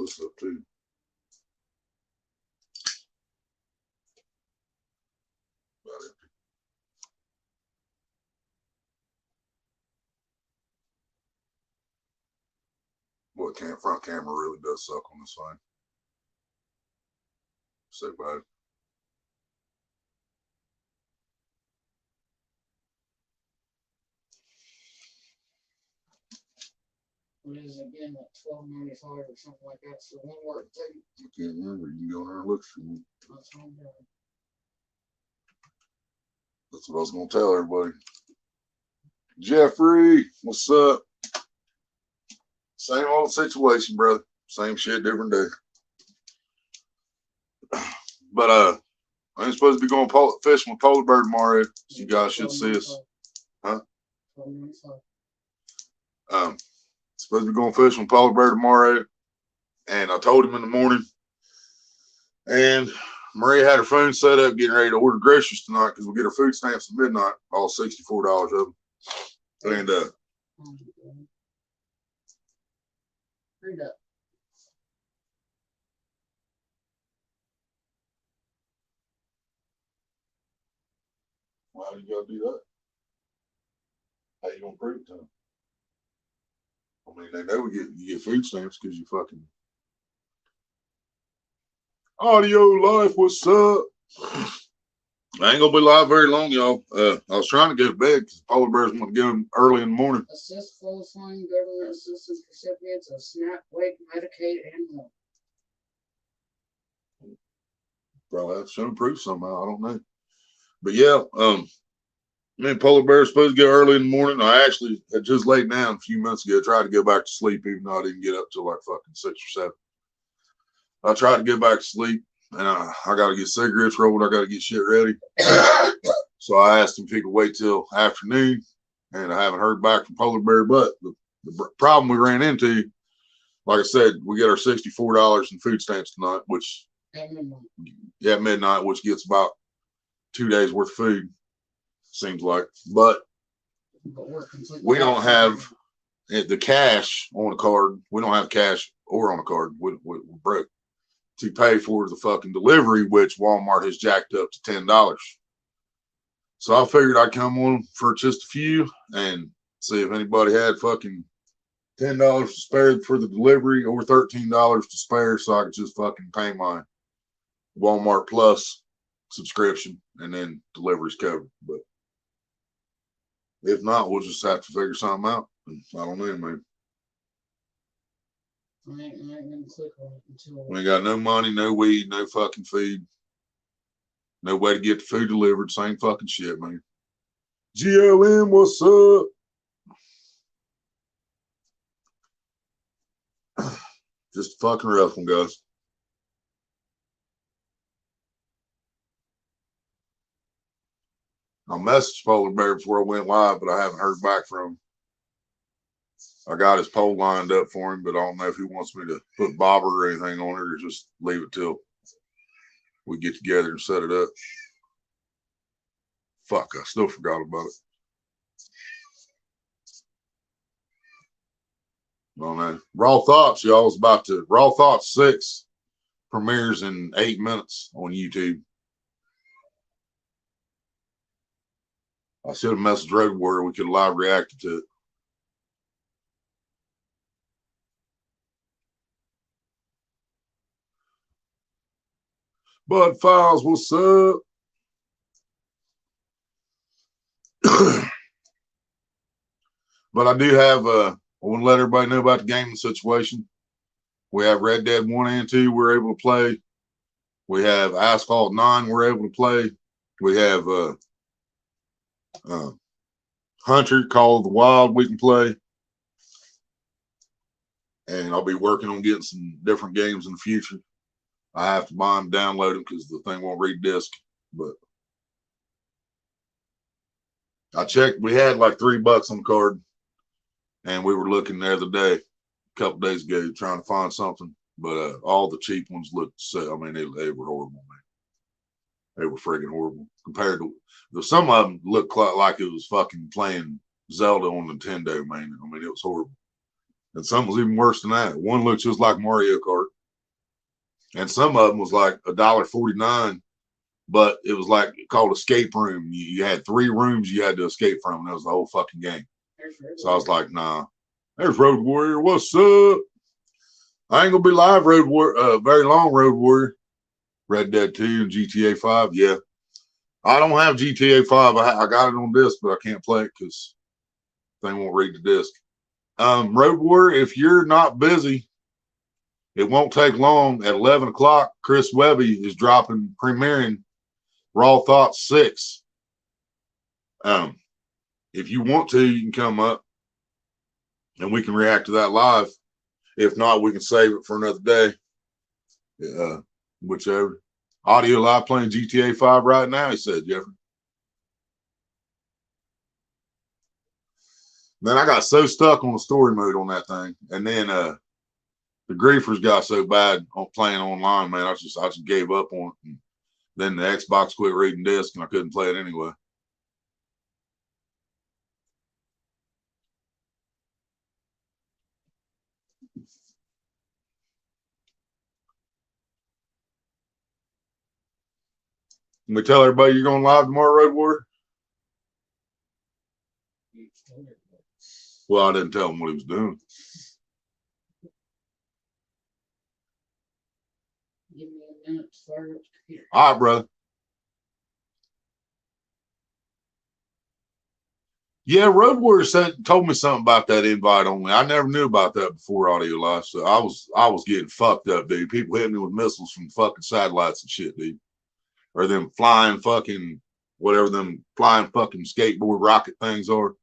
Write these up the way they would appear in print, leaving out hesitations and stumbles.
this up too. Boy, front camera really does suck on this thing. Say bye. What is it again? Like $12.95 or something like that for one work too. I can't remember. You can go in there and look for me. That's what I'm doing. That's what I was gonna tell everybody. Jeffrey, what's up? Same old situation, brother. Same shit, different day. But I'm supposed to be going fishing with polar bear tomorrow. So you guys should see us. Huh? Supposed to be going fishing with polar bear tomorrow. And I told him in the morning. And Maria had her phone set up, getting ready to order groceries tonight because we'll get our food stamps at midnight, all $64 of them. And Read up. Why do you gotta do that? How you gonna prove it to them? I mean, they know you get food stamps because you fucking audio life. What's up? I ain't gonna be live very long, y'all. I was trying to go to bed because polar bears want to get them early in the morning. Assist full-time government assistance recipients of SNAP, WAC, Medicaid, and more. Probably have to show proof somehow. I don't know. But yeah, me and polar bear supposed to get early in the morning. I actually had just laid down a few minutes ago, tried to go back to sleep, even though I didn't get up till like fucking 6 or 7. I tried to get back to sleep, and I got to get cigarettes rolled. I got to get shit ready. So I asked him if he could wait till afternoon, and I haven't heard back from polar bear. But the problem we ran into, like I said, we get our $64 in food stamps tonight, which at midnight, which gets about 2 days worth of food, seems like. But we don't have the cash on a card. We don't have cash or on a card. We're broke to pay for the fucking delivery, which Walmart has jacked up to $10. So I figured I'd come on for just a few and see if anybody had fucking $10 to spare for the delivery or $13 to spare, so I could just fucking pay my Walmart Plus subscription and then delivery's covered. But if not, we'll just have to figure something out. I don't know, man. I ain't gonna click on it until We ain't got no money, no weed, no fucking food. No way to get the food delivered. Same fucking shit, man. GLM, what's up? Just a fucking rough one, guys. I messaged Polar Bear before I went live, but I haven't heard back from him. I got his poll lined up for him, but I don't know if he wants me to put bobber or anything on it or just leave it till we get together and set it up. Fuck, I still forgot about it. I don't know. Raw Thoughts, y'all, is about to. Raw Thoughts 6 premieres in 8 minutes on YouTube. I should have messaged Road Warrior. We could have live reacted to it. Bud Files, what's up? But I do have, I want to let everybody know about the gaming situation. We have Red Dead 1 and 2 we're able to play. We have Asphalt 9 we're able to play. We have Hunter, Call of the Wild we can play. And I'll be working on getting some different games in the future. I have to buy them, download them because the thing won't read disc. But I checked. We had like $3 on the card. And we were looking the other day, a couple days ago, trying to find something. But all the cheap ones looked, I mean, they were horrible, man. They were friggin' horrible compared to some of them looked like it was fucking playing Zelda on Nintendo, man. I mean, it was horrible. And some was even worse than that. One looked just like Mario Kart. and some of them was like $1.49, but it was like called escape room. You had 3 rooms you had to escape from, and that was the whole fucking game. So I was like, nah. There's Road Warrior. What's up? I ain't gonna be live Road Warrior, very long Road Warrior. Red Dead 2 and GTA 5. Yeah, I don't have GTA 5. I got it on disc, but I can't play it because they won't read the disc. Road Warrior, if you're not busy, it won't take long. At 11 o'clock, Chris Webby is premiering Raw Thoughts 6. If you want to, you can come up and we can react to that live. If not, we can save it for another day. Whichever. Audio live playing GTA 5 right now, he said, Jeffrey. Man, I got so stuck on the story mode on that thing. And then the griefers got so bad on playing online, man. I just gave up on it. And then the Xbox quit reading disc and I couldn't play it anyway. Let me tell everybody you're going live tomorrow, Road Warrior. Well, I didn't tell him what he was doing. Give me a minute to fire up the computer. All right, brother. Yeah, Road Warrior told me something about that invite only. I never knew about that before Audio Live. So I was getting fucked up, dude. People hitting me with missiles from fucking satellites and shit, dude. Or them flying fucking whatever them flying fucking skateboard rocket things are,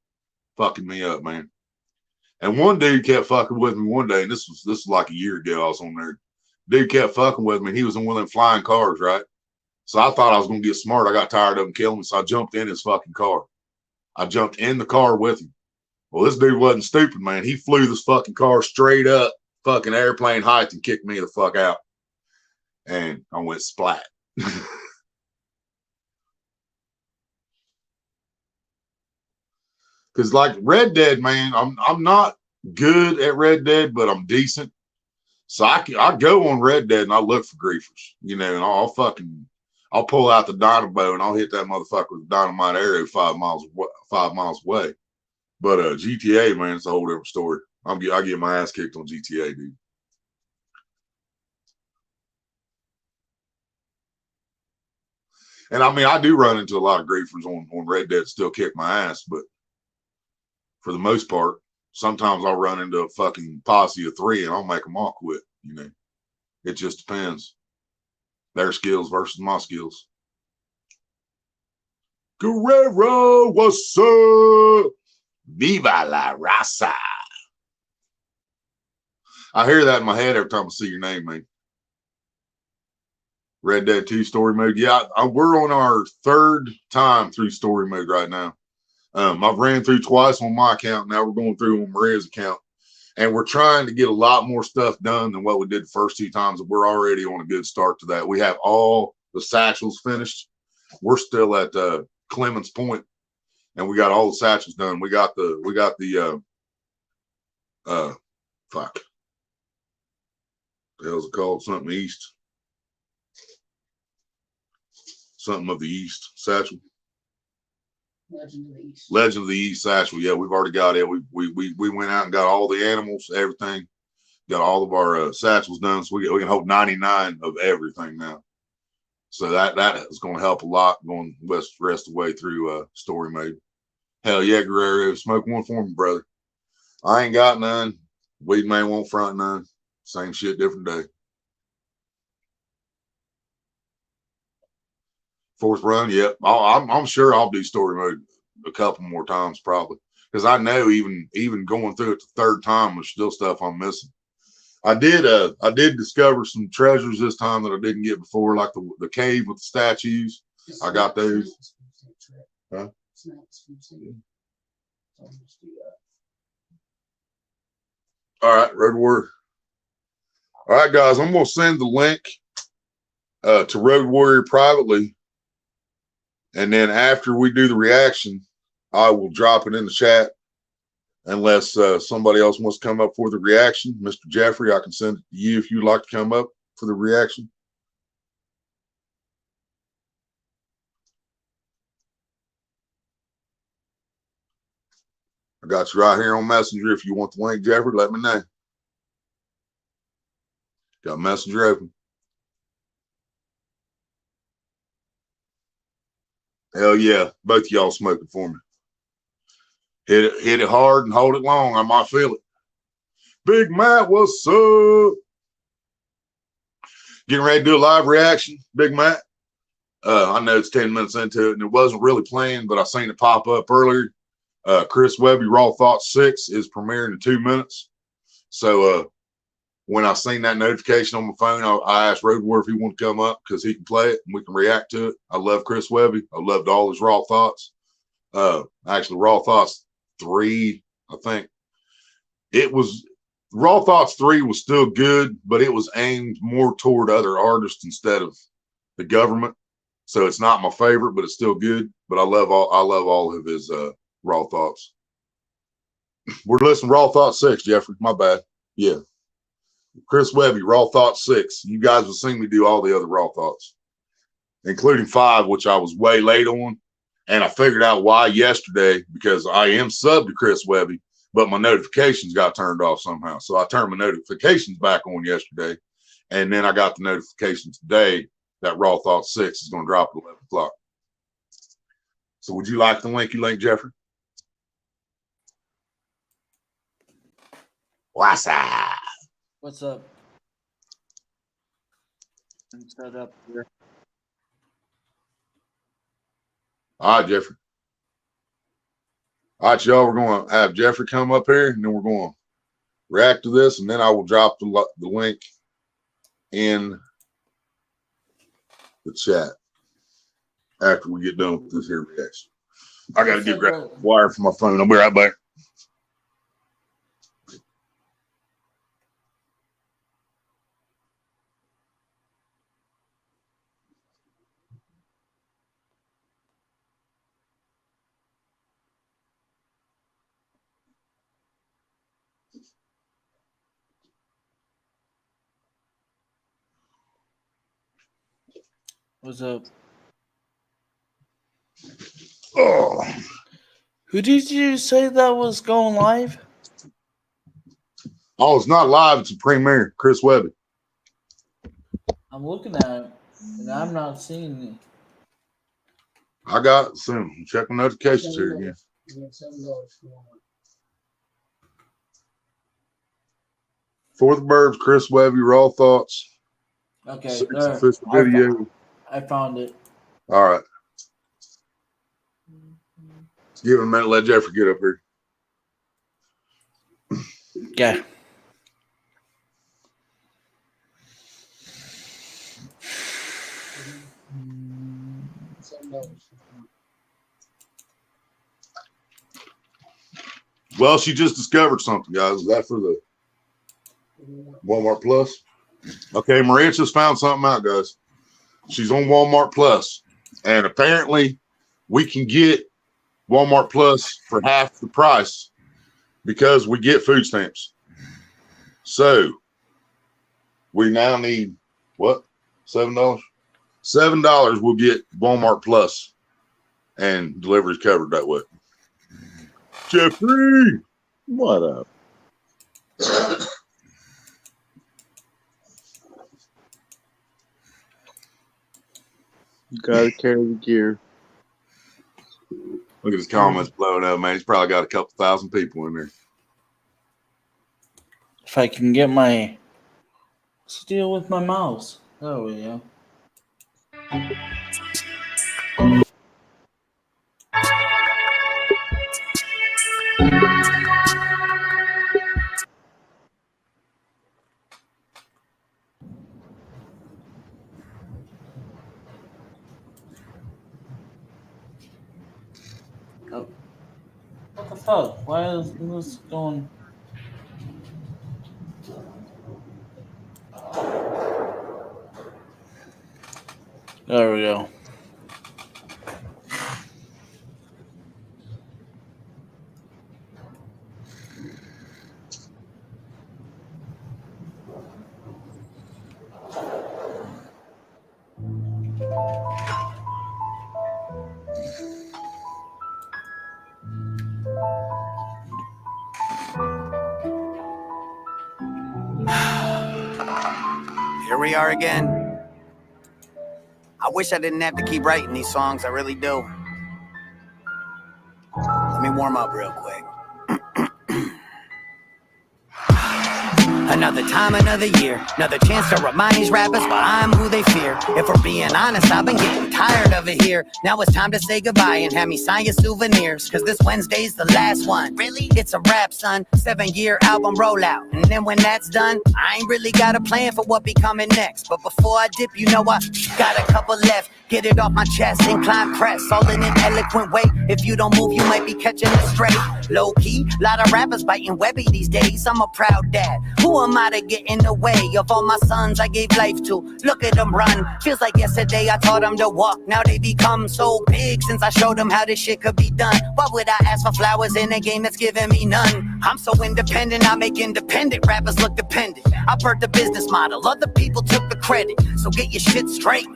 fucking me up, man. And one dude kept fucking with me one day, and this was like a year ago. I was on there. Dude kept fucking with me. And he was in one of them flying cars, right? So I thought I was gonna get smart. I got tired of him killing me, so I jumped in his fucking car. I jumped in the car with him. Well, this dude wasn't stupid, man. He flew this fucking car straight up fucking airplane height and kicked me the fuck out. And I went splat. Because like Red Dead, man, I'm not good at Red Dead, but I'm decent. So I go on Red Dead and I look for griefers, you know, and I'll pull out the dynamo and I'll hit that motherfucker with a dynamite arrow 5 miles away. But GTA, man, it's a whole different story. I get my ass kicked on GTA, dude. And I mean, I do run into a lot of griefers on Red Dead, still kick my ass, but for the most part, sometimes I'll run into a fucking posse of 3 and I'll make them all quit, you know. It just depends. Their skills versus my skills. Guerrero, what's up? Viva la raza. I hear that in my head every time I see your name, man. Red Dead 2 story mode. Yeah, we're on our 3rd time through story mode right now. I've ran through twice on my account. Now we're going through on Maria's account. And we're trying to get a lot more stuff done than what we did the first 2 times. We're already on a good start to that. We have all the satchels finished. We're still at Clemens Point, and we got all the satchels done. We got the fuck. The hell's it called? Something East. Something of the East satchel. Legend of the East. Legend of the East satchel. Yeah, we've already got it. We went out and got all the animals, everything. Got all of our satchels done, so we can hold 99 of everything now. So that is going to help a lot going rest of the way through story mode. Hell yeah, Guerrero, smoke one for me, brother. I ain't got none. Weed man won't front none. Same shit, different day. 4th run, yep. I'm sure I'll do story mode a couple more times probably, because I know even going through it the 3rd time, there's still stuff I'm missing. I did discover some treasures this time that I didn't get before, like the cave with the statues. I got those. Huh? All right, Road Warrior. All right, guys, I'm gonna send the link to Road Warrior privately, and then after we do the reaction, I will drop it in the chat. Unless somebody else wants to come up for the reaction, Mr. Jeffrey, I can send it to you if you'd like to come up for the reaction? I got you right here on Messenger. If you want the link, Jeffrey, let me know. Got Messenger open. Hell yeah. Both of y'all smoking for me. Hit it hard and hold it long. I might feel it. Big Matt, what's up? Getting ready to do a live reaction, Big Matt. I know it's 10 minutes into it, and it wasn't really planned, but I seen it pop up earlier. Chris Webby, Raw Thoughts 6 is premiering in 2 minutes. So when I seen that notification on my phone, I asked Road Warrior if he wanted to come up because he can play it and we can react to it. I love Chris Webby. I loved all his Raw Thoughts. Actually, Raw Thoughts 3, I think. It was Raw Thoughts 3 was still good, but it was aimed more toward other artists instead of the government. So it's not my favorite, but it's still good. But I love all of his Raw Thoughts. We're listening to Raw Thoughts 6, Jeffrey. My bad. Yeah. Chris Webby, Raw Thoughts 6. You guys will see me do all the other Raw Thoughts, including 5, which I was way late on. And I figured out why yesterday, because I am subbed to Chris Webby, but my notifications got turned off somehow. So I turned my notifications back on yesterday. And then I got the notification today that Raw Thoughts 6 is going to drop at 11 o'clock. So would you like the link, Jeffrey? What's up? What's up? I'm set up here. All right, Jeffrey. All right, y'all, we're going to have Jeffrey come up here, and then we're going to react to this, and then I will drop the link in the chat after we get done with this here reaction. I got to get grab wire for my phone. I'll be right back. What's up? Oh, Who did you say that was going live? oh, it's not live. It's a premiere. Chris Webby. I'm looking at it, and I'm not seeing it. I got it soon. Check my notifications here again. For the Burbs, Chris Webby, Raw Thoughts. Okay, 6 there. official video. I found it. All right. Give it a minute. Let Jeffrey get up here. Yeah. Well, she just discovered something, guys. Is that for the Walmart Plus? Okay, Maria just found something out, guys. She's on Walmart Plus, and apparently we can get Walmart Plus for half the price because we get food stamps. So we now need what? $7? $7 we'll get Walmart Plus, and delivery's covered that way. Jeffrey, what up? You gotta carry the gear. Look at his comments blowing up, man. He's probably got a couple thousand people in there. If I can get my deal with my mouse. There we go. Oh. What the fuck? Why is this going? There we go. we are again. I wish I didn't have to keep writing these songs, I really do. Let me warm up real quick. Another time, another year, another chance to remind these rappers why I'm who they fear. If we're being honest, I've been getting tired of it here. Now it's time to say goodbye and have me sign your souvenirs, cause this Wednesday's the last one. Really? It's a rap, son. 7-year album rollout. And then when that's done, I ain't really got a plan for what be coming next. But before I dip, you know I got a couple left. Get it off my chest, incline press, all in an eloquent way. If you don't move, you might be catching a stray. Low key, lot of rappers biting Webby these days. I'm a proud dad. Who am I to get in the way of all my sons I gave life to? Look at them run. Feels like yesterday I taught them to walk. Now they become so big since I showed them how this shit could be done. Why would I ask for flowers in a game that's giving me none? I'm so independent, I make independent rappers look dependent. I birthed the business model, other people took the credit. So get your shit straight.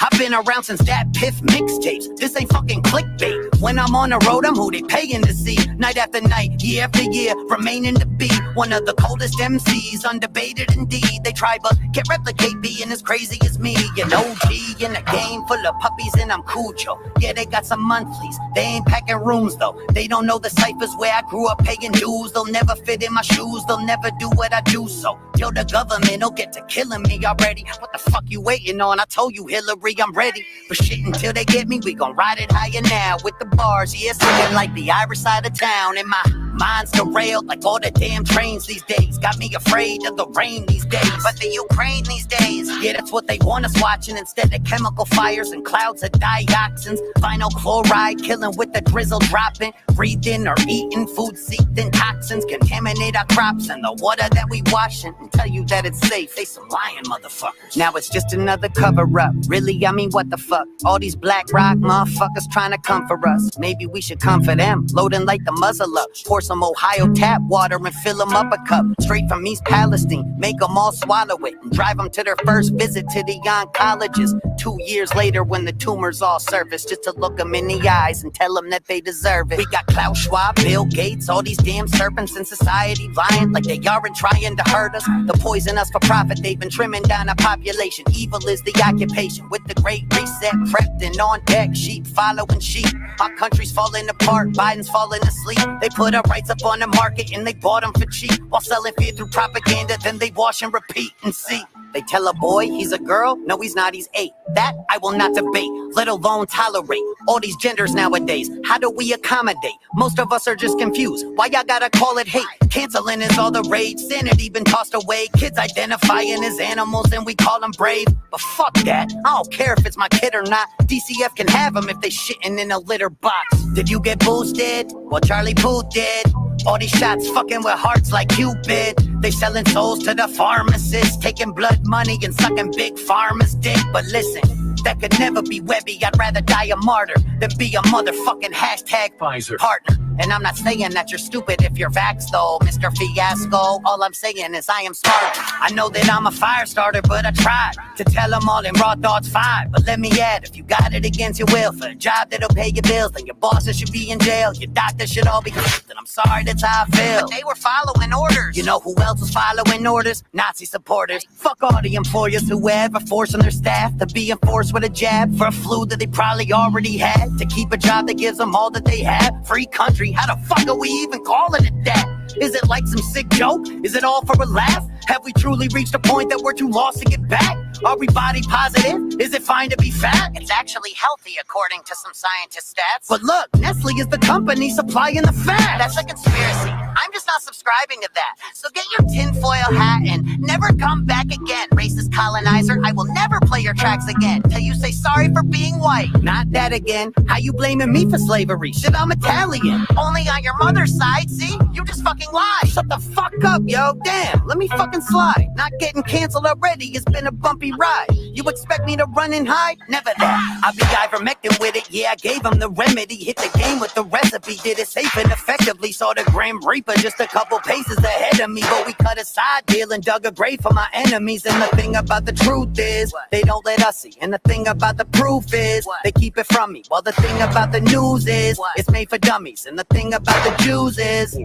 I've been around since that Piff mixtapes. This ain't fucking clickbait. When I'm on the road, I'm who they paying to see. Night after night, year after year, remaining to be one of the coldest MCs, undebated indeed. They try but can't replicate being as crazy as me. An OG in a game full of puppies and I'm Cujo. Yeah, they got some monthlies, they ain't packing rooms though. They don't know the ciphers where I grew up paying dues. They'll never fit in my shoes, they'll never do what I do. So, yo, the government'll get to killing me already. What the fuck you waiting on? I told you, Hillary, I'm ready for shit until they get me. We gon' ride it higher now with the bars, yeah, singing like the Irish side of town. And my mind's derailed like all the damn trains these days. Got me afraid of the rain these days. But the Ukraine these days, yeah, that's what they want us watching. Instead of chemical fires and clouds of dioxins, vinyl chloride killing with the drizzle dropping. Breathing or eating food seeped in toxins, contaminate our crops and the water that we washing. And tell you that it's safe, they some lying motherfuckers. Now it's just another cover up. Really, I mean, what the fuck? All these black rock motherfuckers trying to come for us. Maybe we should come for them. Load and light the muzzle up. Pour some Ohio tap water and fill them up a cup. Straight from East Palestine. Make them all swallow it. And drive them to their first visit to the oncologist. 2 years later when the tumors all surface. Just to look them in the eyes and tell them that they deserve it. We got Klaus Schwab, Bill Gates, all these damn serpents in society lying like they aren't trying to hurt us. The poison us for profit. They've been trimming down our population. Evil is the occupation. With the great reset prepped and on deck, sheep following sheep. Our country's falling apart, Biden's falling asleep. They put our rights up on the market and they bought them for cheap. While selling fear through propaganda, then they wash and repeat and see. They tell a boy he's a girl, no he's not, he's 8. That I will not debate, let alone tolerate. All these genders nowadays, how do we accommodate? Most of us are just confused, why y'all gotta call it hate? Canceling is all the rage, sanity been tossed away. Kids identifying as animals and we call them brave. But fuck that, I don't care if it's my kid or not. DCF can have them if they shitting in a litter box. Did you get boosted? Well, Charlie Puth did. All these shots fucking with hearts like Cupid. They selling souls to the pharmacists, taking blood money and sucking big pharma's dick. But listen, that could never be Webby. I'd rather die a martyr than be a motherfucking hashtag Pfizer partner. And I'm not saying that you're stupid if you're vaxxed though, Mr. Fiasco. All I'm saying is I am smart. I know that I'm a fire starter, but I tried to tell them all in raw thoughts 5. But let me add, if you got it against your will for a job that'll pay your bills, then your bosses should be in jail. Your doctor should all be killed, and I'm sorry that's how I feel. But they were following orders. You know who else was following orders? Nazi supporters. Fuck all the employers who ever forcing their staff to be enforced with a jab for a flu that they probably already had. To keep a job that gives them all that they have. Free country. How the fuck are we even calling it that? Is it like some sick joke? Is it all for a laugh? Have we truly reached a point that we're too lost to get back? Are we body positive? Is it fine to be fat? It's actually healthy according to some scientist stats. But look, Nestle is the company supplying the fat. That's a conspiracy. I'm just not subscribing to that. So get your tinfoil hat and never come back again. Racist colonizer, I will never play your tracks again till you say sorry for being white. Not that again. How you blaming me for slavery? Shit, I'm Italian. Only on your mother's side, see? You just fucking lied. Shut the fuck up, yo. Damn, let me fucking slide. Not getting canceled already, it's been a bumpy ride. You expect me to run and hide? Never that. I be ivermectin with it, yeah, I gave him the remedy. Hit the game with the recipe, did it safe and effectively. Saw the Grim Reaper just a couple paces ahead of me. But we cut a side deal and dug a grave for my enemies. And the thing about the truth is, they don't let us see. And the thing about the proof is, they keep it from me. While the thing about the news is, it's made for dummies. And the thing about the Jews is,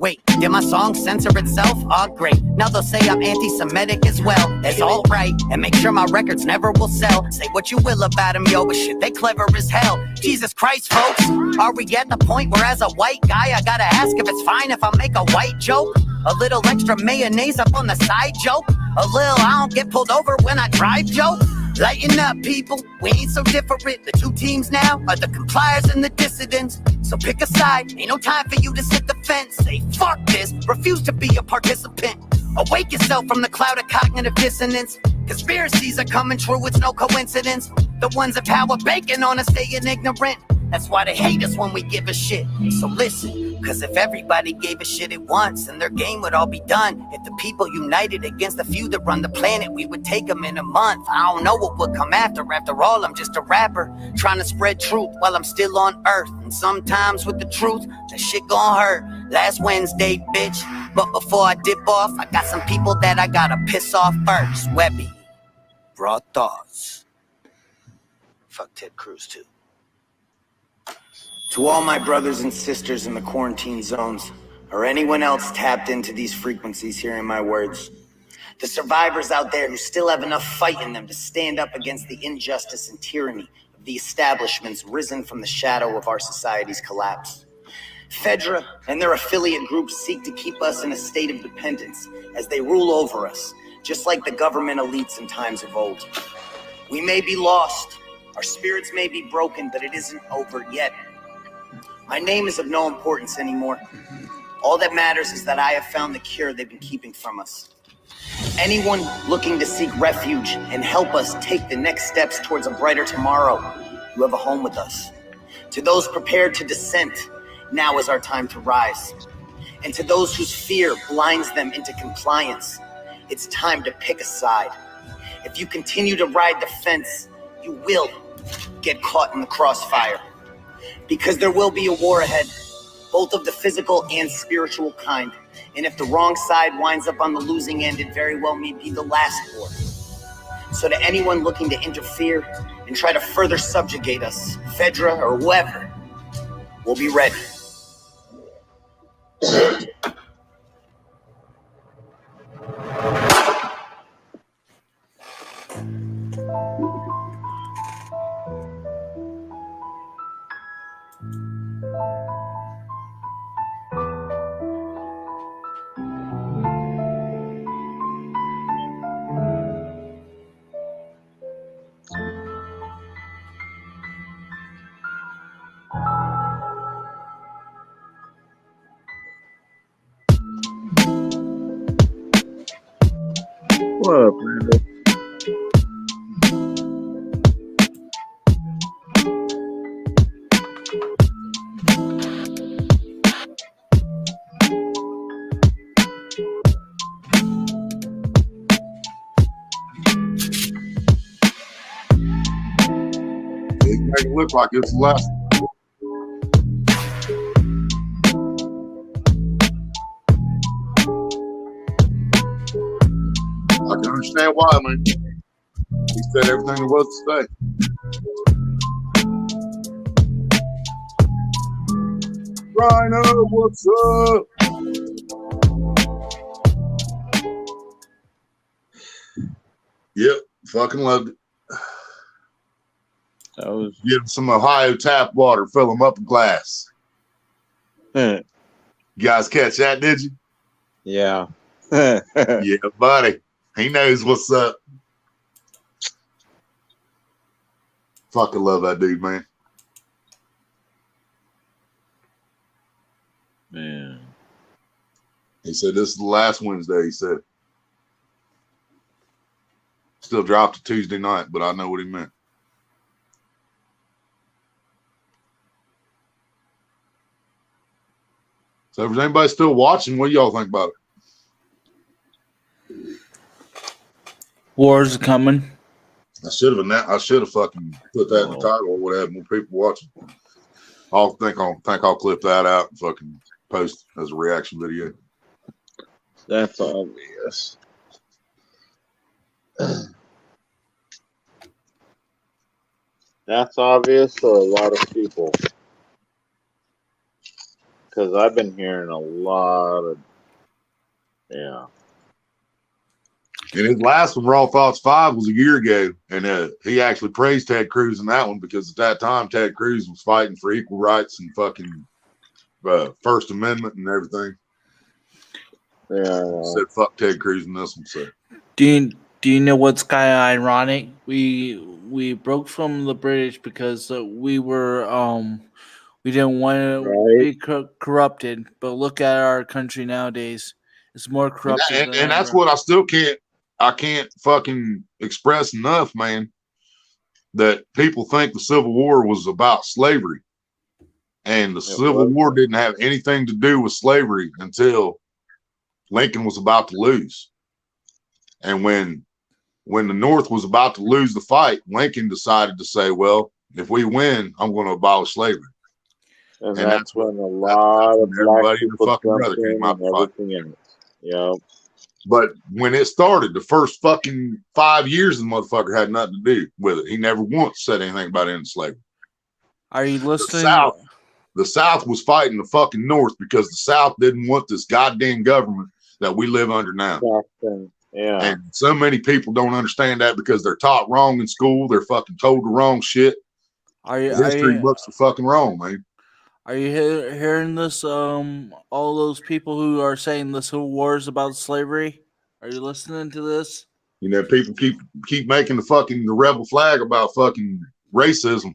Wait, did my song censor itself? Oh, great. Now they'll say I'm anti-Semitic as well. That's all right. And make sure my records never will sell. Say what you will about them, yo, but shit, they clever as hell. Jesus Christ, folks. Are we at the point where as a white guy, I gotta ask if it's fine if I make a white joke? A little extra mayonnaise up on the side joke? A little I don't get pulled over when I drive joke? Lighten up, people. We ain't so different. The two teams now are the compliers and the dissidents. So pick a side. Ain't no time for you to sit the fence. Say fuck this. Refuse to be a participant. Awake yourself from the cloud of cognitive dissonance. Conspiracies are coming true. It's no coincidence. The ones in power banking on us staying ignorant. That's why they hate us when we give a shit. So listen, cause if everybody gave a shit at once, then their game would all be done. If the people united against the few that run the planet, we would take them in a month. I don't know what would come after. After all, I'm just a rapper trying to spread truth while I'm still on earth. And sometimes with the truth, that shit gon' hurt. Last Wednesday, bitch. But before I dip off, I got some people that I gotta piss off first. Webby, raw thoughts. Fuck Ted Cruz too. To all my brothers and sisters in the quarantine zones, or anyone else tapped into these frequencies hearing my words, the survivors out there who still have enough fight in them to stand up against the injustice and tyranny of the establishments risen from the shadow of our society's collapse. Fedra and their affiliate groups seek to keep us in a state of dependence as they rule over us, just like the government elites in times of old. We may be lost, our spirits may be broken, but it isn't over yet. My name is of no importance anymore. All that matters is that I have found the cure they've been keeping from us. Anyone looking to seek refuge and help us take the next steps towards a brighter tomorrow, you have a home with us. To those prepared to dissent, now is our time to rise. And to those whose fear blinds them into compliance, it's time to pick a side. If you continue to ride the fence, you will get caught in the crossfire. Because there will be a war ahead, both of the physical and spiritual kind. And if the wrong side winds up on the losing end, it very well may be the last war. So to anyone looking to interfere and try to further subjugate us, Fedra or whoever, we'll be ready. What up, Randall? It make it look like it's the last. I can understand why, man. He said everything there was to say. Rhino, what's up? Yep, fucking loved it. That was Give him some Ohio tap water, fill him up a glass. You guys catch that, did you? yeah. Yeah, buddy. He knows what's up. Fucking love that dude, man. Man. He said this is the last Wednesday, he said. Still dropped a Tuesday night, but I know what he meant. So if there's anybody still watching, what do y'all think about it? Wars are coming. I should have fucking put that in the title or whatever when people watching. I'll clip that out and fucking post as a reaction video. That's obvious. That's obvious for a lot of people. because I've been hearing a lot of yeah. And his last one, Raw Thoughts 5, was a year ago. And he actually praised Ted Cruz in that one because at that time, Ted Cruz was fighting for equal rights and fucking First Amendment and everything. Yeah. Said fuck Ted Cruz in this one. So Do you know what's kind of ironic? We broke from the British because we didn't want to Right. be corrupted. But look at our country nowadays; it's more corrupted than and that's ever. what I can't fucking express enough, man, that people think the Civil War was about slavery. And the Civil was. War didn't have anything to do with slavery until Lincoln was about to lose. And when the North was about to lose the fight, Lincoln decided to say, well, if we win, I'm going to abolish slavery. And And that's when a lot of black everybody and their people fucking jumped brother in came out and to fight. everything else. Yeah. But when it started, the first fucking 5 years, the motherfucker had nothing to do with it. He never once said anything about ending slavery. Are you The listening? South was fighting the fucking North because the South didn't want this goddamn government that we live under now. Yeah. And so many people don't understand that because they're taught wrong in school. They're fucking told the wrong shit. Are The you history books are fucking wrong, man. are you hearing this? All those people who are saying the Civil War is about slavery. Are you listening to this? You know, people keep making the rebel flag about fucking racism.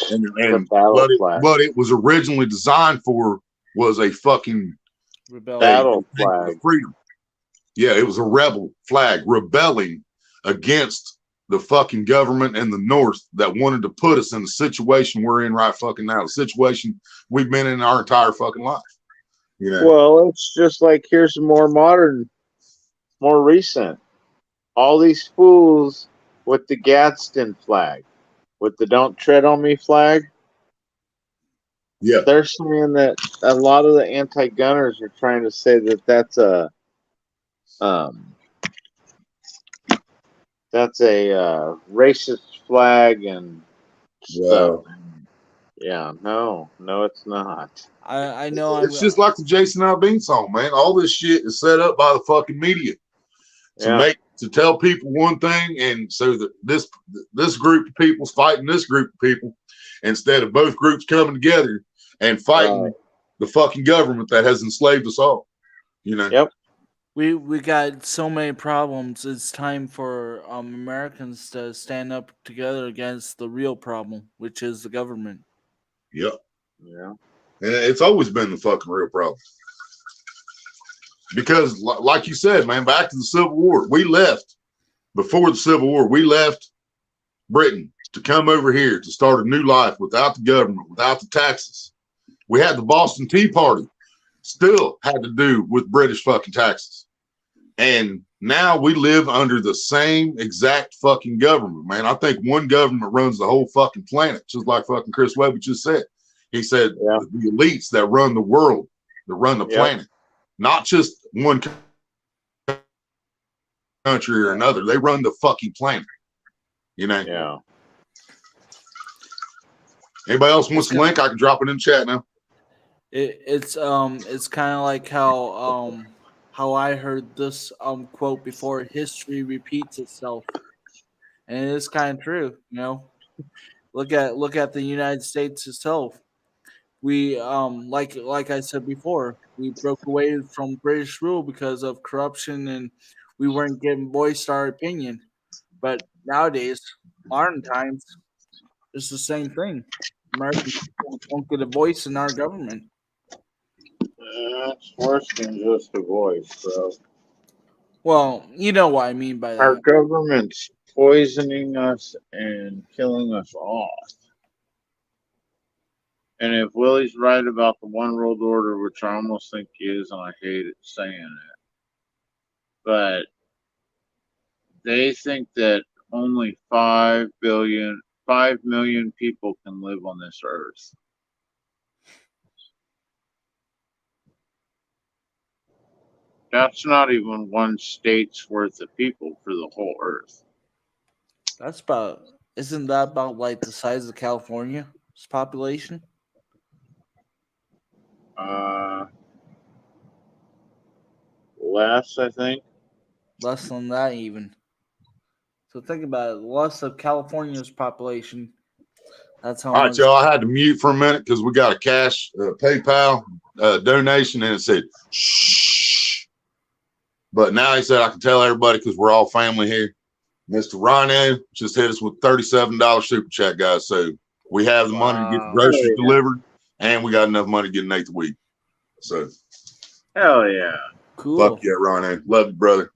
And battle what it was originally designed for was a fucking Rebellion. Battle thing for flag. freedom. Yeah, it was a rebel flag rebelling against the fucking government in the North that wanted to put us in the situation we're in right fucking now, the situation we've been in our entire fucking life. You know? Well, it's just like here's more modern, more recent. All these fools with the Gadsden flag, with the "Don't Tread on Me" flag. Yeah, They're saying that a lot of the anti-gunners are trying to say that um, that's a racist flag and stuff. wow. Yeah, no, it's not. I know It's just like the Jason Aldean song, man. All this shit is set up by the fucking media Yeah, to tell people one thing, and so that this group of people's fighting this group of people instead of both groups coming together and fighting the fucking government that has enslaved us all. You know. Yep. we got so many problems. It's time for Americans to stand up together against the real problem, which is the government. Yep. Yeah. And it's always been the fucking real problem. Because, like you said, man, back to the Civil War, before the Civil War, we left Britain to come over here to start a new life without the government, without the taxes. We had the Boston Tea Party, still had to do with British fucking taxes. And now we live under the same exact fucking government, man. I think one government runs the whole fucking planet, just like fucking Chris Webber just said. He said the elites that run the world, that run the planet, not just one country or another. They run the fucking planet. You know? Yeah. Anybody else wants the link? I can drop it in the chat now. It's kind of like how I heard this quote before: history repeats itself, and it is kind of true. You know, look at the United States itself. We like I said before, we broke away from British rule because of corruption, and we weren't getting voiced our opinion. But nowadays, modern times, it's the same thing. American people don't get a voice in our government. It's worse than just a voice, bro. Well, you know what I mean by Our that. government's poisoning us and killing us off. And if Willie's right about the one world order, which I almost think he is, and I hate it saying it, but they think that only 5 million people can live on this earth. That's not even one state's worth of people for the whole earth. That's about isn't that about like the size of California's population? Less, I think. Less than that even. So think about it. Less of California's population. That's how All right, much. y'all. I had to mute for a minute because we got a cash PayPal donation, and it said shh. But now he said I can tell everybody because we're all family here. Mr. Rhino just hit us with $37 super chat, guys. So we have the money to get the Wow. groceries Oh, yeah. delivered, and we got enough money to get an eighth week. So Hell yeah. Cool. fuck yeah, Rhino. Love you, brother.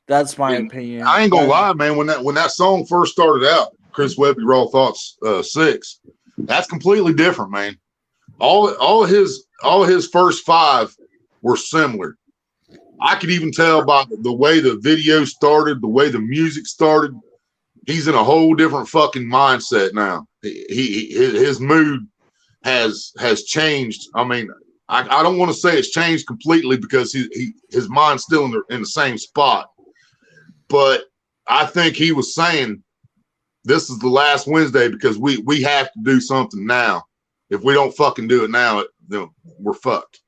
That's my And opinion. I ain't gonna lie, man. When that song first started out, Chris Webby Raw Thoughts 6, that's completely different, man. All his first 5 were similar. I could even tell by the way the video started, the way the music started. He's in a whole different fucking mindset now. His mood has changed. I mean, I don't want to say it's changed completely because his mind's still in the same spot. But I think he was saying this is the last Wednesday because we have to do something now. If we don't fucking do it now, then we're fucked.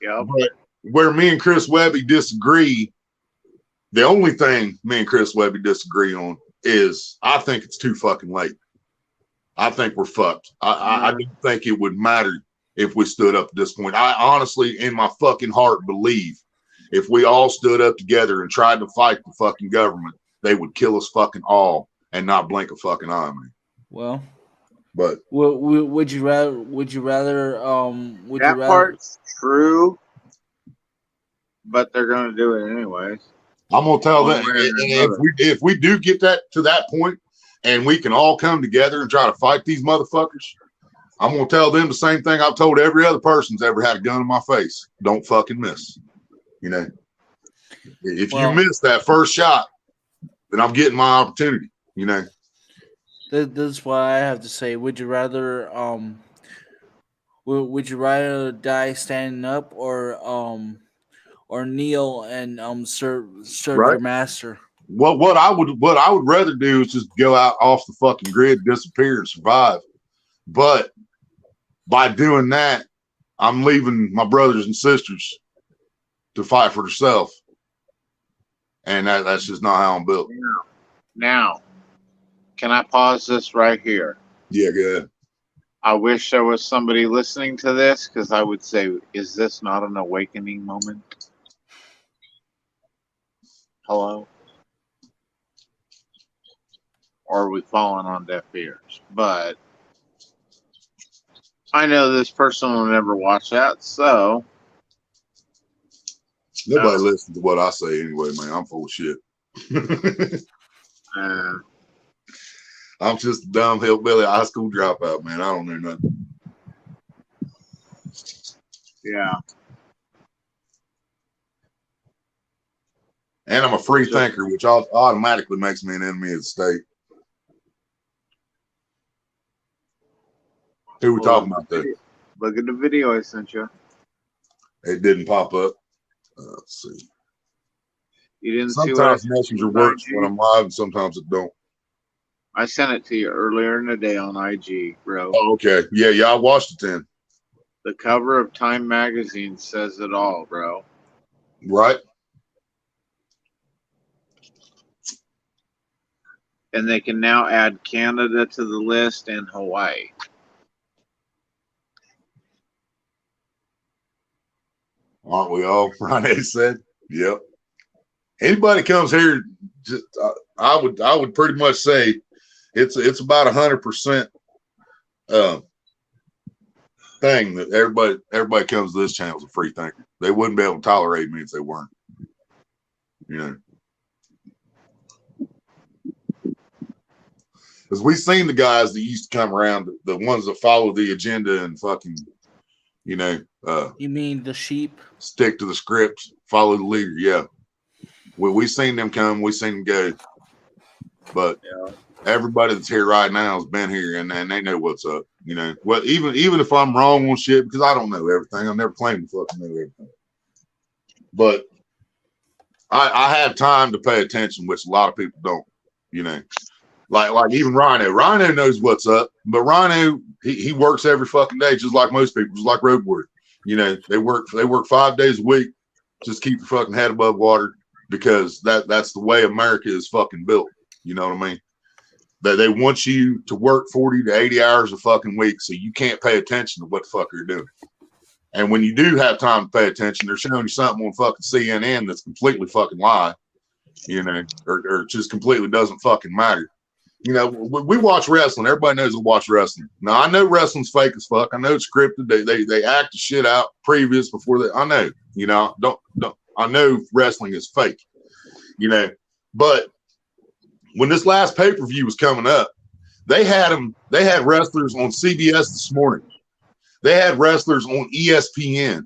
Yep. But where me and Chris Webby disagree, the only thing me and Chris Webby disagree on is I think it's too fucking late. I think we're fucked. I don't think it would matter if we stood up at this point. I honestly, in my fucking heart, believe if we all stood up together and tried to fight the fucking government, they would kill us fucking all and not blink a fucking eye, man. Well, But would you rather? Would you rather? Would you That rather? part's true, but they're going to do it anyways. I'm gonna tell them, One way or and another. if we do get to that point, and we can all come together and try to fight these motherfuckers, I'm gonna tell them the same thing I've told every other person who's ever had a gun in my face: don't fucking miss. You know, if you miss that first shot, then I'm getting my opportunity. You know, This is what I have to say. Would you rather? Would you rather die standing up or kneel and serve Right. your master? what I would rather do is just go out off the fucking grid, disappear, and survive. But by doing that, I'm leaving my brothers and sisters to fight for themselves, and that's just not how I'm built. Now, can I pause this right here? Yeah, good. I wish there was somebody listening to this because I would say, is this not an awakening moment? Hello? Or are we falling on deaf ears? But I know this person will never watch that, so Nobody listens to what I say anyway, man. I'm full of shit. I'm just a dumb hillbilly high school dropout, man. I don't know nothing. yeah. And I'm a free thinker, which automatically makes me an enemy of the state. Who we talking about there? Look at the video I sent you. It didn't pop up. Let's see. You didn't see what I Sometimes sent Messenger you on works IG? when I'm live, and sometimes it don't. I sent it to you earlier in the day on IG, bro. Oh, okay. Yeah, I watched it then. The cover of Time magazine says it all, bro. Right? And they can now add Canada to the list and Hawaii. Aren't we all? Rene said. Yep. Anybody comes here, just I would pretty much say it's about 100% thing that everybody comes to this channel as a free thinker. They wouldn't be able to tolerate me if they weren't. You know. Because we've seen the guys that used to come around, the ones that follow the agenda and fucking, you know, You mean the sheep? stick to the script, follow the leader. Yeah. We've seen them come, we've seen them go. But everybody that's here right now has been here and they know what's up. You know, well, even if I'm wrong on shit, because I don't know everything. I never claimed to fucking know everything. But I have time to pay attention, which a lot of people don't, you know. Like even Rhino. Rhino knows what's up, but Rhino he works every fucking day, just like most people, just like road warriors. You know, they work 5 days a week, just keep their fucking head above water because that's the way America is fucking built. You know what I mean? They want you to work 40 to 80 hours a fucking week, so you can't pay attention to what the fuck you're doing. And when you do have time to pay attention, they're showing you something on fucking CNN that's completely fucking lie, you know, or just completely doesn't fucking matter. You know, we watch wrestling. Everybody knows we watch wrestling. Now I know wrestling's fake as fuck. I know it's scripted. They act the shit out previous before they. I know. You know, don't. I know wrestling is fake. You know, but when this last pay-per-view was coming up, they had wrestlers on CBS this morning. They had wrestlers on ESPN.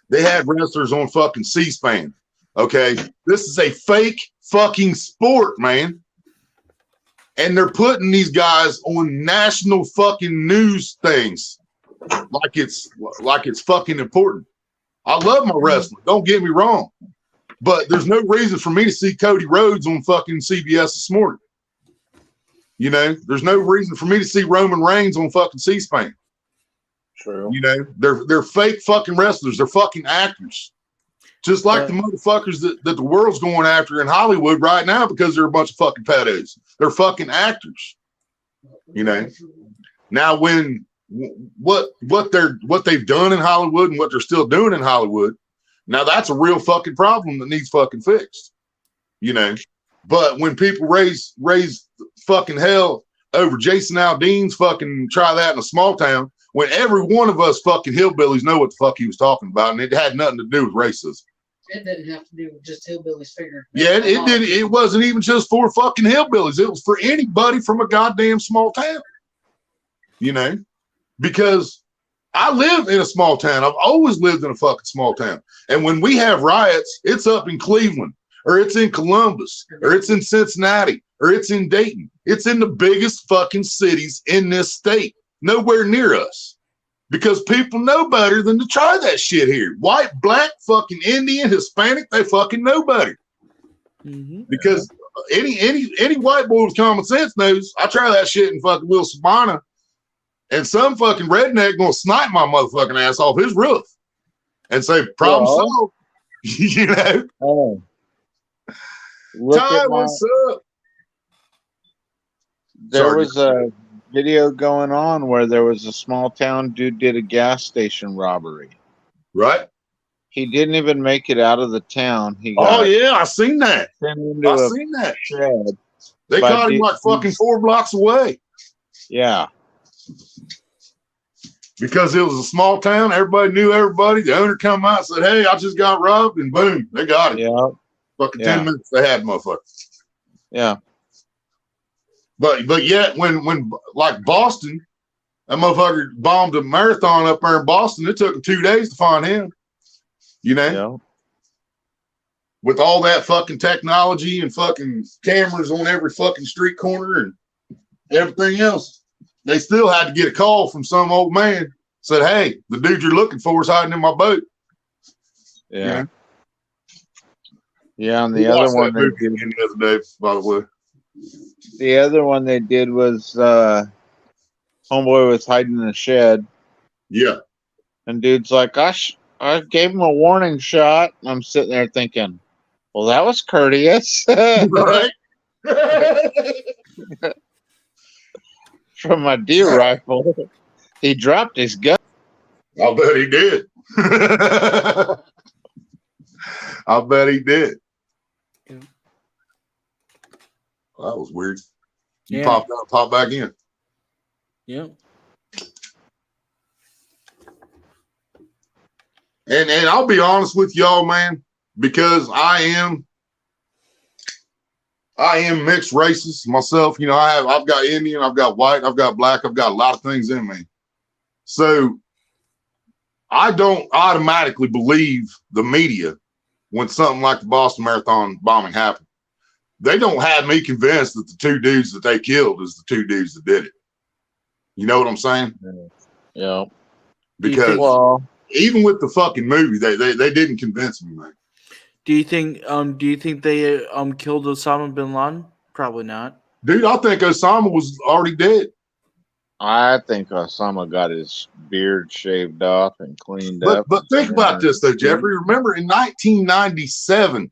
They had wrestlers on fucking C-SPAN. Okay, this is a fake fucking sport, man. And they're putting these guys on national fucking news things like it's fucking important. I love my wrestling. Don't get me wrong. But there's no reason for me to see Cody Rhodes on fucking CBS this morning. You know, there's no reason for me to see Roman Reigns on fucking C-SPAN. True. You know, they're fake fucking wrestlers. They're fucking actors. Just like the motherfuckers that the world's going after in Hollywood right now because they're a bunch of fucking pedos. They're fucking actors. You know. Now when what they've done in Hollywood and what they're still doing in Hollywood, now that's a real fucking problem that needs fucking fixed. You know. But when people raise fucking hell over Jason Aldean's fucking try that in a small town, when every one of us fucking hillbillies know what the fuck he was talking about, and it had nothing to do with racism. It didn't have to do with just hillbillies figuring. Yeah, it did. It wasn't even just for fucking hillbillies. It was for anybody from a goddamn small town. You know, because I live in a small town. I've always lived in a fucking small town. And when we have riots, it's up in Cleveland, or it's in Columbus, or it's in Cincinnati, or it's in Dayton. It's in the biggest fucking cities in this state. Nowhere near us, because people know better than to try that shit here. White, black, fucking Indian, Hispanic, they fucking know better. Mm-hmm. Because any white boy with common sense knows I try that shit in fucking Little Sabana, and some fucking redneck gonna snipe my motherfucking ass off his roof and say problem solved. You know. Oh. Ty, what's up? There was a video going on where there was a small town dude did a gas station robbery. Right. He didn't even make it out of the town. He got I seen that. I seen that. Shed. They caught him like fucking 4 blocks away. Yeah. Because it was a small town, everybody knew everybody. The owner come out and said, "Hey, I just got robbed," and boom, they got it. Yeah. Fucking 10 minutes they had motherfuckers. Yeah. But yet when like Boston, that motherfucker bombed a marathon up there in Boston. It took him 2 days to find him. You know? Yeah. With all that fucking technology and fucking cameras on every fucking street corner and everything else, they still had to get a call from some old man. Said, "Hey, the dude you're looking for is hiding in my boat." Yeah. You know? Yeah, and the other one they did the other day, by the way. The other one they did was homeboy was hiding in a shed. Yeah. And dude's like, I gave him a warning shot. And I'm sitting there thinking, well, that was courteous. Right. From my deer rifle. He dropped his gun. I'll bet he did. I'll bet he did. Yeah. Well, that was weird. You Yeah. popped out, popped back in. Yeah. And I'll be honest with y'all, man, because I am mixed races myself. You know, I've got Indian, I've got white, I've got black, I've got a lot of things in me. So I don't automatically believe the media when something like the Boston Marathon bombing happened. They don't have me convinced that the 2 dudes that they killed is the 2 dudes that did it. You know what I'm saying? Yeah. Because even with the fucking movie, they didn't convince me, man. Do you think they killed Osama bin Laden? Probably not. Dude, I think Osama was already dead. I think Osama got his beard shaved off and cleaned But up. think about this though, Jeffrey. Remember in 1997,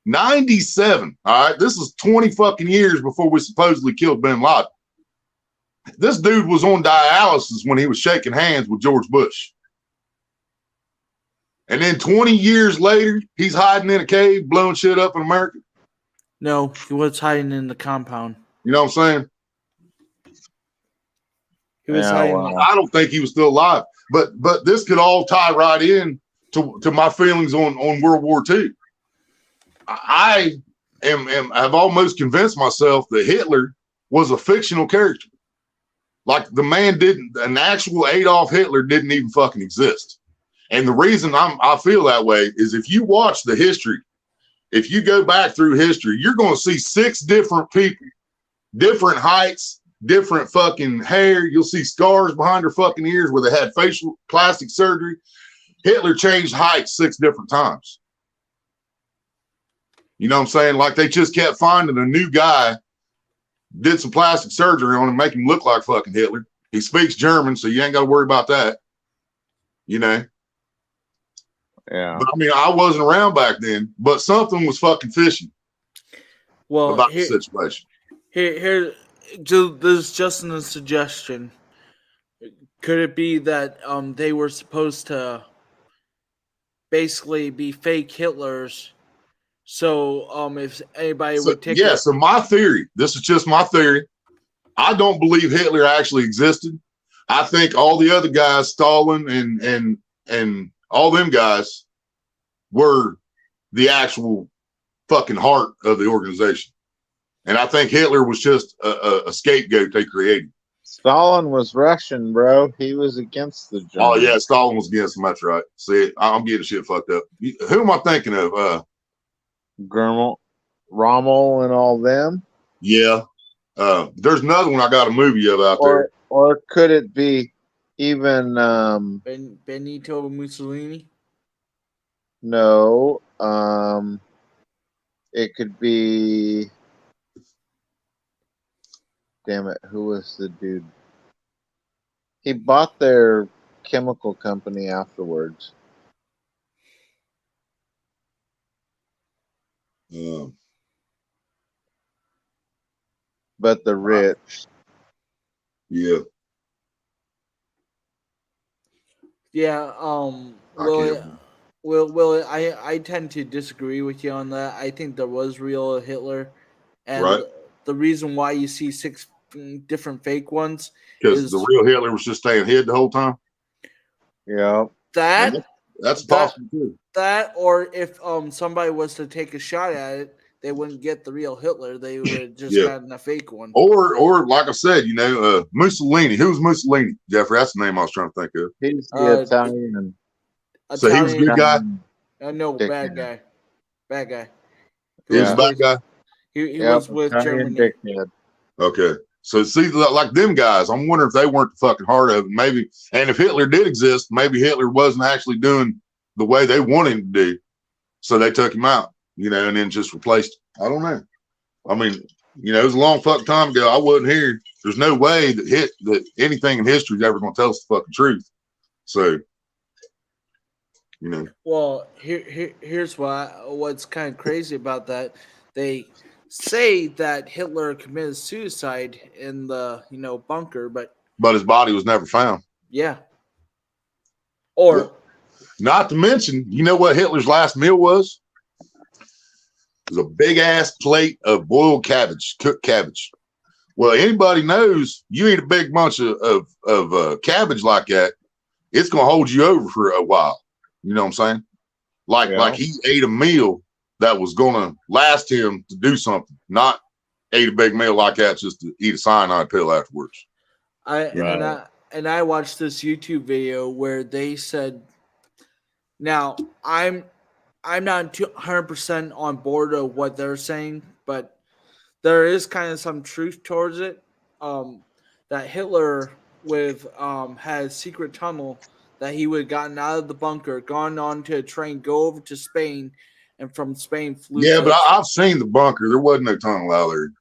97, all right, this is 20 fucking years before we supposedly killed bin Laden. This dude was on dialysis when he was shaking hands with George Bush. And then 20 years later, he's hiding in a cave, blowing shit up in America. No, he was hiding in the compound. You know what I'm saying? He was Yeah, hiding. well. I don't think he was still alive. But this could all tie right in to my feelings on World War II. I've almost convinced myself that Hitler was a fictional character. Like the man an actual Adolf Hitler didn't even fucking exist. And the reason I feel that way is if you watch the history, if you go back through history, you're going to see 6 different people, different heights, different fucking hair. You'll see scars behind their fucking ears where they had facial plastic surgery. Hitler changed heights 6 different times. You know what I'm saying? Like they just kept finding a new guy, did some plastic surgery on him, make him look like fucking Hitler. He speaks German, so you ain't got to worry about that. You know? Yeah. But I mean, I wasn't around back then, but something was fucking fishy about the situation. Here, this is just a suggestion. Could it be that they were supposed to basically be fake Hitlers? So if anybody would take so my theory, this is just my theory. I don't believe Hitler actually existed. I think all the other guys, Stalin and all them guys, were the actual fucking heart of the organization. And I think Hitler was just a scapegoat they created. Stalin was Russian, bro. He was against the Germans. Oh yeah, Stalin was against them. That's right. See, I'm getting shit fucked up. Who am I thinking of? Rommel and all them. Yeah. There's another one I got a movie of out there. Or could it be even Benito Mussolini? No. It could be, damn it, who was the dude? He bought their chemical company afterwards. But the rich. Yeah. Yeah, I tend to disagree with you on that. I think there was real Hitler, and Right. the reason why you see 6 different fake ones Because the real Hitler was just staying hid the whole time. Yeah. That's possible too. That, or if somebody was to take a shot at it, they wouldn't get the real Hitler. They would just gotten a fake one. Or like I said, Mussolini. Who's Mussolini? Jeffrey, that's the name I was trying to think of. He's the Italian. So he was a good guy? No, bad guy. Bad guy. He was a bad guy? He was with Germany. Dickhead. Okay. So see, like them guys, I'm wondering if they weren't the fucking heart of it. Maybe, and if Hitler did exist, maybe Hitler wasn't actually doing the way they wanted him to do. So they took him out, and then just replaced him. I don't know. I mean, it was a long fucking time ago. I wasn't here. There's no way that anything in history is ever going to tell us the fucking truth. So, Well, here's what's kind of crazy about that. They say that Hitler committed suicide in the bunker, but his body was never found. Yeah. Or not to mention, you know what Hitler's last meal was? It was a big ass plate of boiled cabbage, cooked cabbage. Well, anybody knows you eat a big bunch of cabbage like that, it's gonna hold you over for a while. You know what I'm saying? Like he ate a meal that was gonna last him to do something, not ate a big meal like that just to eat a cyanide pill afterwards. And I watched this YouTube video where they said, now I'm not 100% on board of what they're saying, but there is kind of some truth towards it. That Hitler had a secret tunnel that he would have gotten out of the bunker, gone on to a train, go over to Spain, and from Spain flew. Yeah, but I've seen the bunker. There wasn't no tunnel out there.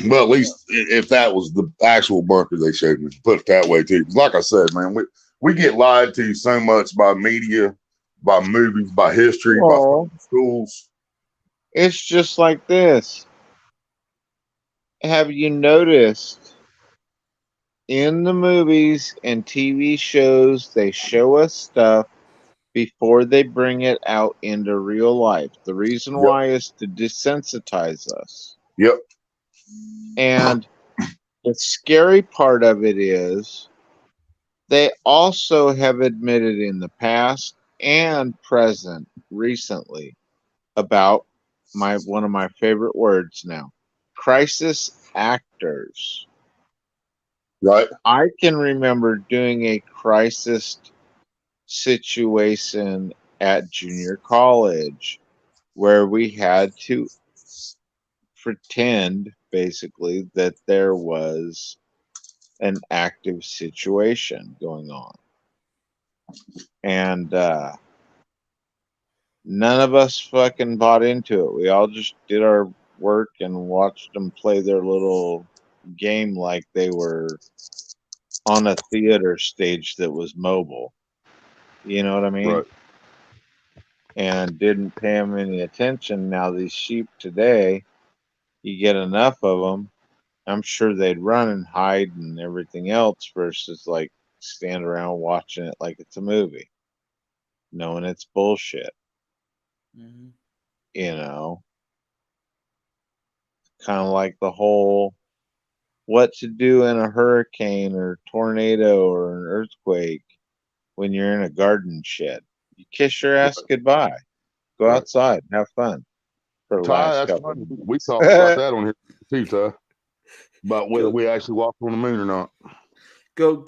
Well, at least if that was the actual bunker they showed me, put it that way too. 'Cause like I said, man, we get lied to so much by media, by movies, by history, by Well, schools. it's just like this. Have you noticed in the movies and TV shows they show us stuff before they bring it out into real life? The reason Yep. why is to desensitize us. Yep. And the scary part of it is they also have admitted in the past and present recently about one of my favorite words now, crisis actors. Right. I can remember doing a crisis situation at junior college where we had to pretend basically that there was an active situation going on. And none of us fucking bought into it. We all just did our work and watched them play their little game like they were on a theater stage that was mobile. You know what I mean? Right. And didn't pay them any attention. Now, these sheep today, you get enough of them, I'm sure they'd run and hide and everything else versus like stand around watching it like it's a movie, knowing it's bullshit. Mm-hmm. You know, kind of like the whole what to do in a hurricane or tornado or an earthquake when you're in a garden shed. You kiss your ass goodbye. Go Right. outside, have fun for the Ty, last that's couple funny. of We months. talked about that on here too, Ty. About whether Go, we actually walked on the moon or not. go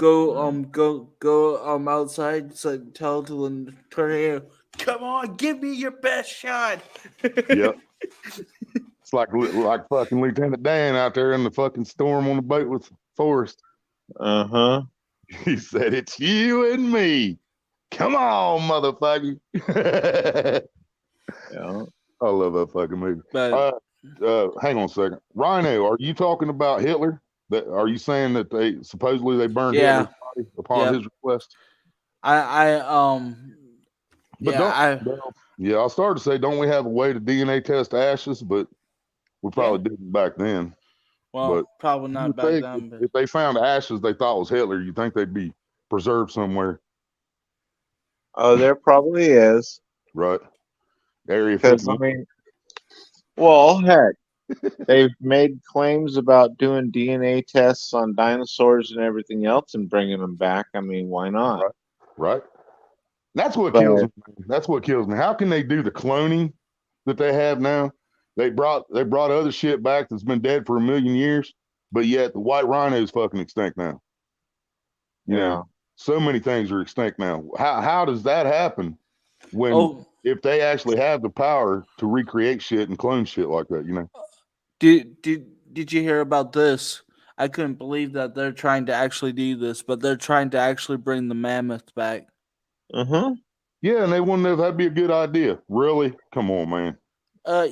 outside. So tell to the tornado, come on, give me your best shot. Yep. It's like fucking Lieutenant Dan out there in the fucking storm on the boat with Forrest. Uh-huh. He said, "It's you and me. Come on, motherfucker." Yeah. I love that fucking movie. But Hang on a second. Rhino, are you talking about Hitler? Are you saying that they supposedly they burned yeah, Hitler's body upon yep. his request? I But yeah, yeah, I started to say, don't we have a way to DNA test ashes? But we probably didn't back then. But well, probably you not would back think then, but if they found ashes they thought was Hitler, you think they'd be preserved somewhere, Oh, there probably is. right? Area Because, I 51. mean, well, heck, they've made claims about doing DNA tests on dinosaurs and everything else and bringing them back. I mean, why not? Right. Right. That's what kills But me. That's what kills me. How can they do the cloning that they have now? They brought other shit back that's been dead for 1,000,000 years, but yet the white rhino is fucking extinct now. You know, yeah. so many things are extinct now. How does that happen when oh, if they actually have the power to recreate shit and clone shit like that? You know, did you hear about this? I couldn't believe that they're trying to actually do this, but they're trying to actually bring the mammoth back. Uh-huh. yeah, and they wouldn't have. That'd be a good idea. Really? Come on, man.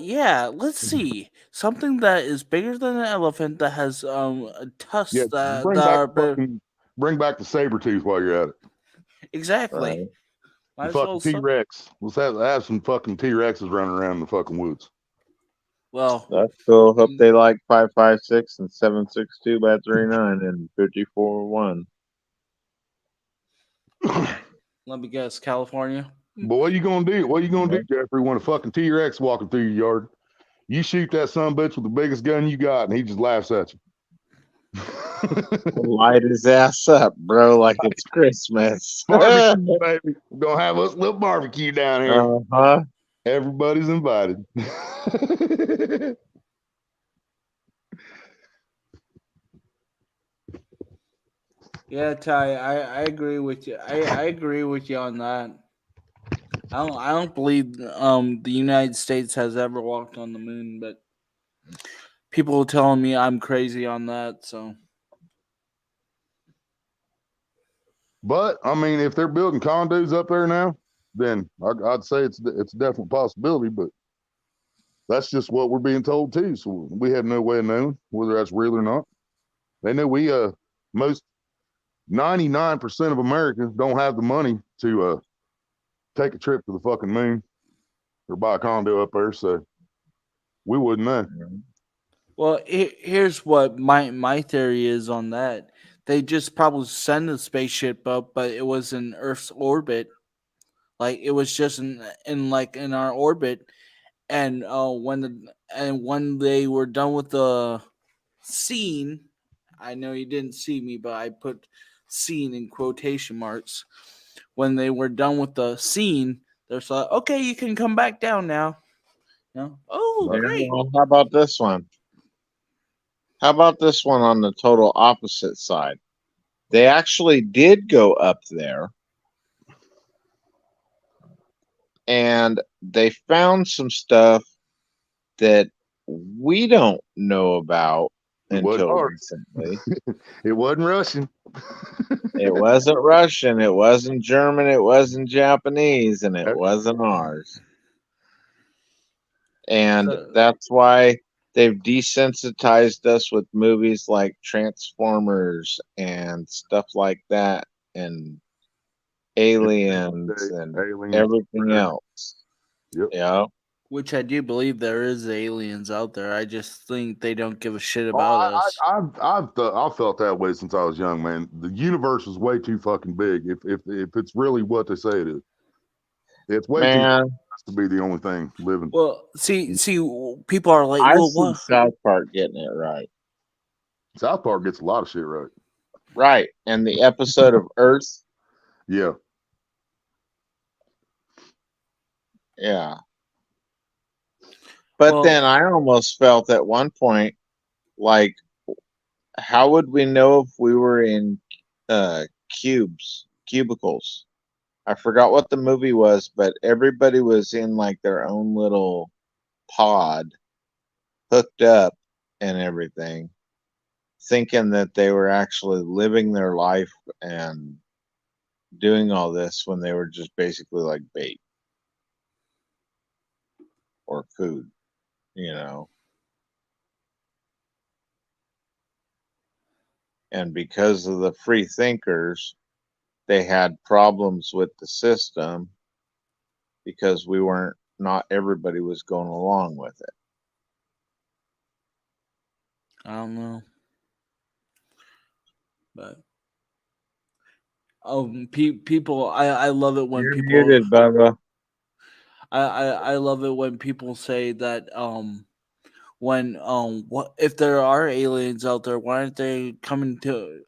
Yeah, let's see. Something that is bigger than an elephant that has Yeah, tusks that are big. bring back the saber tooth while you're at it. Exactly. Right. The Might as well fucking T Rex. Let's have some fucking T Rexes running around in the fucking woods. well, That's cool. Hope they like 556 and 762 by 39 and 54-1. let me guess, California. But what you gonna do? What you gonna do, Jeffrey, when a fucking T Rex walking through your yard? You shoot that son bitch with the biggest gun you got, and he just laughs at you. Light his ass up, bro, like it's Christmas. Barbecue, baby. We're gonna have us a little barbecue down here. Uh-huh. Everybody's invited. Yeah, Ty, I agree with you. I agree with you on that. I don't believe the United States has ever walked on the moon, but people are telling me I'm crazy on that. So But I mean, if they're building condos up there now, then I'd say it's a definite possibility. But That's just what we're being told too. So we have no way of knowing whether that's real or not. They know we most 99% of Americans don't have the money to take a trip to the fucking moon or buy a condo up there, so we wouldn't know. Well, here's what my theory is on that. They just probably send a spaceship up, but it was in Earth's orbit. Like it was just in our orbit, and when they were done with the scene, I know you didn't see me, but I put scene in quotation marks. When they were done with the scene, they're like, okay, you can come back down now. Oh, Yeah, great. well, how about this one? How about this one on the total opposite side? They actually did go up there and they found some stuff that we don't know about It wasn't until ours. recently. It wasn't Russian. It wasn't Russian, it wasn't German, it wasn't Japanese, and it That- wasn't ours. And So, that's why they've desensitized us with movies like Transformers and stuff like that, and Aliens and Aliens. everything else. Yep. Yeah. which I do believe there is aliens out there. I just think they don't give a shit Oh, about us. I've felt that way since I was young, man. The universe is way too fucking big. If it's really what they say it is, it's way too Man, fast to be the only thing living. Well, see, people are like, I well, see what? South Park getting it right. South Park gets a lot of shit right. Right. And the episode of Earth, Yeah, yeah. But Well, then I almost felt at one point like, how would we know if we were in cubicles? I forgot what the movie was, but everybody was in like their own little pod, hooked up and everything, thinking that they were actually living their life and doing all this when they were just basically like bait or food, you know. And because of the free thinkers, they had problems with the system because we weren't, not everybody was going along with it. I don't know, but people, I love it when You're people, muted, Bubba. I love it when people say that when what if there are aliens out there, why aren't they coming to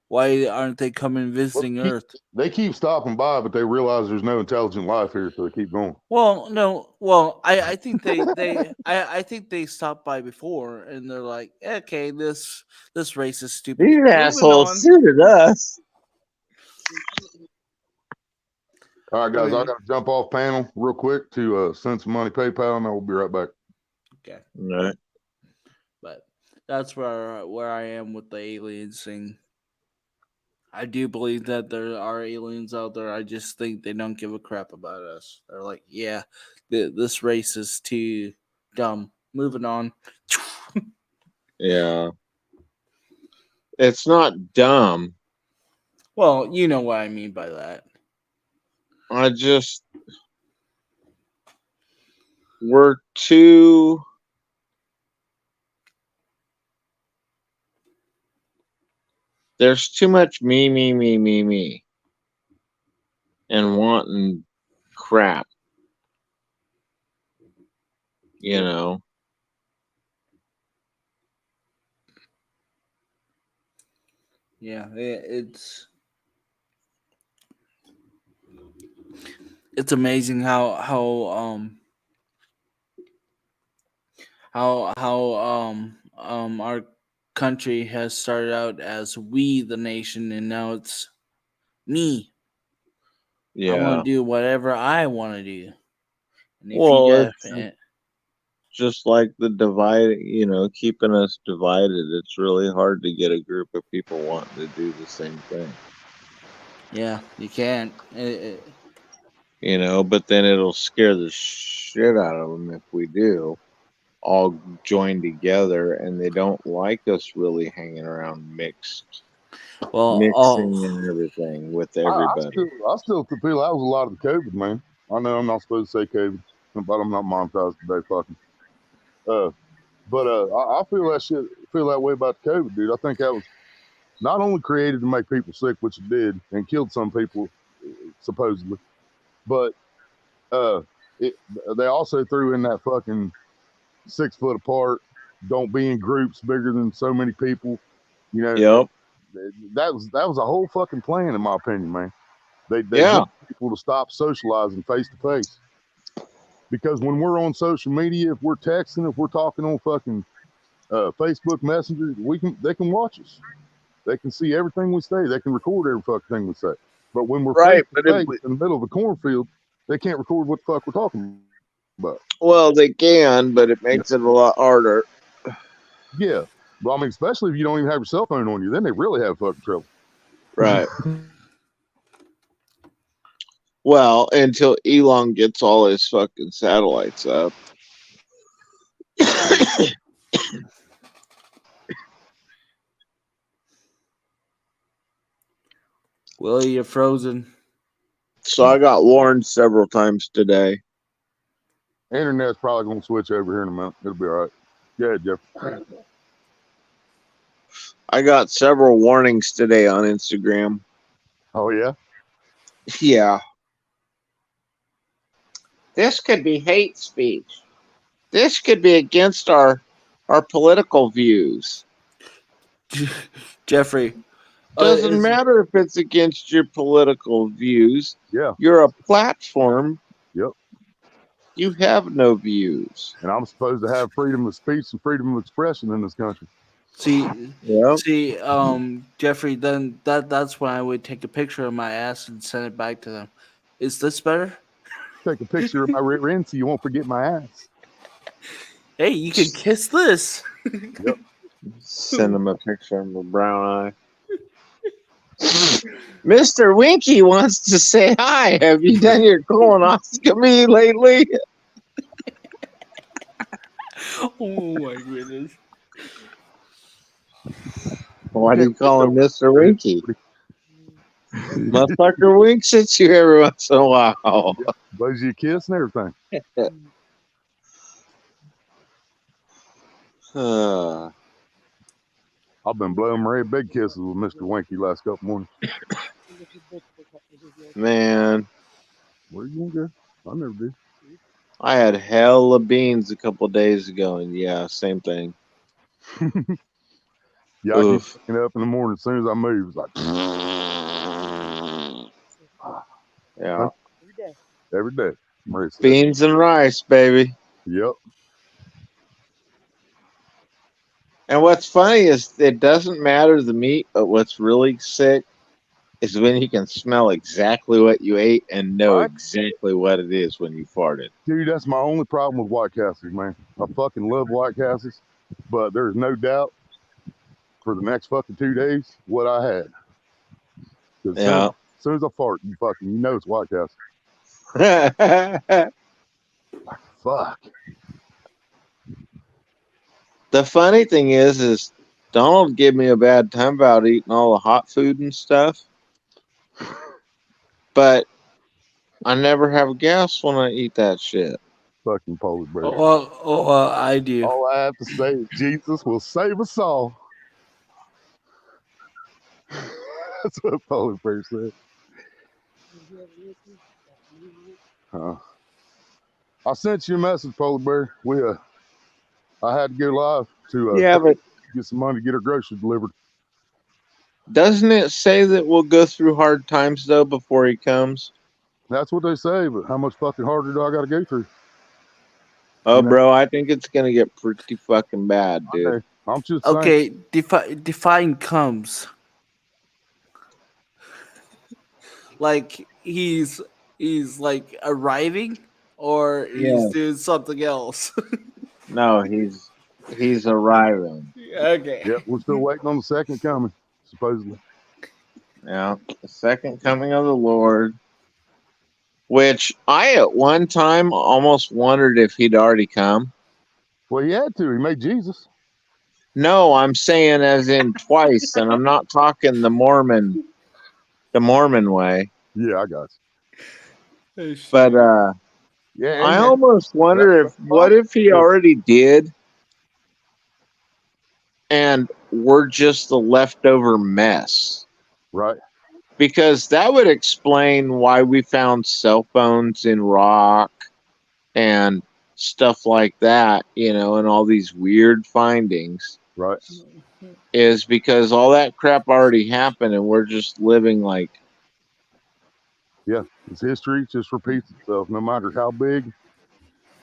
why aren't they coming well, visiting Earth? they keep stopping by, but they realize there's no intelligent life here, so they keep going. Well, no. Well, I think I think they stopped by before, and they're like, okay, this race is stupid. These Moving assholes on. suited us. All right, I guys, I mean, got to jump off panel real quick to send some money PayPal, and I will be right back. okay, Right. but that's where I am with the aliens thing. I do believe that there are aliens out there. I just think they don't give a crap about us. They're like, yeah, this race is too dumb. Moving on. Yeah. It's not dumb. Well, you know what I mean by that. I just, we're too, there's too much me, and wanting crap, you know? Yeah, it's amazing how our country has started out as we the nation, and now it's me. I want Yeah. to do whatever I want to do, and if you Well, yeah, it's just like the divide, you know, keeping us divided. It's really hard to get a group of people wanting to do the same thing. yeah, you can't. But then it'll scare the shit out of them if we do all join together and they don't like us really hanging around Well, mixing and everything with everybody. I still feel that was a lot of the COVID, man. I know I'm not supposed to say COVID, but I'm not monetized today, fucking. Uh, I feel that way about the COVID, dude. I think that was not only created to make people sick, which it did, and killed some people, supposedly, but uh, it, they also threw in that fucking 6 foot apart, don't be in groups bigger than so many people. You know, Yep. that was a whole fucking plan, in my opinion, man. They Yeah. want people to stop socializing face to face, because when we're on social media, if we're texting, if we're talking on fucking Facebook Messenger, they can watch us. They can see everything we say. They can record every fucking thing we say. But when we're face Right. to But if face in the middle of a cornfield, they can't record what the fuck we're talking about. well, they can, but it makes it a lot harder. Yeah. Well, I mean, especially if you don't even have your cell phone on you, then they really have fucking trouble. Right. Well, until Elon gets all his fucking satellites up. Willie, you're frozen. So I got warned several times today. Internet's probably going to switch over here in a minute. It'll be all right. Go ahead, Jeff. I got several warnings today on Instagram. Oh, yeah? Yeah. This could be hate speech. This could be against our political views. Jeffrey. Doesn't matter if it's against your political views. Yeah. You're a platform. Yep. You have no views. And I'm supposed to have freedom of speech and freedom of expression in this country. See, Yep. Jeffrey, then that's when I would take a picture of my ass and send it back to them. Is this better? Take a picture of my rear end so you won't forget my ass. Hey, you can kiss this. Yep. Send them a picture of my brown eye. Mr. Winky wants to say hi. Have you done your colonoscopy lately? Oh my goodness. Why do you call him Mr. Winky? Motherfucker winks at you every once in a while. Blows you a kiss and everything. I've been blowing Maria big kisses with Mr. Winky last couple mornings. Man, Where you gonna go? I never did. I had hella beans a couple days ago, and yeah, same thing. Yeah, I Oof. get up in the morning as soon as I move. It's like Yeah, every day. Maria said, beans and rice, baby. yep. And what's funny is it doesn't matter the meat, but what's really sick is when you can smell exactly what you ate and know Right. exactly what it is when you farted. Dude, that's my only problem with White Castles, man. I fucking love White Castles, but there's no doubt for the next fucking 2 days what I had. 'Cause Yeah. as soon as I fart, you know it's White Castle. Fuck. The funny thing is Donald gave me a bad time about eating all the hot food and stuff. But I never have gas when I eat that shit. Fucking polar bear. I do. All I have to say is Jesus will save us all. That's what polar bear said. I sent you a message, polar bear. I had to go live to Yeah, but get some money to get our groceries delivered. doesn't it say that we'll go through hard times though before he comes? That's what they say, but how much fucking harder do I got to go through? Oh, You know? bro, I think it's gonna get pretty fucking bad, dude. Okay, I'm just saying. Okay, define comes. Like he's like arriving, or he's doing something else. No, he's arriving. Okay. Yep, we're still waiting on the second coming, supposedly. Yeah, the second coming of the Lord. Which I at one time almost wondered if he'd already come. Well, he had to. He made Jesus. No, I'm saying as in twice, and I'm not talking the Mormon way. Yeah, I got But you. Yeah, I and almost wonder if what if he already did, and we're just the leftover mess. right. Because that would explain why we found cell phones in rock and stuff like that, you know, and all these weird findings. Right. Is because all that crap already happened and we're just living like. Yeah, it's history. It just repeats itself, no matter how big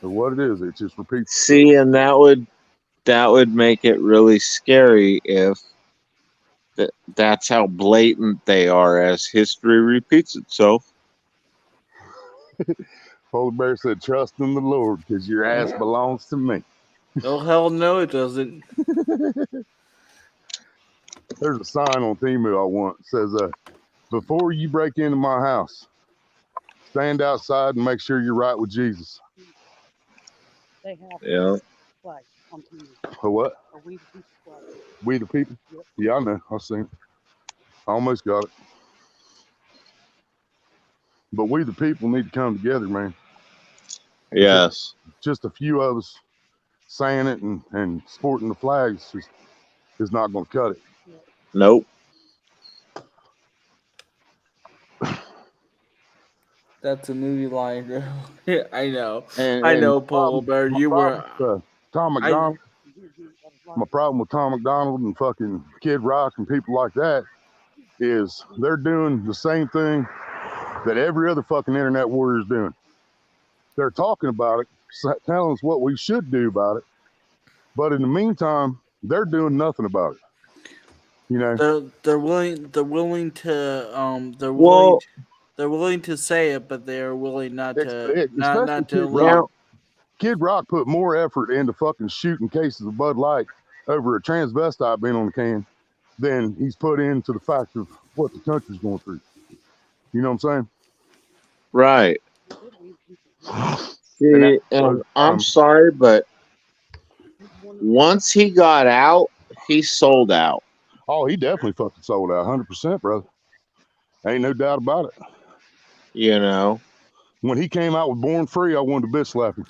or what it is. It just repeats itself. See, and that would make it really scary if that's how blatant they are as history repeats itself. Polar Bear said, "Trust in the Lord, because your ass belongs to me." Oh hell no, it doesn't. There's a sign on Temu I want. It says, "Before you break into my house, stand outside and make sure you're right with Jesus." They have Yeah. flag on TV. For what? A We the People flag. We the people? Yep. Yeah, I know. I've seen it. I almost got it. But we the people need to come together, man. Yes. Just a few of us saying it and sporting the flags just is not going to cut it. Nope. That's a movie line. I know. And I know, my Polo Bear. You were. Tom I. McDonald. My problem with Tom McDonald and fucking Kid Rock and people like that is they're doing the same thing that every other fucking internet warrior is doing. They're talking about it, telling us what we should do about it, but in the meantime, they're doing nothing about it. You know, They're willing. They're willing to. Well, They're willing to say it, but they are willing not to. especially Not to. Kid Rock. now, Kid Rock put more effort into fucking shooting cases of Bud Light over a transvestite being on the can than he's put into the fact of what the country's going through. You know what I'm saying? right. And See, and I'm sorry, but once he got out, he sold out. oh, he definitely fucking sold out 100%, brother. Ain't no doubt about it. You know. When he came out with Born Free, I wanted to bitch slap him.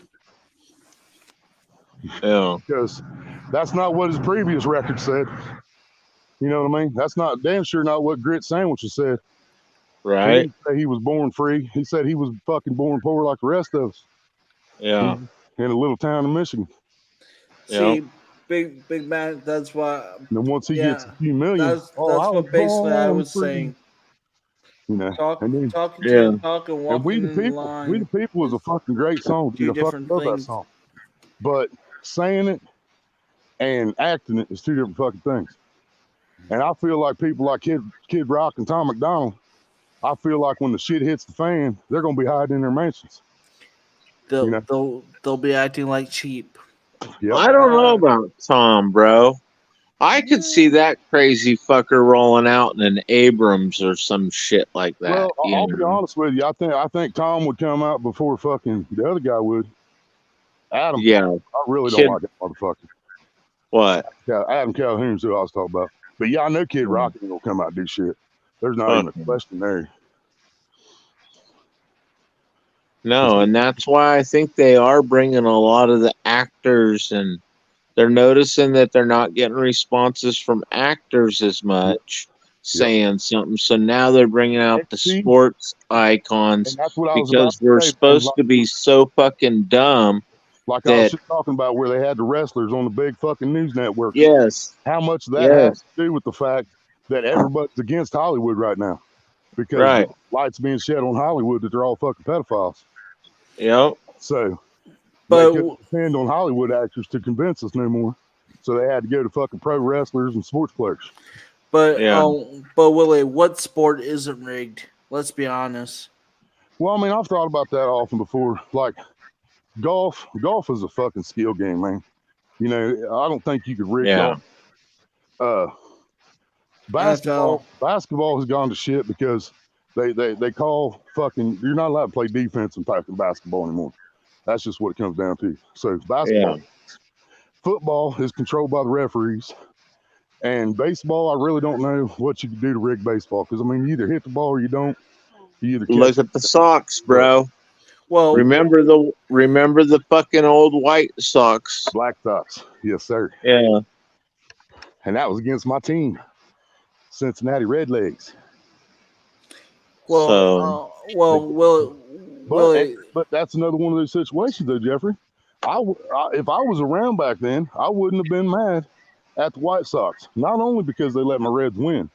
Yeah. Because that's not what his previous record said. You know what I mean? That's not damn sure not what Grit Sandwiches said. He Right. didn't say he was born free. He said he was fucking born poor like the rest of us. Yeah. In a little town in Michigan. See, big man. That's why. And then once he gets a few million, That's what basically I was saying. You know, Talking and to talk and and walking in line. We the People is a fucking great song. Two I fucking different love that things. song. But saying it and acting it is two different fucking things. And I feel like people like Kid Rock and Tom McDonald, I feel like when the shit hits the fan, they're gonna be hiding in their mansions. They'll be acting like cheap. Yep. I don't know about Tom, bro. I could see that crazy fucker rolling out in an Abrams or some shit like that. Well, I'll be honest with you. I think Tom would come out before fucking the other guy would. Adam. Yeah. I really don't like that motherfucker. What? Yeah, Adam Calhoun's who I was talking about. But yeah, I know Kid Rock ain't gonna come out and do shit. There's not even a question there. No, and that's why I think they are bringing a lot of the actors, and they're noticing that they're not getting responses from actors as much saying something. So now they're bringing out the sports icons because we're supposed to be so fucking dumb. Like I was just talking about where they had the wrestlers on the big fucking news networks. Yes. How much of that has to do with the fact that everybody's against Hollywood right now? Because lights being shed on Hollywood that they're all fucking pedophiles. Yep. So they couldn't depend on Hollywood actors to convince us no more. So they had to go to fucking pro wrestlers and sports players. But Willie, what sport isn't rigged? Let's be honest. Well, I mean, I've thought about that often before. Like golf is a fucking skill game, man. You know, I don't think you could rig golf. Basketball has gone to shit because They call fucking. You're not allowed to play defense in fucking basketball anymore. That's just what it comes down to. So basketball, football is controlled by the referees, and baseball, I really don't know what you can do to rig baseball because I mean, you either hit the ball or you don't. You either catch Look at the Sox, bro. Well, Remember the fucking old White Sox. Black Sox. Yes, sir. Yeah. And that was against my team, Cincinnati Redlegs. well, So But that's another one of those situations, though, Jeffrey. If I was around back then, I wouldn't have been mad at the White Sox. Not only because they let my Reds win,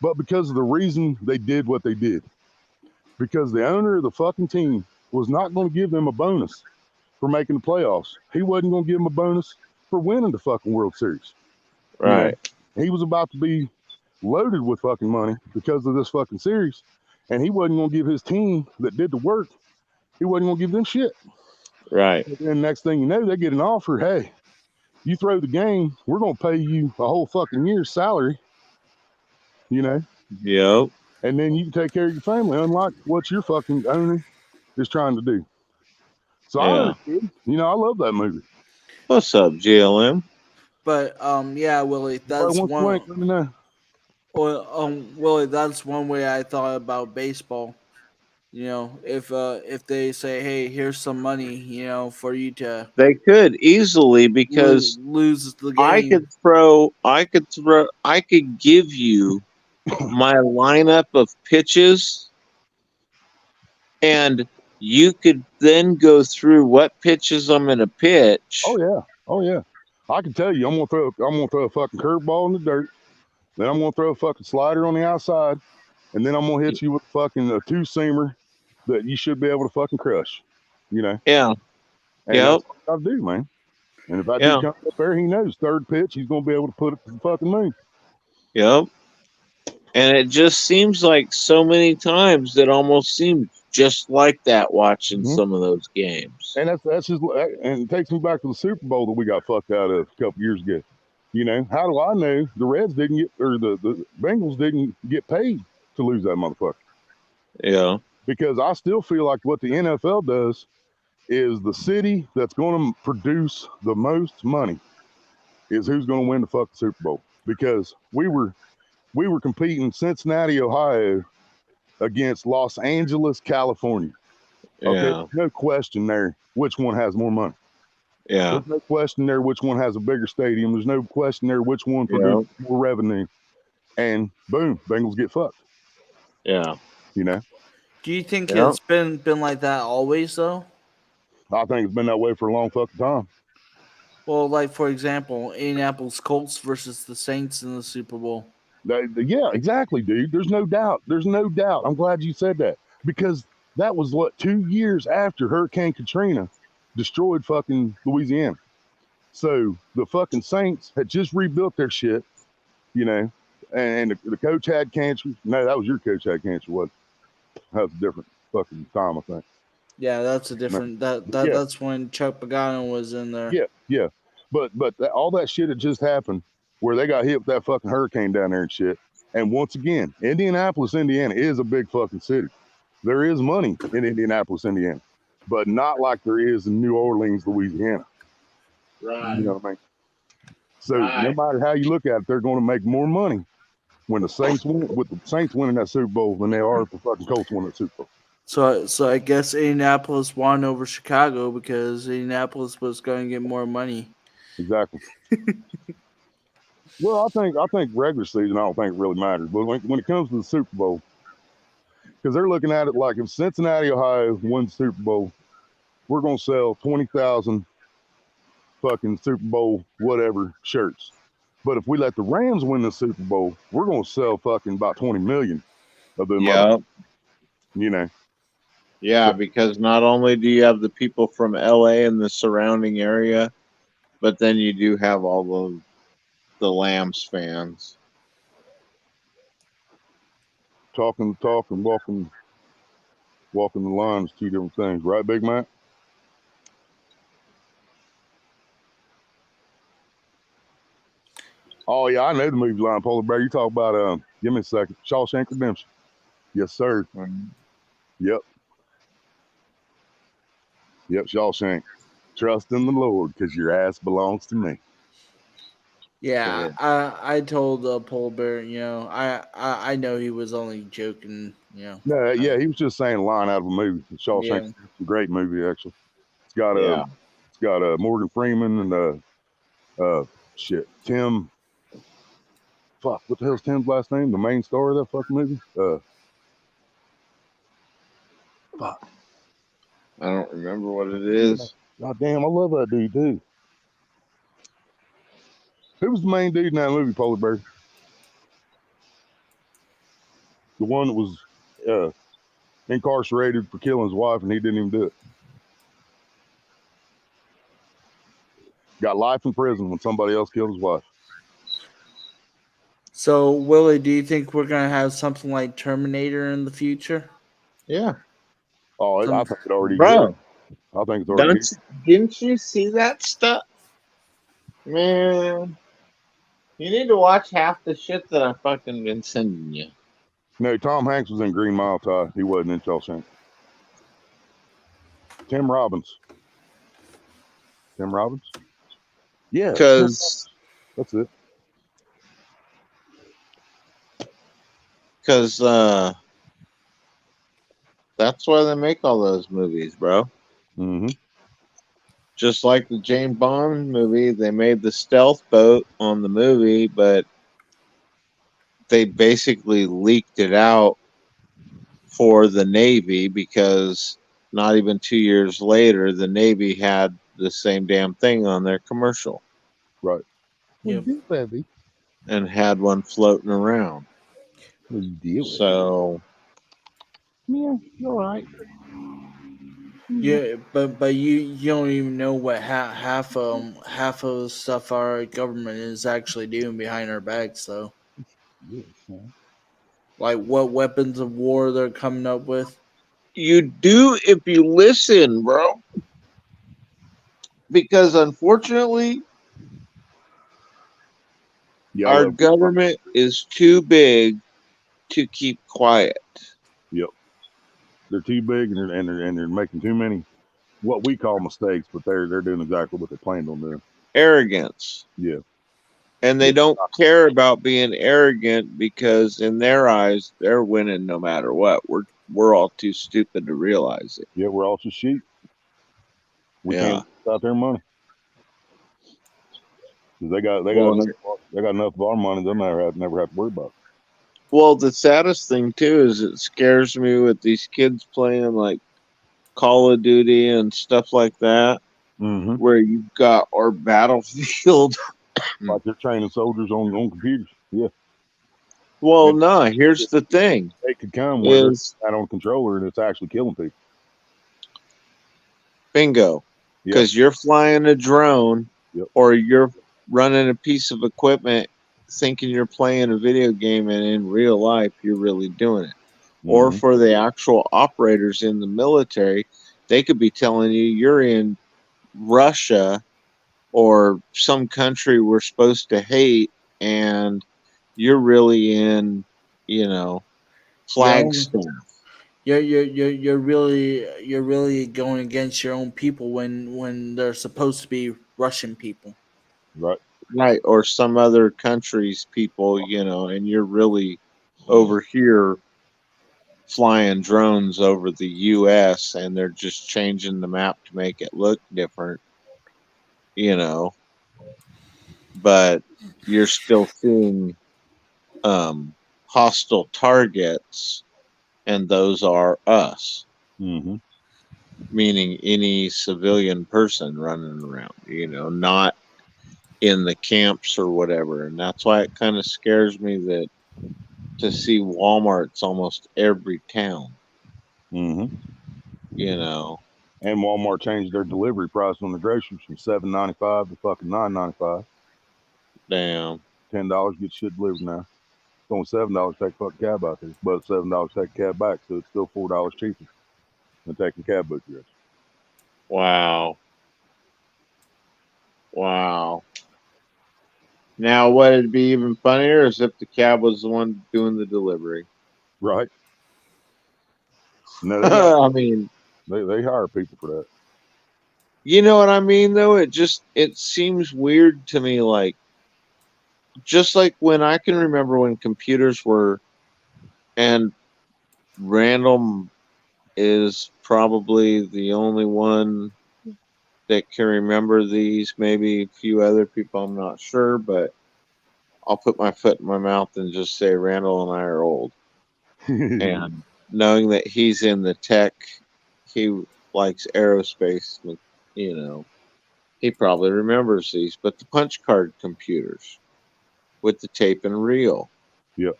but because of the reason they did what they did. Because the owner of the fucking team was not going to give them a bonus for making the playoffs. He wasn't going to give them a bonus for winning the fucking World Series. right. You know, he was about to be loaded with fucking money because of this fucking series, and he wasn't going to give his team that did the work. He wasn't going to give them shit. Right. And then next thing you know, they get an offer. Hey, you throw the game, we're going to pay you a whole fucking year's salary. You know, Yep. and then you can take care of your family, unlike what your fucking owner is trying to do. So I Yeah. understood. You know, I love that movie. What's up, GLM? but yeah, Willie, that's Anybody wants to one. link, let me know. Well, Willie, that's one way I thought about baseball. You know, if they say, "Hey, here's some money," you know, for you to They could easily because lose the I game. could give you my lineup of pitches, and you could then go through what pitches I'm going to pitch. Oh yeah. I can tell you, I'm gonna throw a fucking curveball in the dirt. Then I'm gonna throw a fucking slider on the outside, and then I'm gonna hit you with fucking a two seamer that you should be able to fucking crush. You know, Yeah. and Yep. that's what I do, man. And if that Yeah. dude comes up there, he knows third pitch, he's gonna be able to put it to the fucking moon. Yep. And it just seems like so many times that almost seems just like that watching Mhm. some of those games. And that's just, and it takes me back to the Super Bowl that we got fucked out of a couple years ago. You know, how do I know the Reds didn't get, or the Bengals didn't get paid to lose that motherfucker? Yeah. Because I still feel like what the NFL does is the city that's going to produce the most money is who's going to win the fucking Super Bowl. Because we were competing Cincinnati, Ohio against Los Angeles, California. Okay, Yeah. there's no question there which one has more money. Yeah. There's no question there which one has a bigger stadium. There's no question there which one produces more revenue. And boom, Bengals get fucked. Yeah. You know, Do you think Yeah. it's been like that always though? I think it's been that way for a long fucking time. Well, like for example, Indianapolis Colts versus the Saints in the Super Bowl. Yeah, exactly, dude. There's no doubt. There's no doubt. I'm glad you said that because that was what 2 years after Hurricane Katrina destroyed fucking Louisiana. So the fucking Saints had just rebuilt their shit, you know, and the coach had cancer. No, that was your coach had cancer. What? That was a different fucking time, I think. Yeah, that's a different Yeah. that's when Chuck Pagano was in there. Yeah. But all that shit had just happened where they got hit with that fucking hurricane down there and shit. And once again, Indianapolis, Indiana is a big fucking city. There is money in Indianapolis, Indiana, but not like there is in New Orleans, Louisiana. Right. You know what I mean? So no matter how you look at it, they're going to make more money when the Saints win, with the Saints winning that Super Bowl than they are if the fucking Colts win that Super Bowl. So I guess Indianapolis won over Chicago because Indianapolis was going to get more money. Exactly. Well, I think regular season, I don't think it really matters. But when it comes to the Super Bowl, because they're looking at it like if Cincinnati, Ohio wins the Super Bowl, we're going to sell 20,000 fucking Super Bowl whatever shirts. But if we let the Rams win the Super Bowl, we're going to sell fucking about 20 million of them. Yeah. You know. Yeah, because not only do you have the people from LA and the surrounding area, but then you do have all the Lambs fans. Talking the talk and walking the line is two different things, right, Big Mac? Oh yeah, I know the movie line, Polar Bear. You talk about give me a second, Shawshank Redemption. Yes, sir. Mhm. Yep. Yep. Shawshank. Trust in the Lord, because your ass belongs to me. Yeah, Yeah. I told Polar Bear, I know he was only joking, No, yeah, he was just saying a line out of a movie. Yeah. Shawshank's a great movie, actually. It's got Yeah. Morgan Freeman and shit, Tim. Fuck, what the hell's Tim's last name? The main star of that fucking movie. Fuck. I don't remember what it is. God damn, I love that dude too. Who was the main dude in that movie, Polar Bear? The one that was uh, incarcerated for killing his wife, and he didn't even do it. Got life in prison when somebody else killed his wife. So, Willie, do you think we're gonna have something like Terminator in the future? Yeah. Oh, I Some, think it already exists. Bro, I think it's already here. didn't you see that stuff? Man, you need to watch half the shit that I fucking been sending you. No, Tom Hanks was in Green Mile, Ty. He wasn't in Shawshank. Tim Robbins. Tim Robbins? Yeah, Tim. Cause, That's it. cause, that's why they make all those movies, bro. Mm-hmm. Just like the James Bond movie, they made the stealth boat on the movie, but they basically leaked it out for the Navy because not even 2 years later, the Navy had the same damn thing on their commercial Right. What yeah. you do, baby? and had one floating around. What you deal with? So, Yeah, you're right. Yeah, but you don't even know what half of the stuff our government is actually doing behind our backs, though. Yes, man. Like what weapons of war they're coming up with. you do if you listen, bro. Because unfortunately, Yeah, I our love. government is too big to keep quiet. Yep. They're too big, and they're making too many what we call mistakes, but they're doing exactly what they planned on doing. Arrogance. Yeah. And they Yeah. don't care about being arrogant because in their eyes they're winning no matter what. We're all too stupid to realize it. Yeah. We're all just sheep. We Yeah. can't stop their money because Well, they got enough of our money. They'll never have to worry about it. well, the saddest thing too is it scares me with these kids playing like Call of Duty and stuff like that, Mm-hmm. where you've got our battlefield. Like they're training soldiers on computers. Yeah. Well, And no, here's the thing they could come where they're is not on a controller and it's actually killing people. bingo. Yeah. Because you're flying a drone Yep. or you're running a piece of equipment thinking you're playing a video game and in real life you're really doing it. Or Mm-hmm. for the actual operators in the military, they could be telling you you're in Russia or some country we're supposed to hate and you're really in, you know, Your own, Flagstaff. you're really going against your own people when they're supposed to be Russian people. Right. Right, or some other country's people, and you're really over here flying drones over the US and they're just changing the map to make it look different, you know, but you're still seeing hostile targets and those are us, Mm-hmm. meaning any civilian person running around, not in the camps or whatever. And that's why it kind of scares me that to see Walmart's almost every town, Mm-hmm. you know. And Walmart changed their delivery price on the groceries from $7.95 to fucking $9.95. Damn. $10 get shit delivered now. It's only $7 to take a fucking cab out there, but it's $7 to take a cab back, so it's still $4 cheaper than taking a cab book your ass. Wow. Wow. Now, what would be even funnier is if the cab was the one doing the delivery. Right? No, they got I mean, they hire people for that. you know what I mean, though. It seems weird to me, like just like when I can remember when computers were, and Randall is probably the only one that can remember these. Maybe a few other people, I'm not sure, but I'll put my foot in my mouth and just say Randall and I are old. And knowing that he's in the tech, he likes aerospace, you know, he probably remembers these. But the punch card computers with the tape and reel, Yep.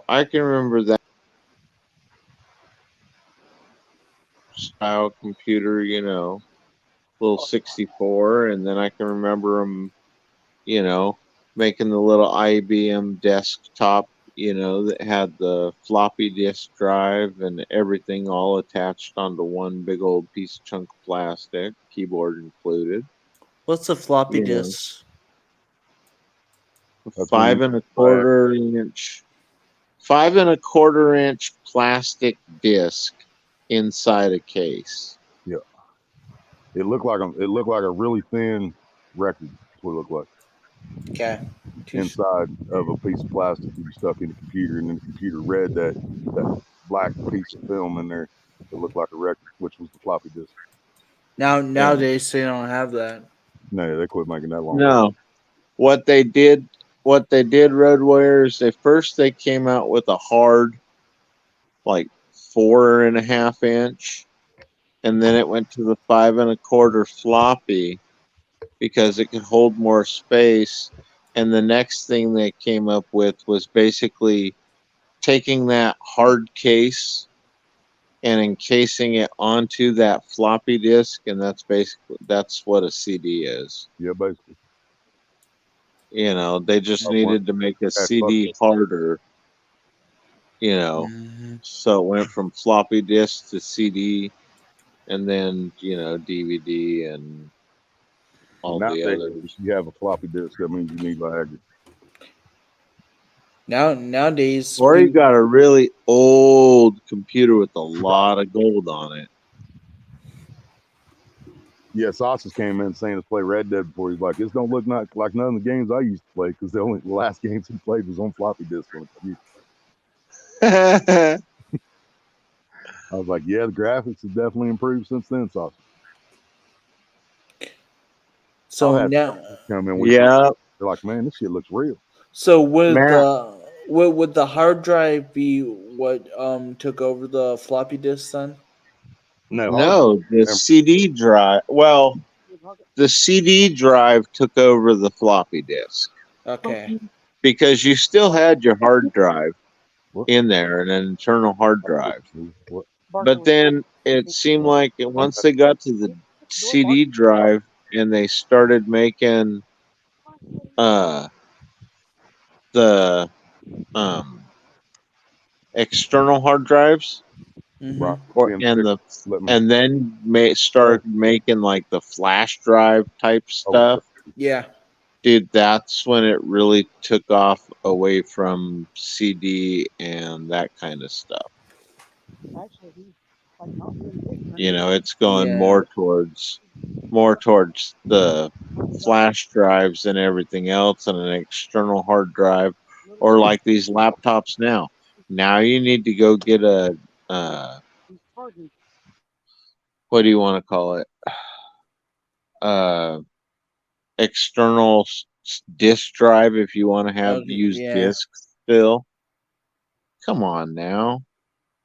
I can remember that style computer, little 64, and then I can remember them, you know, making the little IBM desktop, that had the floppy disk drive and everything all attached onto one big old piece of chunk of plastic, keyboard included. What's a floppy You know, disk? That's when five you and a black. quarter inch, 5 1/4 inch plastic disc inside a case. Yeah. It looked like a really thin record. That's what it looked like. Okay. Inside of a piece of plastic that you stuck in the computer, and then the computer read that black piece of film in there that looked like a record, which was the floppy disk. Yeah. Nowadays they don't have that. No, they quit making that long ago. No, what they did, road warriors, they came out with a hard, like 4 1/2 inch, and then it went to the 5 1/4 floppy because it could hold more space. And the next thing they came up with was basically taking that hard case and encasing it onto that floppy disk, and that's what a CD is. Yeah, basically. They just Up one needed to make a that CD fucking harder, Hmm. so it went from floppy disk to CD, and then DVD and all the nowadays. If others. you have a floppy disk, that means you need Viagra. Nowadays Or you people. got a really old computer with a lot of gold on it. Yeah, Sausage came in saying to play Red Dead before. He's like, this don't look like none of the games I used to play because the last games he played was on floppy disk on the computer. I was like, yeah, the graphics have definitely improved since then, Sausage. So I've had now, come in, Yeah, they're like, man, this shit looks real. so would man. the hard drive be what took over the floppy disk then? No, hard No, the drive. CD drive. Well, the CD drive took over the floppy disk Okay. because you still had your hard drive What? in there, an internal hard drive. What? But then it seemed like once they got to the CD drive and they started making uh, the external hard drives, Hmm. Right. or Being and sick, the let me. and then started making like the flash drive type Oh, stuff, Yeah. dude, that's when it really took off away from CD and that kind of stuff. It's going Yeah. more towards the flash drives and everything else, and an external hard drive, or like these laptops now. Now you need to go get a what do you want to call it? Uh, external disk drive if you want to have Okay. used Yeah. discs still. Come on now.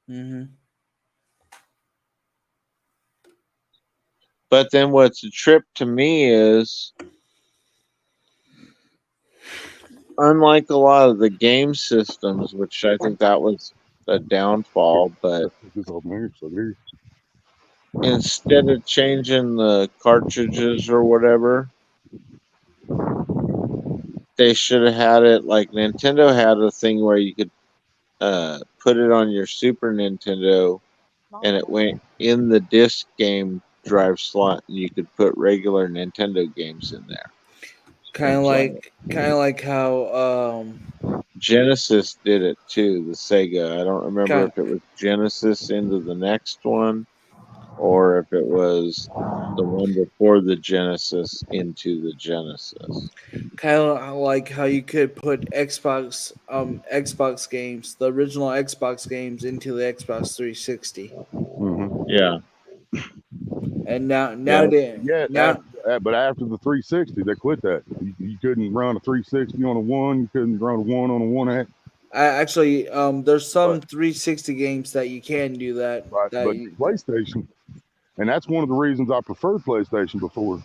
Hmm. But then what's a trip to me is, unlike a lot of the game systems, which I think that was a downfall, but This old mirror, so there. instead of changing the cartridges or whatever, they should have had it like Nintendo had a thing where you could put it on your Super Nintendo and it went in the disc game drive slot and you could put regular Nintendo games in there and play it. Kind of like how Genesis did it too. The Sega. I don't remember Kind if it was Genesis into the next one or if it was the one before the Genesis into the Genesis. of like how you could put Xbox games, the original Xbox games, into the Xbox 360, Hmm. Yeah, and now yeah, But after the 360, they quit that. You couldn't run a 360 on a one. You couldn't run a one on a one X. actually, there's But some 360 games that you can do that. right, That but you, PlayStation, and that's one of the reasons I preferred PlayStation before,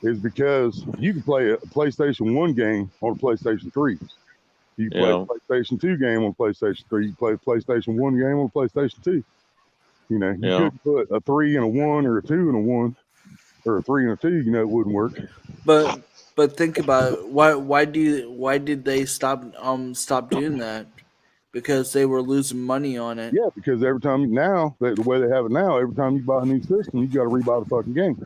is because you can play a PlayStation 1 game on a PlayStation 3. You can play yeah, a PlayStation 2 game on PlayStation 3. You can play a PlayStation 1 game on PlayStation 2. You know, you yeah. couldn't put a 3 and a 1 or a 2 and a 1 or a 3 and a 2, you know, it wouldn't work. but but think about it. Why did they stop doing that? Because they were losing money on it. Yeah, because every time now, the way they have it now, every time you buy a new system, you got to rebuy the fucking game.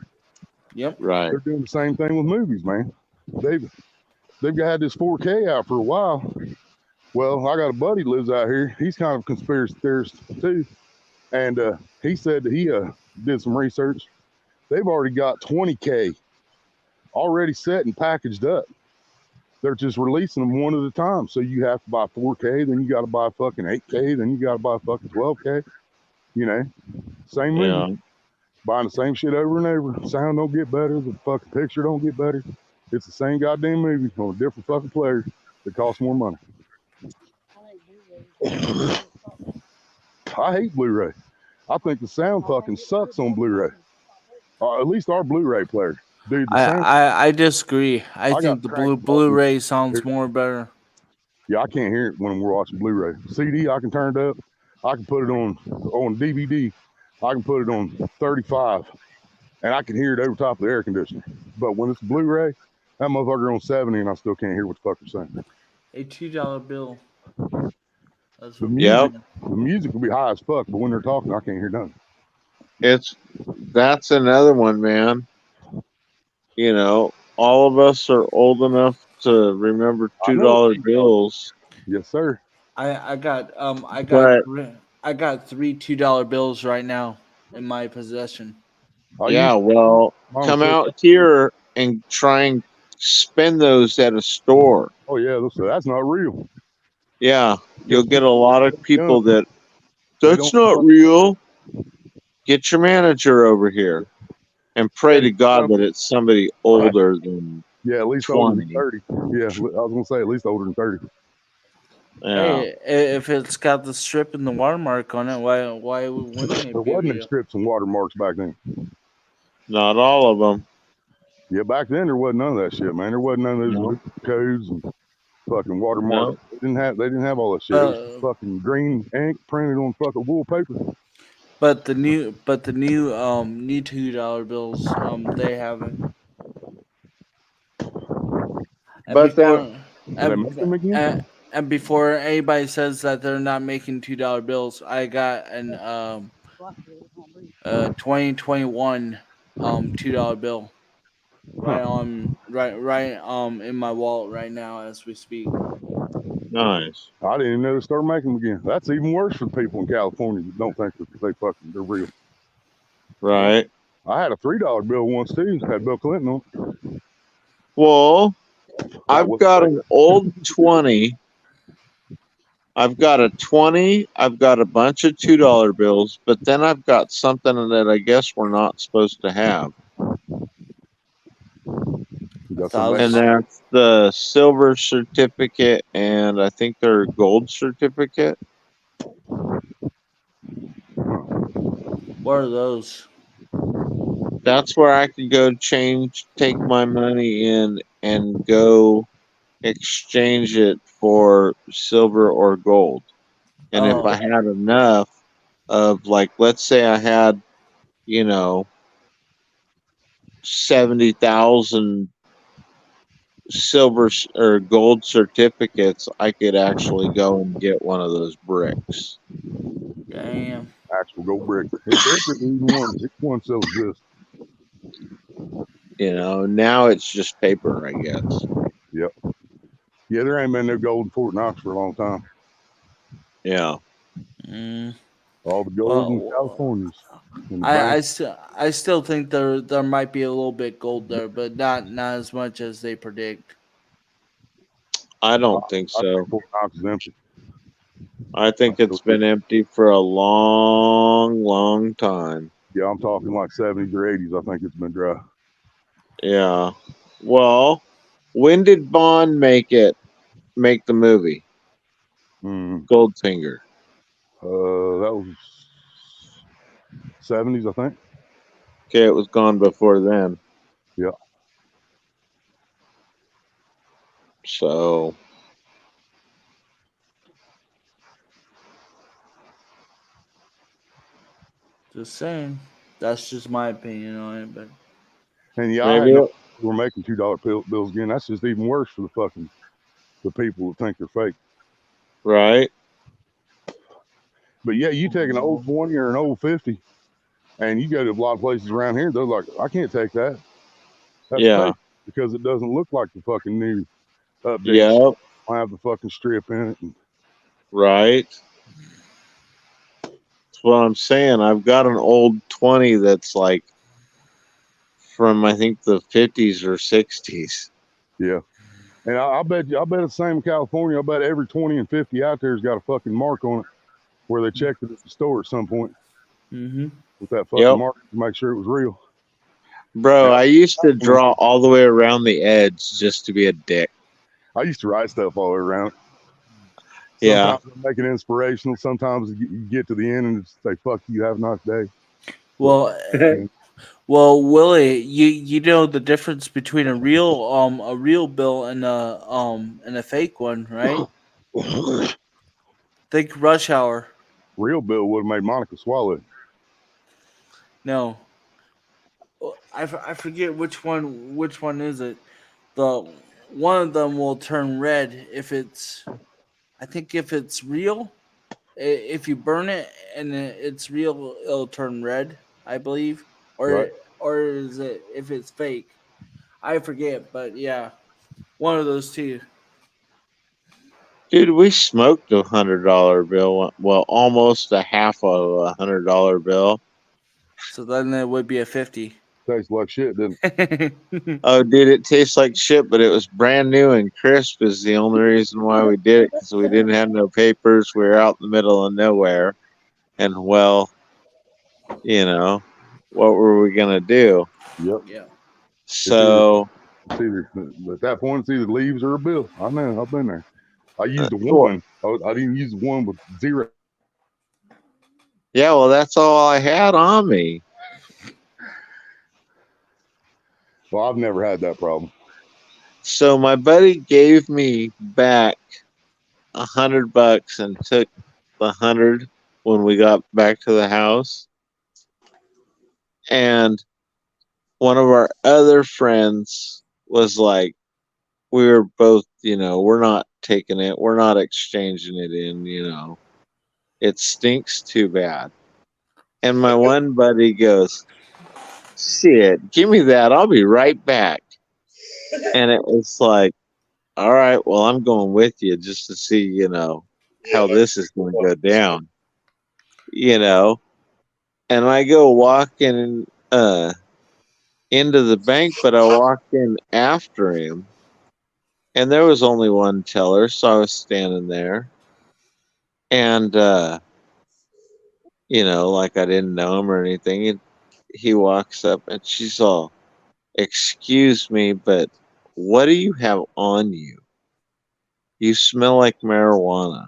Yep. Right. They're doing the same thing with movies, man. They've had this 4K out for a while. Well, I got a buddy lives out here. He's kind of a conspiracy theorist too, and he said that he did some research. They've already got 20K already set and packaged up. They're just releasing them one at a time. So you have to buy 4K, then you got to buy fucking 8K, then you got to buy fucking 12K. You know, same movie, Yeah. buying the same shit over and over. Sound don't get better, the fucking picture don't get better. It's the same goddamn movie on a different fucking player that costs more money. I hate Blu-ray. I think the sound fucking sucks on Blu-ray. At least our Blu-ray player, dude. The sound. I disagree. I I got think the cranked Blu-ray sounds more better. Yeah, I can't hear it when we're watching Blu-ray. CD, I can turn it up. I can put it on DVD. I can put it on 35, and I can hear it over top of the air conditioner. But when it's Blu-ray, that motherfucker on 70, and I still can't hear what the fuck they're saying. A $2 bill. That's The what music, Yep. the music will be high as fuck, but when they're talking, I can't hear nothing. That's another one, man. You know, all of us are old enough to remember I know. $2 bills, Yes, sir. but I got three $2 bills right now in my possession. I yeah, used well, mom come said, out here and try and spend those at a store. "Oh yeah, that's not real." Yeah, you'll Because get a lot of people that they that's don't not real. Get your manager over here and pray to God that it's somebody older than Yeah, at least older than 20. 30. Yeah, I was gonna say at least older than 30. Yeah, Hey, if it's got the strip and the watermark on it, why wouldn't There it be wasn't any real? strips and watermarks back then. not all of them. Yeah, back then there wasn't none of that shit, man. There wasn't none of those No, codes and fucking watermarks. no. They didn't have all that shit. It was just fucking green ink printed on fucking wool paper. But the new $2 bills they have it. And But then, before Did they make them again? and before anybody says that they're not making $2 bills, I got an 2021 $2 bill right in my wallet right now as we speak. nice. I didn't even know they started making them again. That's even worse for the people in California that don't think that they're real. Right. I had a $3 bill once too. Had Bill Clinton on. Well, That I've was got an old 20. I've got a 20. I've got a bunch of $2 bills, but then I've got something that I guess we're not supposed to have. you A got something. And thousand. that's the silver certificate, and I think they're gold certificate. What are those? That's where I could go take my money in and go exchange it for silver or gold. And if I Oh, had enough of, like, let's say I had, you know, 70,000 silver or gold certificates, I could actually go and get one of those bricks. damn. Actual gold brick. Each one still exists. You know, now it's just paper, I guess. Yep. Yeah, there ain't been no gold in Fort Knox for a long time. Yeah. Mm, All the gold in well, California's in the I bank. still think there might be a little bit gold there, but not as much as they predict. I I, don't think I think so. Fort Knox is empty. I think it's been empty for a long, long time. Yeah, I'm talking like 70s or 80s. I think it's been dry. Yeah. Well, when did Bond make the movie? Mm, Goldfinger. that was 70s, I think. Okay, it was gone before then. Yeah. So Just saying. That's just my opinion on it, but And yeah, I had maybe no we're making $2 bills again. That's just even worse for the people that think they're fake. right? But yeah, you take an old 20 or an old 50, and you go to a lot of places around here, they're like, I can't take that. That's Yeah. fake because it doesn't look like the fucking new update. Yep. I have the fucking strip in it. And, Right. That's what I'm saying. I've got an old 20 that's like from I think the 50s or 60s. yeah. And I bet it's the same in California. I bet every 20 and 50 out there's got a fucking mark on it where they checked it at the store at some point mm-hmm. with that fucking Yep. mark to make sure it was real. Bro, And I used to draw all the way around the edge just to be a dick. I used to write stuff all the way around it. Yeah. Sometimes I make it inspirational. Sometimes you get to the end and it's like, fuck you, have a nice day. Well, well, Willie, you know the difference between a real bill and a fake one, right? Think Rush Hour. Real Bill would have made Monica swallow it. No, I forget which one. Which one is it? The one of them will turn red if it's. I think if it's real, if you burn it and it's real, it'll turn red. I believe, Right. or is it if it's fake? I forget, but yeah, one of those two. Dude, we smoked $100 bill. Well, almost a half of $100 bill. So then it would be a 50. Tastes like shit, didn't Oh, dude, it tastes like shit, but it was brand new and crisp. Is the only reason why we did it because we didn't have no papers. We were out in the middle of nowhere, and well, you know, what were we gonna do? it? Yep. Yeah. So, It's either at that point it's either leaves or a bill. I know, I've been there. I used the well, one. I didn't use the one with zero. yeah, well, that's all I had on me. Well, I've never had that problem. So my buddy gave me back $100 and took the 100 when we got back to the house. And one of our other friends was like, we were both, we're not taking it, we're not exchanging it in. It stinks too bad. And my one buddy goes, shit, give me that, I'll be right back. And it was like, all right, well, I'm going with you just to see, how this is going to go down, you know. And I go walking into the bank, but I walked in after him, and there was only one teller, so I was standing there, and like I didn't know him or anything. And he walks up, and she's all, "Excuse me, but what do you have on you? You smell like marijuana."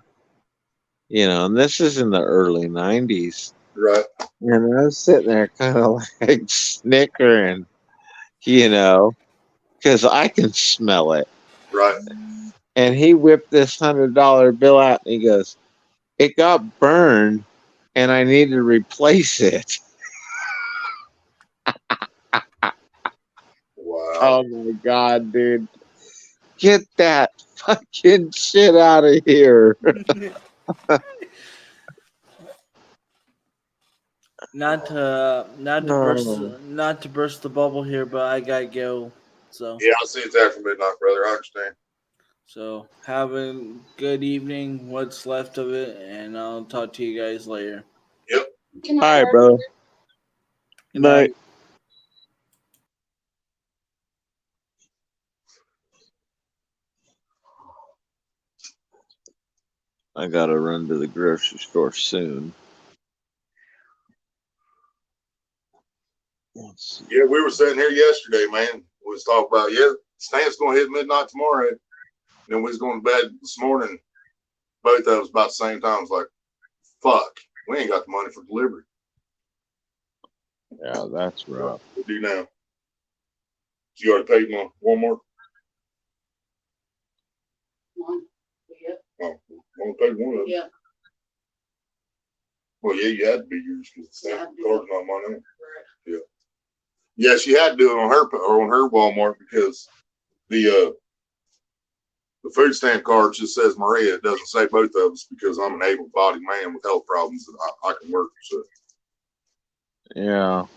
And this is in the early '90s. Right. And I was sitting there kind of like snickering, you know, because I can smell it. Right. And he whipped this $100 bill out and he goes, "It got burned and I need to replace it." Wow. Oh my God, dude. Get that fucking shit out of here. Oh. Not to burst the bubble here, but I gotta go. So Yeah, I'll see it's after midnight, brother. I understand. So have a good evening, what's left of it, and I'll talk to you guys later. Yep. Can All I right, brother. Good night. I gotta run to the grocery store soon. Let's see. Yeah, we were sitting here yesterday, man. We was talking about, Stan's gonna hit midnight tomorrow. Then we was going to bed this morning. Both of us about the same time. It's like, fuck, we ain't got the money for delivery. Yeah, that's rough. What do now? You already paid my Walmart? One. Yeah. Oh, only paid one of them. Yeah. Well, yeah, you had to be yours because the Yeah, card's not my name. Right. Yeah, she had to do it on her Walmart because the food stamp card just says Maria. It doesn't say both of us because I'm an able-bodied man with health problems that I can work. So, Yeah.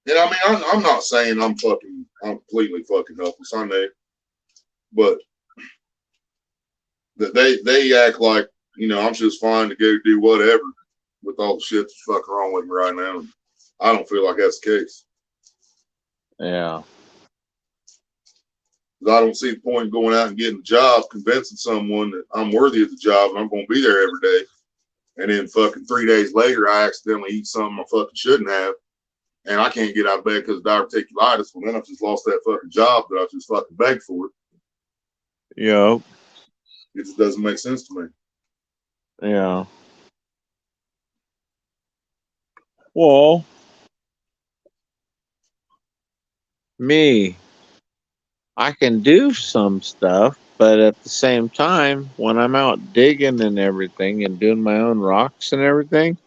and I mean, I'm not saying I'm completely fucking helpless. I know, but that they act like I'm just fine to go do whatever with all the shit that's fucking wrong with me right now. I don't feel like that's the case. Yeah. 'Cause I don't see the point in going out and getting a job, convincing someone that I'm worthy of the job and I'm going to be there every day. And then fucking 3 days later, I accidentally eat something I fucking shouldn't have. And I can't get out of bed because of diverticulitis. Well, then I've just lost that fucking job that I just fucking begged for. Yep. It just doesn't make sense to me. Yeah. Well, me, I can do some stuff, but at the same time, when I'm out digging and everything and doing my own rocks and everything,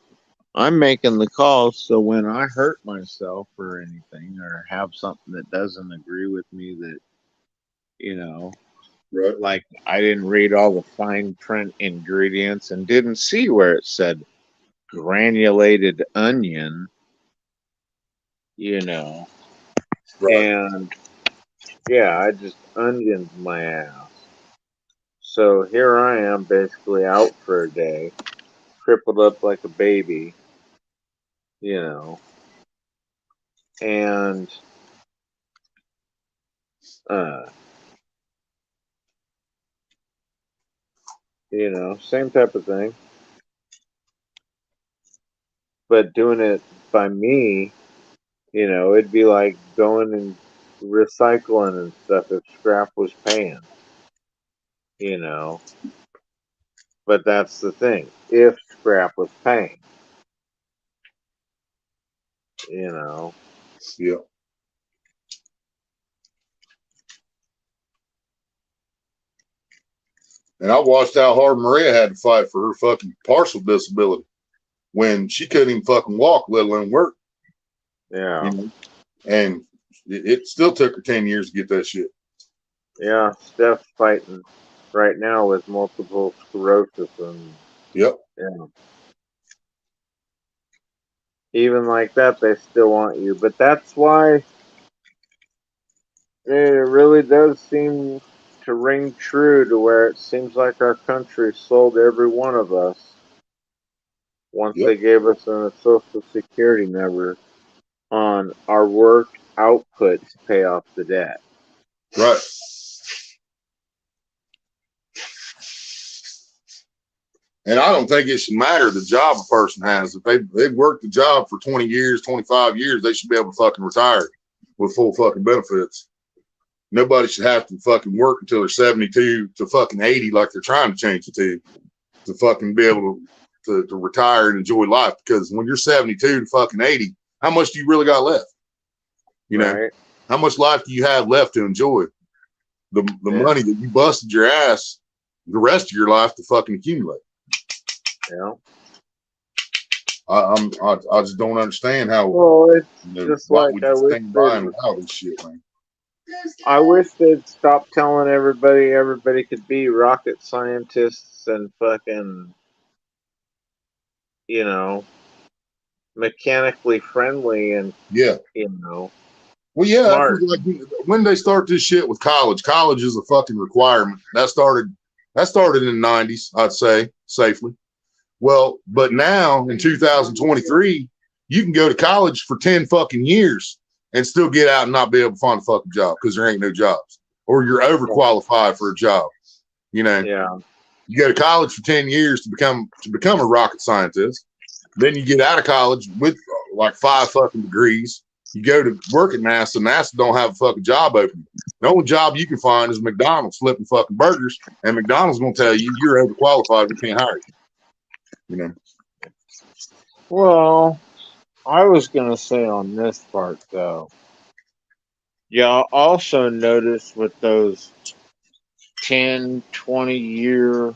I'm making the calls. So when I hurt myself or anything or have something that doesn't agree with me that, you know, Right. like I didn't read all the fine print ingredients and didn't see where it said granulated onion, you know, Right. and yeah, I just onions my ass. So here I am basically out for a day, crippled up like a baby, you know, and uh, same type of thing. But doing it by me, it'd be like going and recycling and stuff if scrap was paying, you know. But that's the thing. If scrap was paying, you know. Yeah. And I watched how hard Maria had to fight for her fucking partial disability when she couldn't even fucking walk, let alone work. Yeah. You know? And it still took her 10 years to get that shit. Yeah. Steph's fighting right now with multiple sclerosis and Yep. yeah. Even like that, they still want you. But that's why it really does seem to ring true to where it seems like our country sold every one of us once Yep. they gave us a social security number on our work output to pay off the debt. Right. And I don't think it should matter the job a person has. If they've worked the job for 20 years, 25 years, they should be able to fucking retire with full fucking benefits. Nobody should have to fucking work until they're 72 to fucking 80 like they're trying to change it to fucking be able to retire and enjoy life. Because when you're 72 to fucking 80, how much do you really got left? You know, Right? how much life do you have left to enjoy? The Yeah. money that you busted your ass the rest of your life to fucking accumulate. Yeah. I just don't understand how. Well, it's just Why like would I you wish stand by they'd and allow this shit, man? stop telling everybody could be rocket scientists and fucking, you know, mechanically friendly and Yeah, you know Well, yeah, that's Smart. like when they start this shit with college. College is a fucking requirement. That started in the 90s, I'd say, safely. Well, but now in 2023, you can go to college for 10 fucking years and still get out and not be able to find a fucking job because there ain't no jobs. Or you're overqualified for a job. You know, Yeah. you go to college for 10 years to become a rocket scientist. Then you get out of college with like 5 fucking degrees. You go to work at NASA. NASA don't have a fucking job open. The only job you can find is McDonald's flipping fucking burgers, and McDonald's gonna tell you you're overqualified. We can't hire you. You know. Well, I was gonna say on this part though. Y'all also notice with those 10, 20-year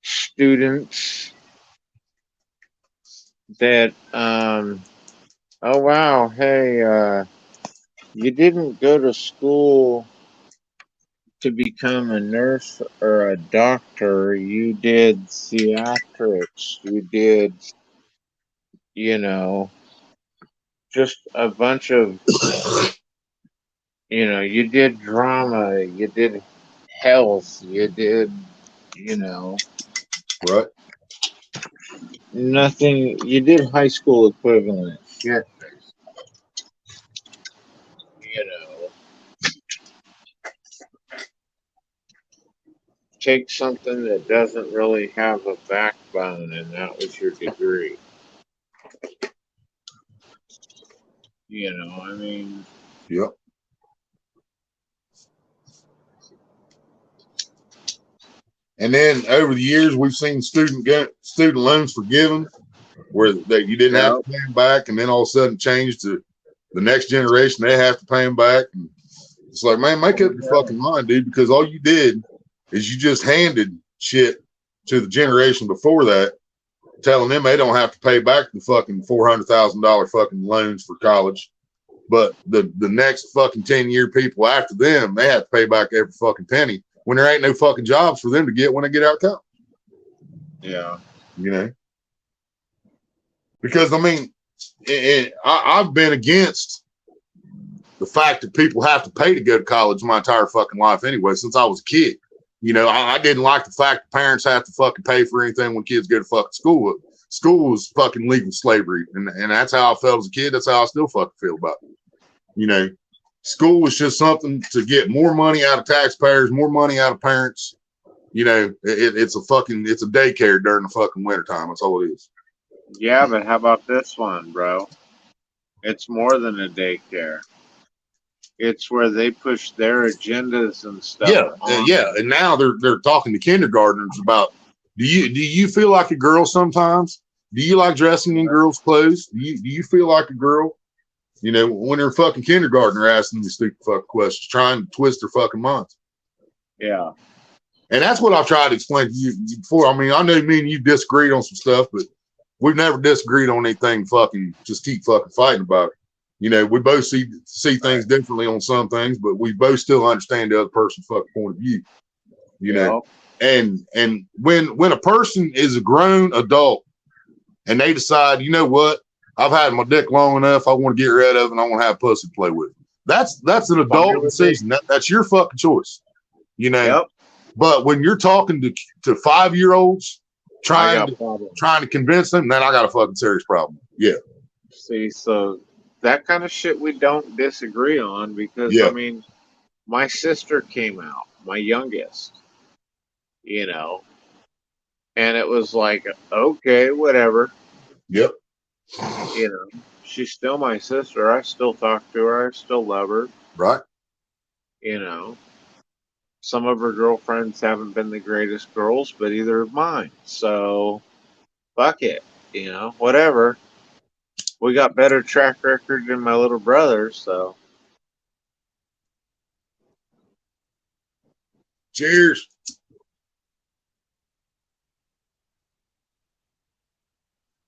students that oh wow, hey, you didn't go to school to become a nurse or a doctor. You did theatrics. You did, you know, just a bunch of, you did drama. You did health. You did, you know, Right. nothing. You did high school equivalent shit, you know. Take something that doesn't really have a backbone, and that was your degree. You know, I mean, Yep. And then over the years, we've seen student loans forgiven, where that you didn't have to pay them back, and then all of a sudden changed to the next generation they have to pay them back. And it's like, man, make up your fucking mind, dude, because all you did is you just handed shit to the generation before that, telling them they don't have to pay back the fucking $400,000 fucking loans for college. But the next fucking 10-year people after them, they have to pay back every fucking penny when there ain't no fucking jobs for them to get when they get out of college. yeah. You know? Because, I mean, I've been against the fact that people have to pay to go to college my entire fucking life anyway, since I was a kid. You know, I didn't like the fact that parents have to fucking pay for anything when kids go to fucking school. School was fucking legal slavery. And that's how I felt as a kid. That's how I still fucking feel about it. You know, school was just something to get more money out of taxpayers, more money out of parents. You know, it's a daycare during the fucking wintertime. That's all it is. Yeah, but how about this one, bro? It's more than a daycare. It's where they push their agendas and stuff. Yeah. And now they're talking to kindergartners about, do you feel like a girl sometimes? Do you like dressing in girls' clothes? Do you feel like a girl? You know, when they're fucking kindergartner asking these stupid fucking questions, trying to twist their fucking minds. Yeah. And that's what I've tried to explain to you before. I mean, I know me and you disagreed on some stuff, but we've never disagreed on anything. Fucking just keep fucking fighting about it. You know, we both see things differently on some things, but we both still understand the other person's fucking point of view. You know, and when a person is a grown adult and they decide, you know what, I've had my dick long enough, I want to get rid of it, and I want to have pussy to play with. That's an adult decision. That's your fucking choice. You know. Yep. But when you're talking to 5-year-olds trying to convince them, then I got a fucking serious problem. Yeah. See, so that kind of shit we don't disagree on because I mean, my sister came out, my youngest, you know, and it was like, okay, whatever. Yep. You know, she's still my sister. I still talk to her. I still love her. Right. You know, some of her girlfriends haven't been the greatest girls, but either of mine. So, fuck it. You know, whatever. We got better track record than my little brother, so. Cheers.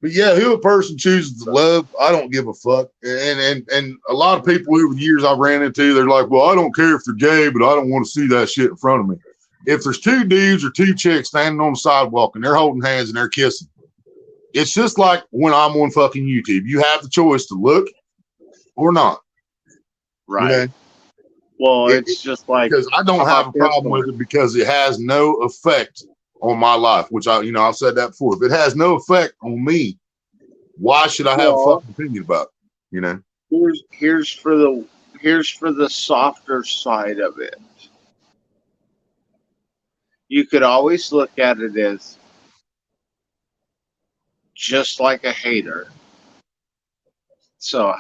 But yeah, who a person chooses to love, I don't give a fuck. And a lot of people over the years I've ran into, they're like, well, I don't care if they're gay, but I don't want to see that shit in front of me. If there's 2 dudes or 2 chicks standing on the sidewalk and they're holding hands and they're kissing, it's just like when I'm on fucking YouTube. You have the choice to look or not. Right. You know, Well, It- it's just like, because I don't how have a about this problem one? with it because it has no effect on my life, which I've said that before. If it has no effect on me, why should I have a Well, fucking opinion about it? You know? here's for the softer side of it. You could always look at it as just like a hater. So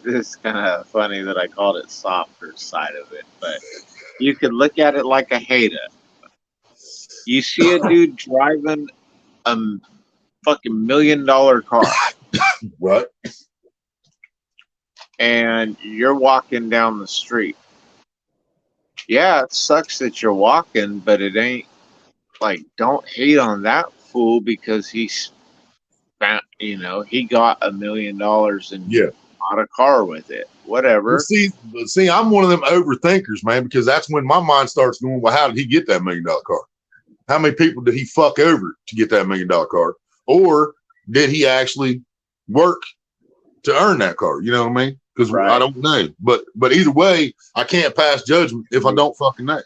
this is kind of funny that I called it softer side of it, but you could look at it like a hater. You see a dude driving a fucking $1 million car, Right. and you're walking down the street. Yeah, it sucks that you're walking, but it ain't like, don't hate on that fool because he's, he got $1 million and Yeah. bought a car with it. Whatever. See, I'm one of them overthinkers, man, because that's when my mind starts going, well, how did he get that $1 million car? How many people did he fuck over to get that $1 million car? Or did he actually work to earn that car? You know what I mean? Because Right. I don't know. But either way, I can't pass judgment if I don't fucking know.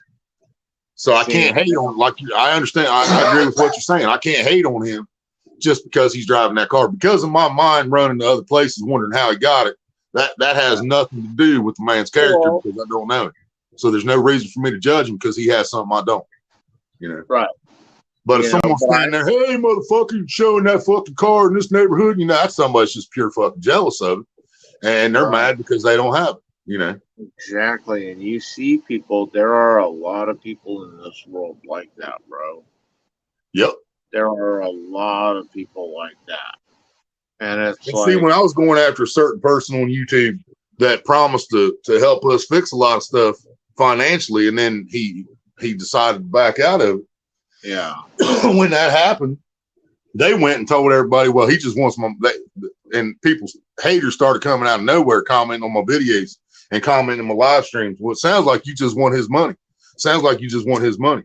So I can't hate on, I understand. I agree with what you're saying. I can't hate on him just because he's driving that car. Because of my mind running to other places, wondering how he got it, that has nothing to do with the man's character because I don't know it. So there's no reason for me to judge him because he has something I don't. You know, Right. But if someone's standing there, hey, motherfucker, you're showing that fucking car in this neighborhood, that's somebody's just pure fucking jealous of it. And they're mad because they don't have it, Exactly. And you see people, there are a lot of people in this world like that, bro. Yep. There are a lot of people like that. And it's See, when I was going after a certain person on YouTube that promised to help us fix a lot of stuff financially, and then he decided to back out of it. Yeah. When that happened, they went and told everybody, well, he just wants and people's haters started coming out of nowhere, commenting on my videos and commenting on my live streams. Well, it sounds like you just want his money. Sounds like you just want his money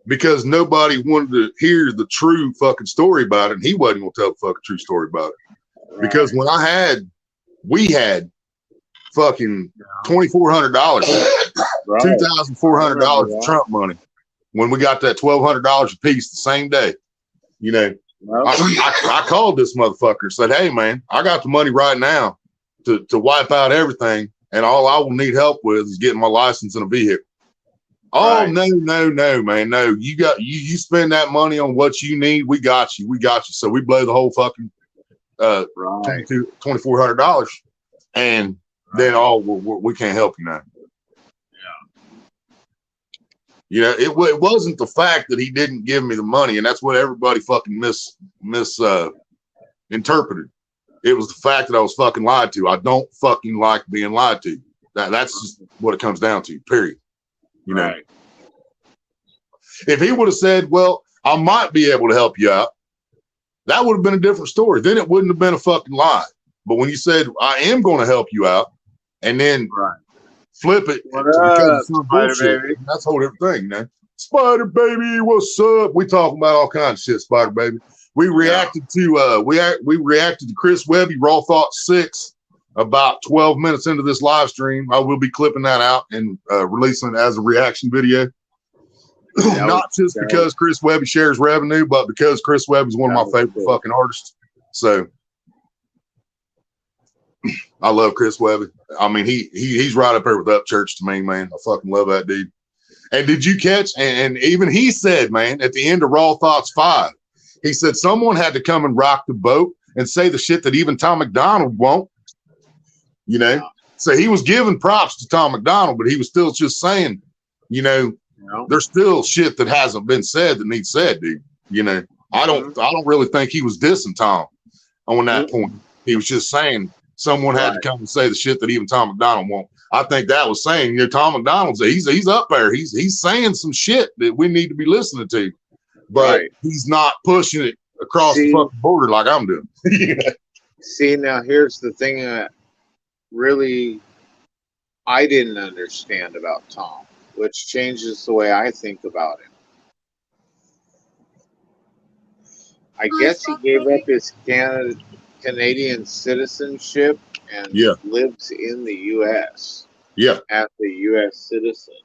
because nobody wanted to hear the true fucking story about it. And he wasn't going to tell the fucking true story about it. Right. Because when we had fucking $2,400, $2,400 of Trump money. When we got that $1,200 a piece the same day, I called this motherfucker and said, hey, man, I got the money right now to wipe out everything. And all I will need help with is getting my license and a vehicle. Oh, no, man. No, you spend that money on what you need. We got you. So we blow the whole fucking $2,400. And then, we can't help you now. It wasn't the fact that he didn't give me the money, and that's what everybody fucking interpreted. It was the fact that I was fucking lied to. I don't fucking like being lied to. That's just what it comes down to, period. If he would have said, well, I might be able to help you out, that would have been a different story. Then it wouldn't have been a fucking lie. But when you said, I am going to help you out, and then flip it because of some bullshit, that's a whole different thing, Spider Baby, what's up? We talking about all kinds of shit, Spider Baby. We reacted to we reacted to Chris Webby Raw Thoughts 6 about 12 minutes into this live stream. I will be clipping that out and releasing it as a reaction video. Not just because Chris Webby shares revenue, but because Chris Webby is one of my favorite fucking artists. So I love Chris Webby. I mean, he's right up there with Upchurch to me, man. I fucking love that dude. And did you catch? And even he said, man, at the end of Raw Thoughts 5, he said someone had to come and rock the boat and say the shit that even Tom McDonald won't. So he was giving props to Tom McDonald, but he was still just saying, there's still shit that hasn't been said that needs said, dude. I don't really think he was dissing Tom on that point. He was just saying someone had to come and say the shit that even Tom McDonald won't. I think that was saying, Tom McDonald's he's up there. He's saying some shit that we need to be listening to, but he's not pushing it across the fucking border like I'm doing. See, now here's the thing that really I didn't understand about Tom, which changes the way I think about him. I guess he gave up his Canadian citizenship and lives in the U.S. Yeah. as a U.S. citizen.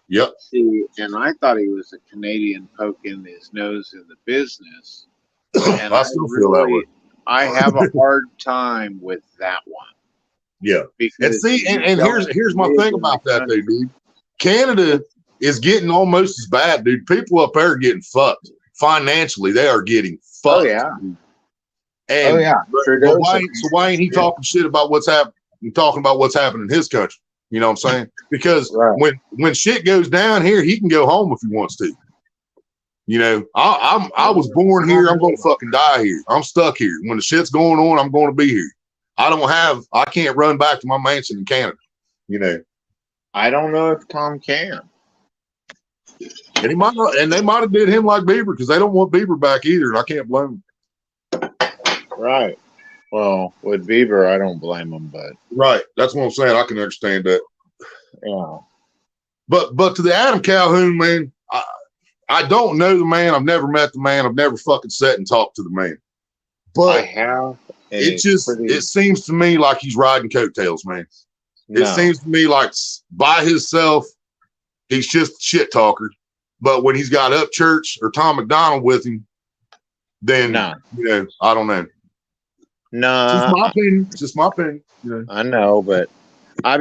Yep. See, and I thought he was a Canadian poking his nose in the business. And I still feel that way. I have a hard time with that one. Yeah. Because And see, and you here's my don't thing live in about the that, though, country. dude. Canada is getting almost as bad, dude. People up there are getting fucked financially. They are getting fucked. Oh, yeah. And Trudeau's why ain't he talking shit about what's happening? Talking about what's happening in his country. You know what I'm saying? Because when shit goes down here, he can go home if he wants to. You know, I was born here. I'm gonna fucking die here. I'm stuck here. When the shit's going on, I'm going to be here. I can't run back to my mansion in Canada. You know, I don't know if Tom can. and they might have did him like Bieber because they don't want Bieber back either, and I can't blame them. Right. Well, with Bieber, I don't blame him, but right, that's what I'm saying. I can understand that. Yeah. But to the Adam Calhoun man, I don't know the man. I've never met the man. I've never fucking sat and talked to the man. But I have. It seems to me like he's riding coattails, man. No. It seems to me like by himself, he's just a shit talker. But when he's got Upchurch or Tom McDonald with him, then you know, I don't know. No, just my opinion. You know? I know, but I've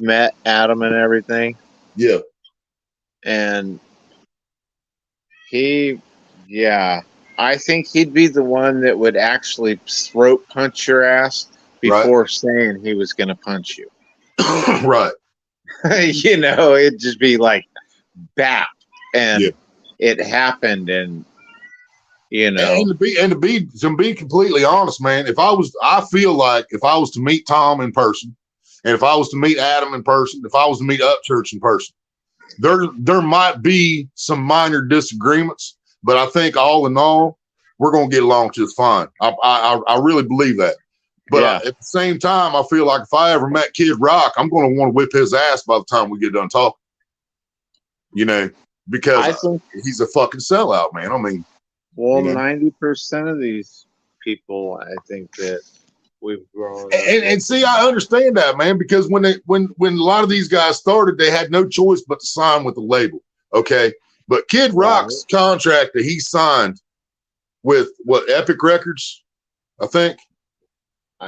met Adam and everything. Yeah. And I think he'd be the one that would actually throat punch your ass before saying he was going to punch you. Right. You know, it'd just be like, bap. And it happened. And, you know. And to be completely honest, man, I feel like if I was to meet Tom in person, and if I was to meet Adam in person, if I was to meet Upchurch in person, there might be some minor disagreements, but I think all in all, we're going to get along just fine. I really believe that. But at the same time, I feel like if I ever met Kid Rock, I'm going to want to whip his ass by the time we get done talking. You know, because I think he's a fucking sellout, man. I mean, well, 90% of these people, I think that we've grown. And see, I understand that, man, because when a lot of these guys started, they had no choice but to sign with the label. Okay. But Kid Rock's contract that he signed with Epic Records, I think.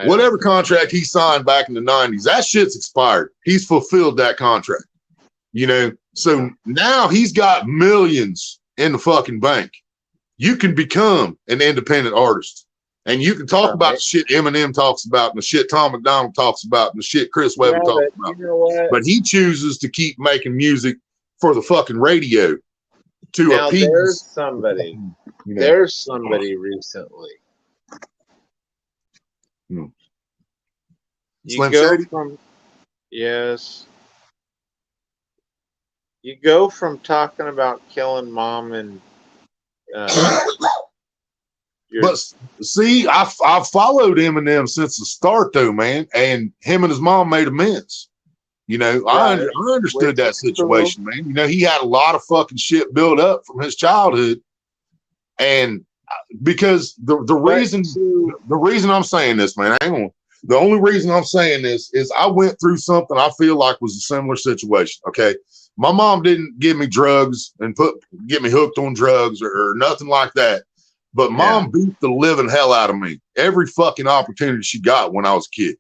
Whatever contract he signed back in the 90s, that shit's expired. He's fulfilled that contract. You know, so now he's got millions in the fucking bank. You can become an independent artist. And you can talk about the shit Eminem talks about, and the shit Tom McDonald talks about, and the shit Chris Webber talks about. You know what? But he chooses to keep making music for the fucking radio to appease. There's somebody. You know. There's somebody recently. You go from you go from talking about killing mom and but see, I've followed Eminem since the start though, man, and him and his mom made amends. You know, I understood that situation, man. You know, he had a lot of fucking shit built up from his childhood, and because the reason I'm saying this, man, hang on. The only reason I'm saying this is I went through something I feel like was a similar situation. Okay. My mom didn't give me drugs and get me hooked on drugs or nothing like that. But mom beat the living hell out of me every fucking opportunity she got when I was a kid.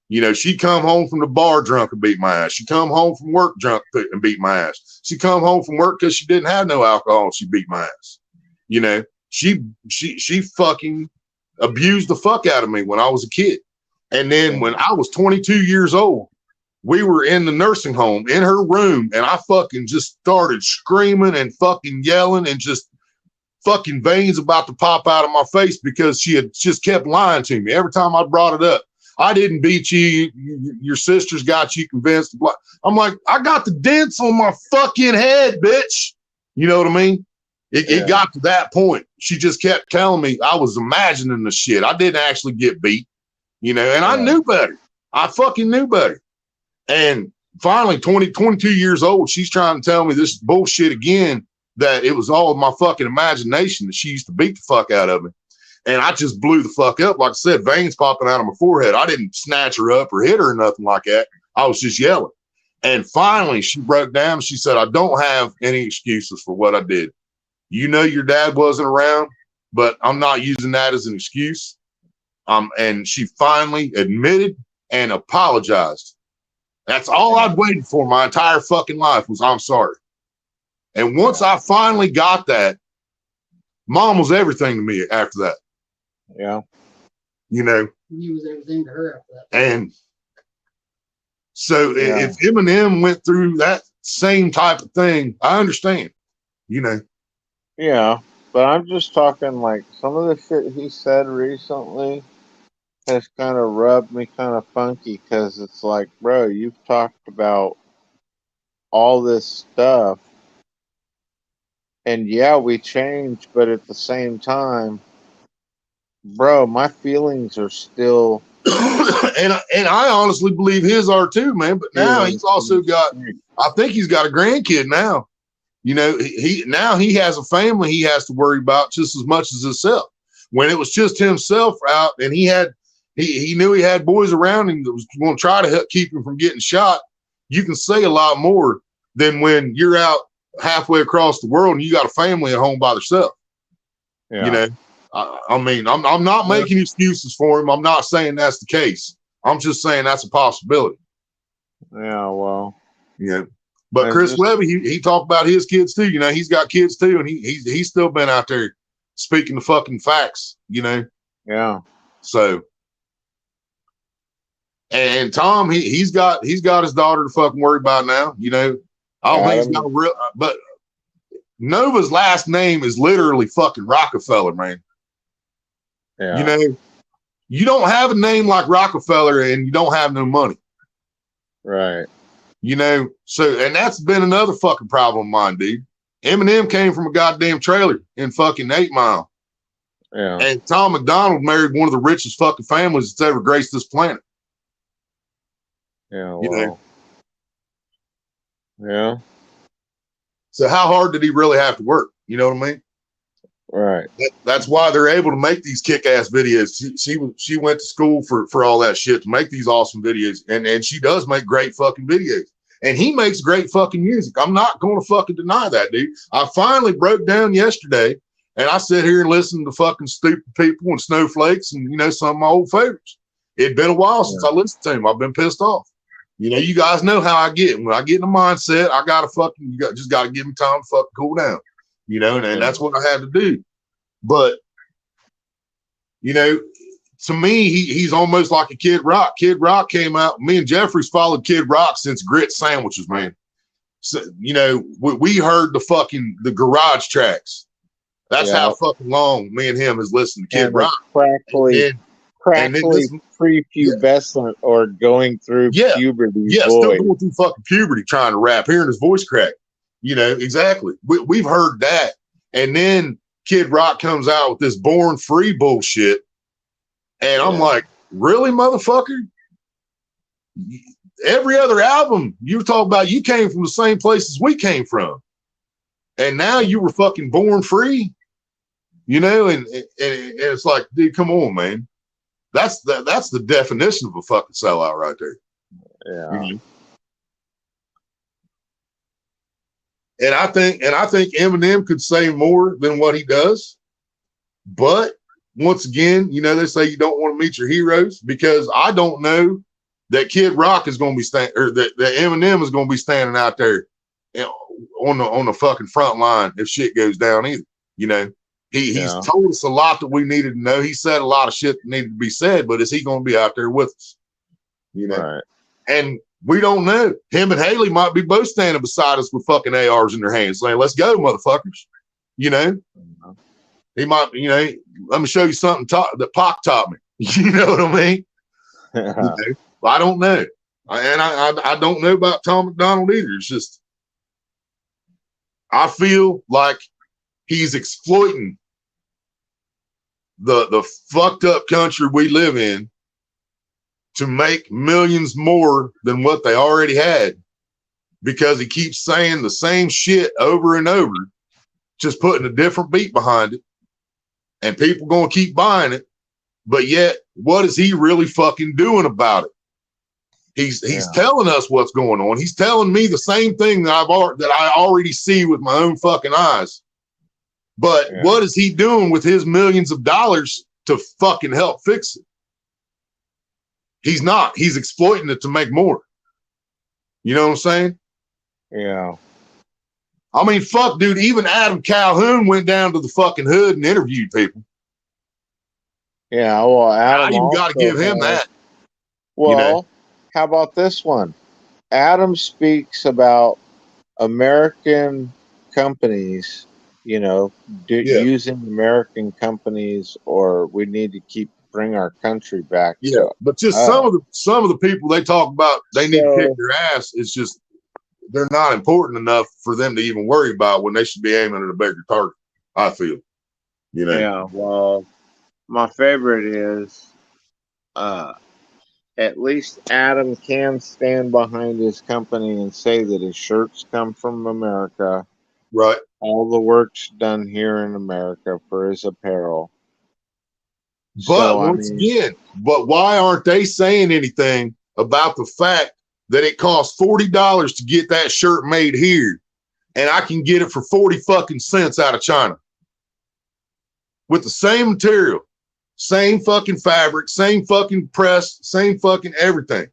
You know, she'd come home from the bar drunk and beat my ass. She'd come home from work drunk and beat my ass. She'd come home from work because she didn't have no alcohol and she beat my ass. You know, she fucking abused the fuck out of me when I was a kid. And then when I was 22 years old, we were in the nursing home in her room, and I fucking just started screaming and fucking yelling and just fucking veins about to pop out of my face because she had just kept lying to me every time I brought it up. I didn't beat you. Your sisters got you convinced. I'm like, I got the dents on my fucking head, bitch. You know what I mean? It got to that point. She just kept telling me I was imagining the shit. I didn't actually get beat. You know, and I knew better. I fucking knew better. And finally, 22 years old, she's trying to tell me this bullshit again, that it was all my fucking imagination that she used to beat the fuck out of me. And I just blew the fuck up. Like I said, veins popping out of my forehead. I didn't snatch her up or hit her or nothing like that. I was just yelling. And finally, she broke down. She said, I don't have any excuses for what I did. You know, your dad wasn't around, but I'm not using that as an excuse. And she finally admitted and apologized. That's all I'd waited for my entire fucking life was I'm sorry. And once I finally got that, mom was everything to me after that. Yeah. You know, He was everything to her after that. and so Yeah. if Eminem went through that same type of thing, I understand, you know. Yeah. But I'm just talking like some of the shit he said recently has kind of rubbed me kind of funky because it's like, bro, you've talked about all this stuff, and yeah, we changed, but at the same time, bro, my feelings are still and I honestly believe his are too, man. But now feeling he's also got, I think he's got a grandkid now. You know, he now he has a family he has to worry about just as much as himself. When it was just himself out, and he knew he had boys around him that was going to try to help keep him from getting shot. You can say a lot more than when you're out halfway across the world and you got a family at home by yourself. Yeah. You know, I mean, I'm not making excuses for him. I'm not saying that's the case. I'm just saying that's a possibility. Yeah, well, Yeah. But I Chris just- Webby, he talked about his kids too. You know, he's got kids too, and he's still been out there speaking the fucking facts. You know, yeah, so. And Tom, he's got his daughter to fucking worry about now. You know, I don't think he's got real. But Nova's last name is literally fucking Rockefeller, man. yeah. You know, you don't have a name like Rockefeller, and you don't have no money. Right. You know, so, and that's been another fucking problem of mine, dude. Eminem came from a goddamn trailer in fucking 8 Mile. Yeah. And Tom McDonald married one of the richest fucking families that's ever graced this planet. Yeah. You know? Well. Yeah. So how hard did he really have to work? You know what I mean? Right. That's why they're able to make these kick-ass videos. She went to school for all that shit to make these awesome videos. And she does make great fucking videos. And he makes great fucking music. I'm not going to fucking deny that, dude. I finally broke down yesterday, and I sit here and listen to fucking stupid people and snowflakes and, you know, some of my old favorites. It'd been a while since I listened to him. I've been pissed off. You know, you guys know how I get. When I get in the mindset, I got to fucking, just got to give me time to fucking cool down. You know, and that's what I had to do. But, you know, to me, he's almost like a Kid Rock. Kid Rock came out. Me and Jeffries followed Kid Rock since Grit Sandwiches, man. So, you know, we heard the garage tracks. That's how fucking long me and him has listened to Kid Rock. Crackly prepubescent or going through puberty. Yeah, still going through fucking puberty trying to rap, hearing his voice crack. You know, exactly. We've heard that. And then Kid Rock comes out with this Born Free bullshit. And I'm like, really, motherfucker? Every other album you were talking about, you came from the same place as we came from. And now you were fucking born free. You know, and it's like, dude, come on, man. That's the definition of a fucking sellout right there. Yeah. Mm-hmm. And I think Eminem could say more than what he does. But once again, you know, they say you don't want to meet your heroes, because I don't know that Kid Rock is going to be or that Eminem is going to be standing out there on the fucking front line if shit goes down either. You know, he's told us a lot that we needed to know. He said a lot of shit that needed to be said, but is he going to be out there with us? You know, right. And we don't know. Him and Haley might be both standing beside us with fucking ARs in their hands saying, let's go, motherfuckers. You know, he might, you know, let me show you something that Pac taught me. You know what I mean? You know? I don't know. I don't know about Tom McDonald either. It's just, I feel like he's exploiting the fucked up country we live in to make millions more than what they already had, because he keeps saying the same shit over and over, just putting a different beat behind it, and people going to keep buying it. But yet, what is he really fucking doing about it? He's telling us what's going on. He's telling me the same thing that I already see with my own fucking eyes. But what is he doing with his millions of dollars to fucking help fix it? He's not. He's exploiting it to make more. You know what I'm saying? Yeah. I mean, fuck, dude. Even Adam Calhoun went down to the fucking hood and interviewed people. Yeah. Well, Adam, I even got to give him that. Well, how about this one? Adam speaks about American companies, using American companies, or we need to bring our country back. Yeah, but just some of the people they talk about, they need to kick their ass. It's just they're not important enough for them to even worry about when they should be aiming at a bigger target. I feel, Yeah. Well, my favorite is, at least Adam can stand behind his company and say that his shirts come from America. Right. All the work's done here in America for his apparel. But but why aren't they saying anything about the fact that it costs $40 to get that shirt made here, and I can get it for 40 fucking cents out of China with the same material, same fucking fabric, same fucking press, same fucking everything,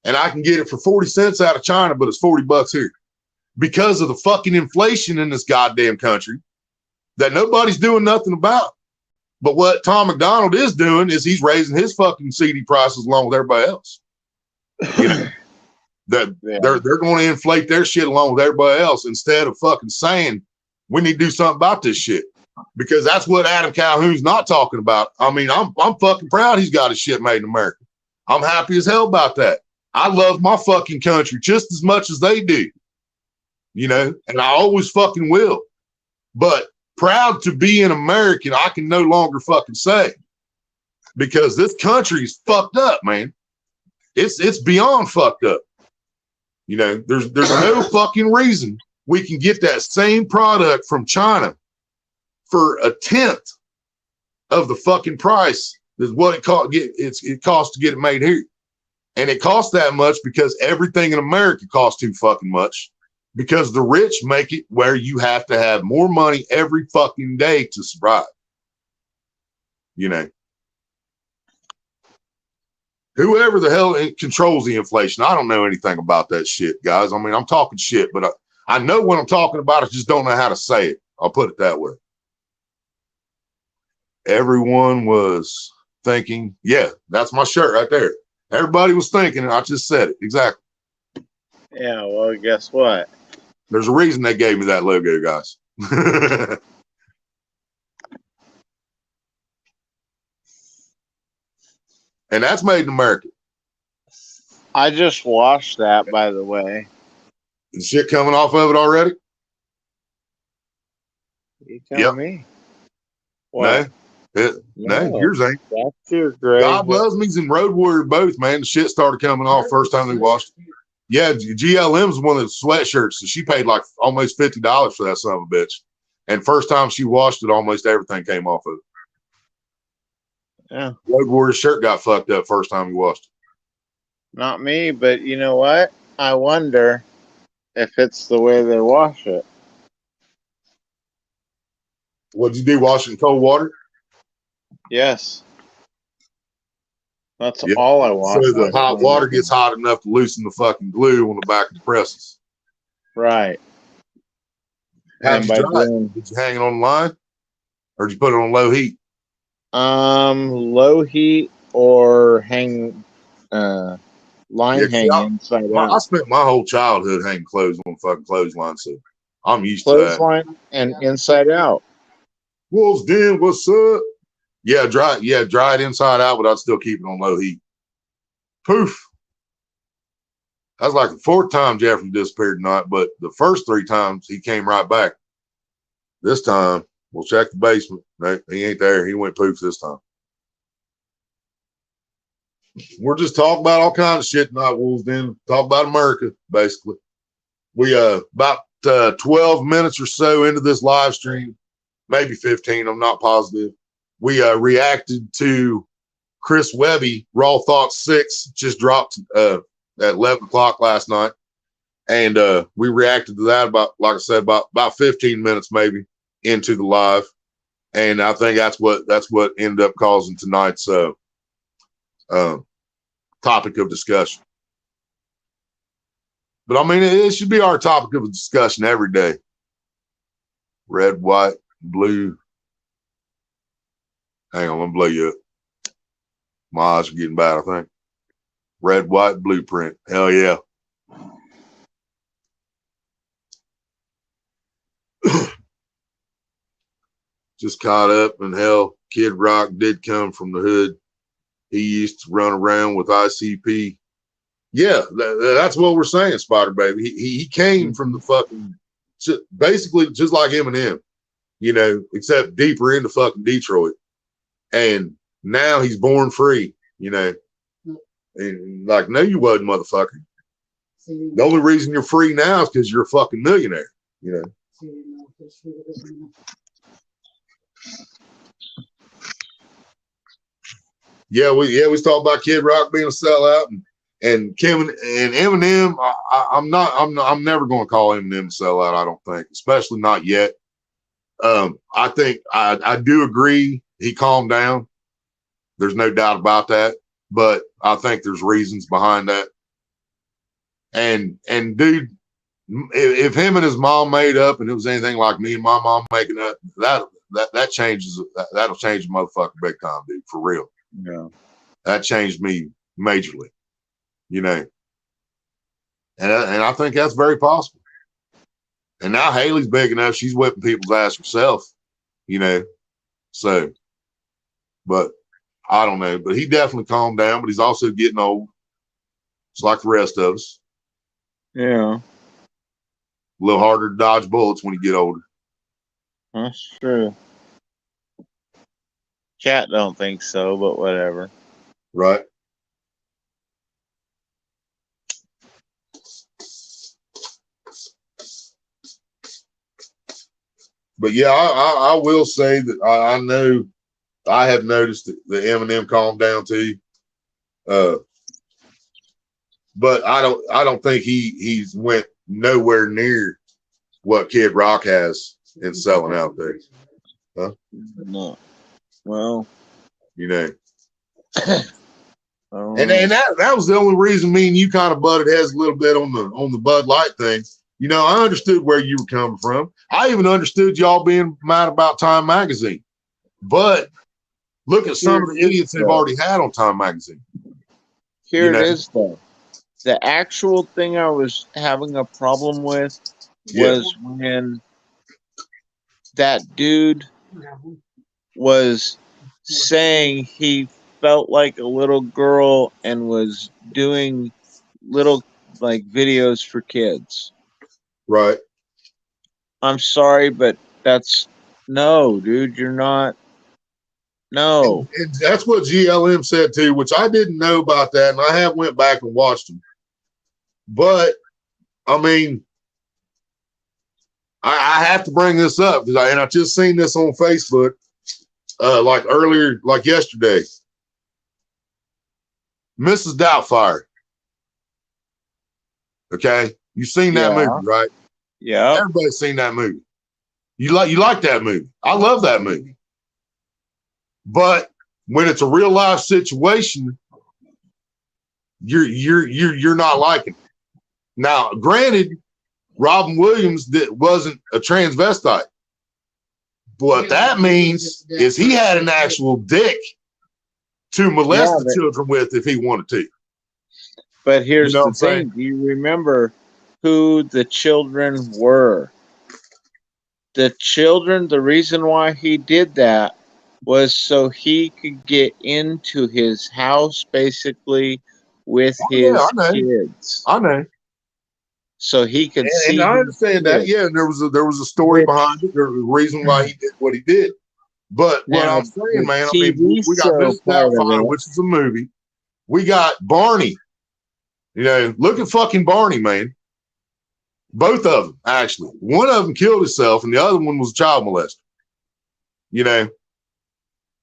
and I can get it for 40 cents out of China, but it's $40 here because of the fucking inflation in this goddamn country that nobody's doing nothing about. But what Tom McDonald is doing is he's raising his fucking CD prices along with everybody else. They're going to inflate their shit along with everybody else instead of fucking saying we need to do something about this shit, because that's what Adam Calhoun's not talking about. I mean, I'm fucking proud he's got his shit made in America. I'm happy as hell about that. I love my fucking country just as much as they do, and I always fucking will. But proud to be an American, I can no longer fucking say, because this country is fucked up, man. It's beyond fucked up. There's no fucking reason we can get that same product from China for a tenth of the fucking price is what it costs to get it made here. And it costs that much because everything in America costs too fucking much. Because the rich make it where you have to have more money every fucking day to survive. Whoever the hell controls the inflation, I don't know anything about that shit, guys. I mean, I'm talking shit, but I know what I'm talking about. I just don't know how to say it. I'll put it that way. Everyone was thinking, yeah, that's my shirt right there. Everybody was thinking, and I just said it. Exactly. Yeah, well, guess what? There's a reason they gave me that logo, guys. And that's made in America. I just washed that, by the way. Is shit coming off of it already? You tell me. What? No, yours ain't. That's your grade. God Loves Me's and Road Warrior both, man. The shit started coming off first time they washed it. Yeah, GLM's one of the sweatshirts, so she paid like almost $50 for that son of a bitch. And first time she washed it, almost everything came off of it. Yeah. Road Warrior's shirt got fucked up first time he washed it. Not me, but you know what? I wonder if it's the way they wash it. What'd you do, wash it in cold water? Yes. That's all I want. So the hot water gets hot enough to loosen the fucking glue on the back of the presses. Right. How'd you dry it? Did you hang it on the line? Or did you put it on low heat? Low heat or hanging inside out. I spent my whole childhood hanging clothes on fucking clothesline, so I'm used to that. Clothesline and inside out. Wolves Den, what's up? Yeah, dry it inside out, but I'd still keep it on low heat. Poof. That was like the fourth time Jeffrey disappeared tonight, but the first three times he came right back. This time, we'll check the basement. No, he ain't there. He went poof this time. We're just talking about all kinds of shit tonight, Wolves Den. Talk about America, basically. We about 12 minutes or so into this live stream, maybe 15, I'm not positive. We reacted to Chris Webby, Raw Thoughts 6, just dropped at 11 o'clock last night. And we reacted to that about, like I said, about 15 minutes maybe into the live. And I think that's what ended up causing tonight's topic of discussion. But I mean, it should be our topic of discussion every day. Red, white, blue. Hang on, let me blow you up. My eyes are getting bad, I think. Red, white, blueprint. Hell yeah. Just caught up, and hell, Kid Rock did come from the hood. He used to run around with ICP. Yeah, that's what we're saying, Spider Baby. He came from the fucking, basically just like Eminem, you know, except deeper into fucking Detroit. And now he's born free, you know. And like, no, you wasn't, motherfucker. The only reason you're free now is because you're a fucking millionaire, you know. Yeah, we talked about Kid Rock being a sellout, and Kevin and Eminem. I'm never going to call Eminem a sellout. I don't think, especially not yet. I think I do agree. He calmed down. There's no doubt about that. But I think there's reasons behind that. And dude, if him and his mom made up, and it was anything like me and my mom making up, that changes. That'll change the motherfucker big time, dude, for real. Yeah. That changed me majorly, you know. And I think that's very possible. And now Haley's big enough; she's whipping people's ass herself, you know. So, but I don't know. But he definitely calmed down. But he's also getting old. It's like the rest of us. Yeah. A little harder to dodge bullets when you get older. That's true. Cat don't think so, but whatever. Right. But yeah, I will say that I know I have noticed that the Eminem calmed down too. But I don't think he's went nowhere near what Kid Rock has in selling out there. Huh? No. Well, you know. And that was the only reason me and you kind of butted heads a little bit on the Bud Light thing. You know, I understood where you were coming from. I even understood y'all being mad about Time Magazine. But look at some of the idiots they've already had on Time Magazine. Here it is, though. The actual thing I was having a problem with was when that dude was saying he felt like a little girl and was doing little like videos for kids. Right. I'm sorry, but that's no, dude, you're not. No. And that's what GLM said too, which I didn't know about that, and I have went back and watched them. But I mean, I have to bring this up because I just seen this on Facebook, like earlier, like yesterday. Mrs. Doubtfire. Okay, you've seen that movie, right? Yeah. Everybody's seen that movie. You like that movie. I love that movie. But when it's a real life situation, you're not liking it. Now, granted, Robin Williams wasn't a transvestite. What that means is he had an actual dick to molest the children with if he wanted to. But here's the thing. Do you remember who the children were? The children, the reason why he did that was so he could get into his house basically with his kids. I know. So he could see. And I understand that. Yeah, and there was a story behind it. There was a reason why he did what he did. But what I'm saying, man, I mean, we got Miss Doubtfire, which is a movie. We got Barney. You know, look at fucking Barney, man. Both of them, actually. One of them killed himself, and the other one was a child molester. You know.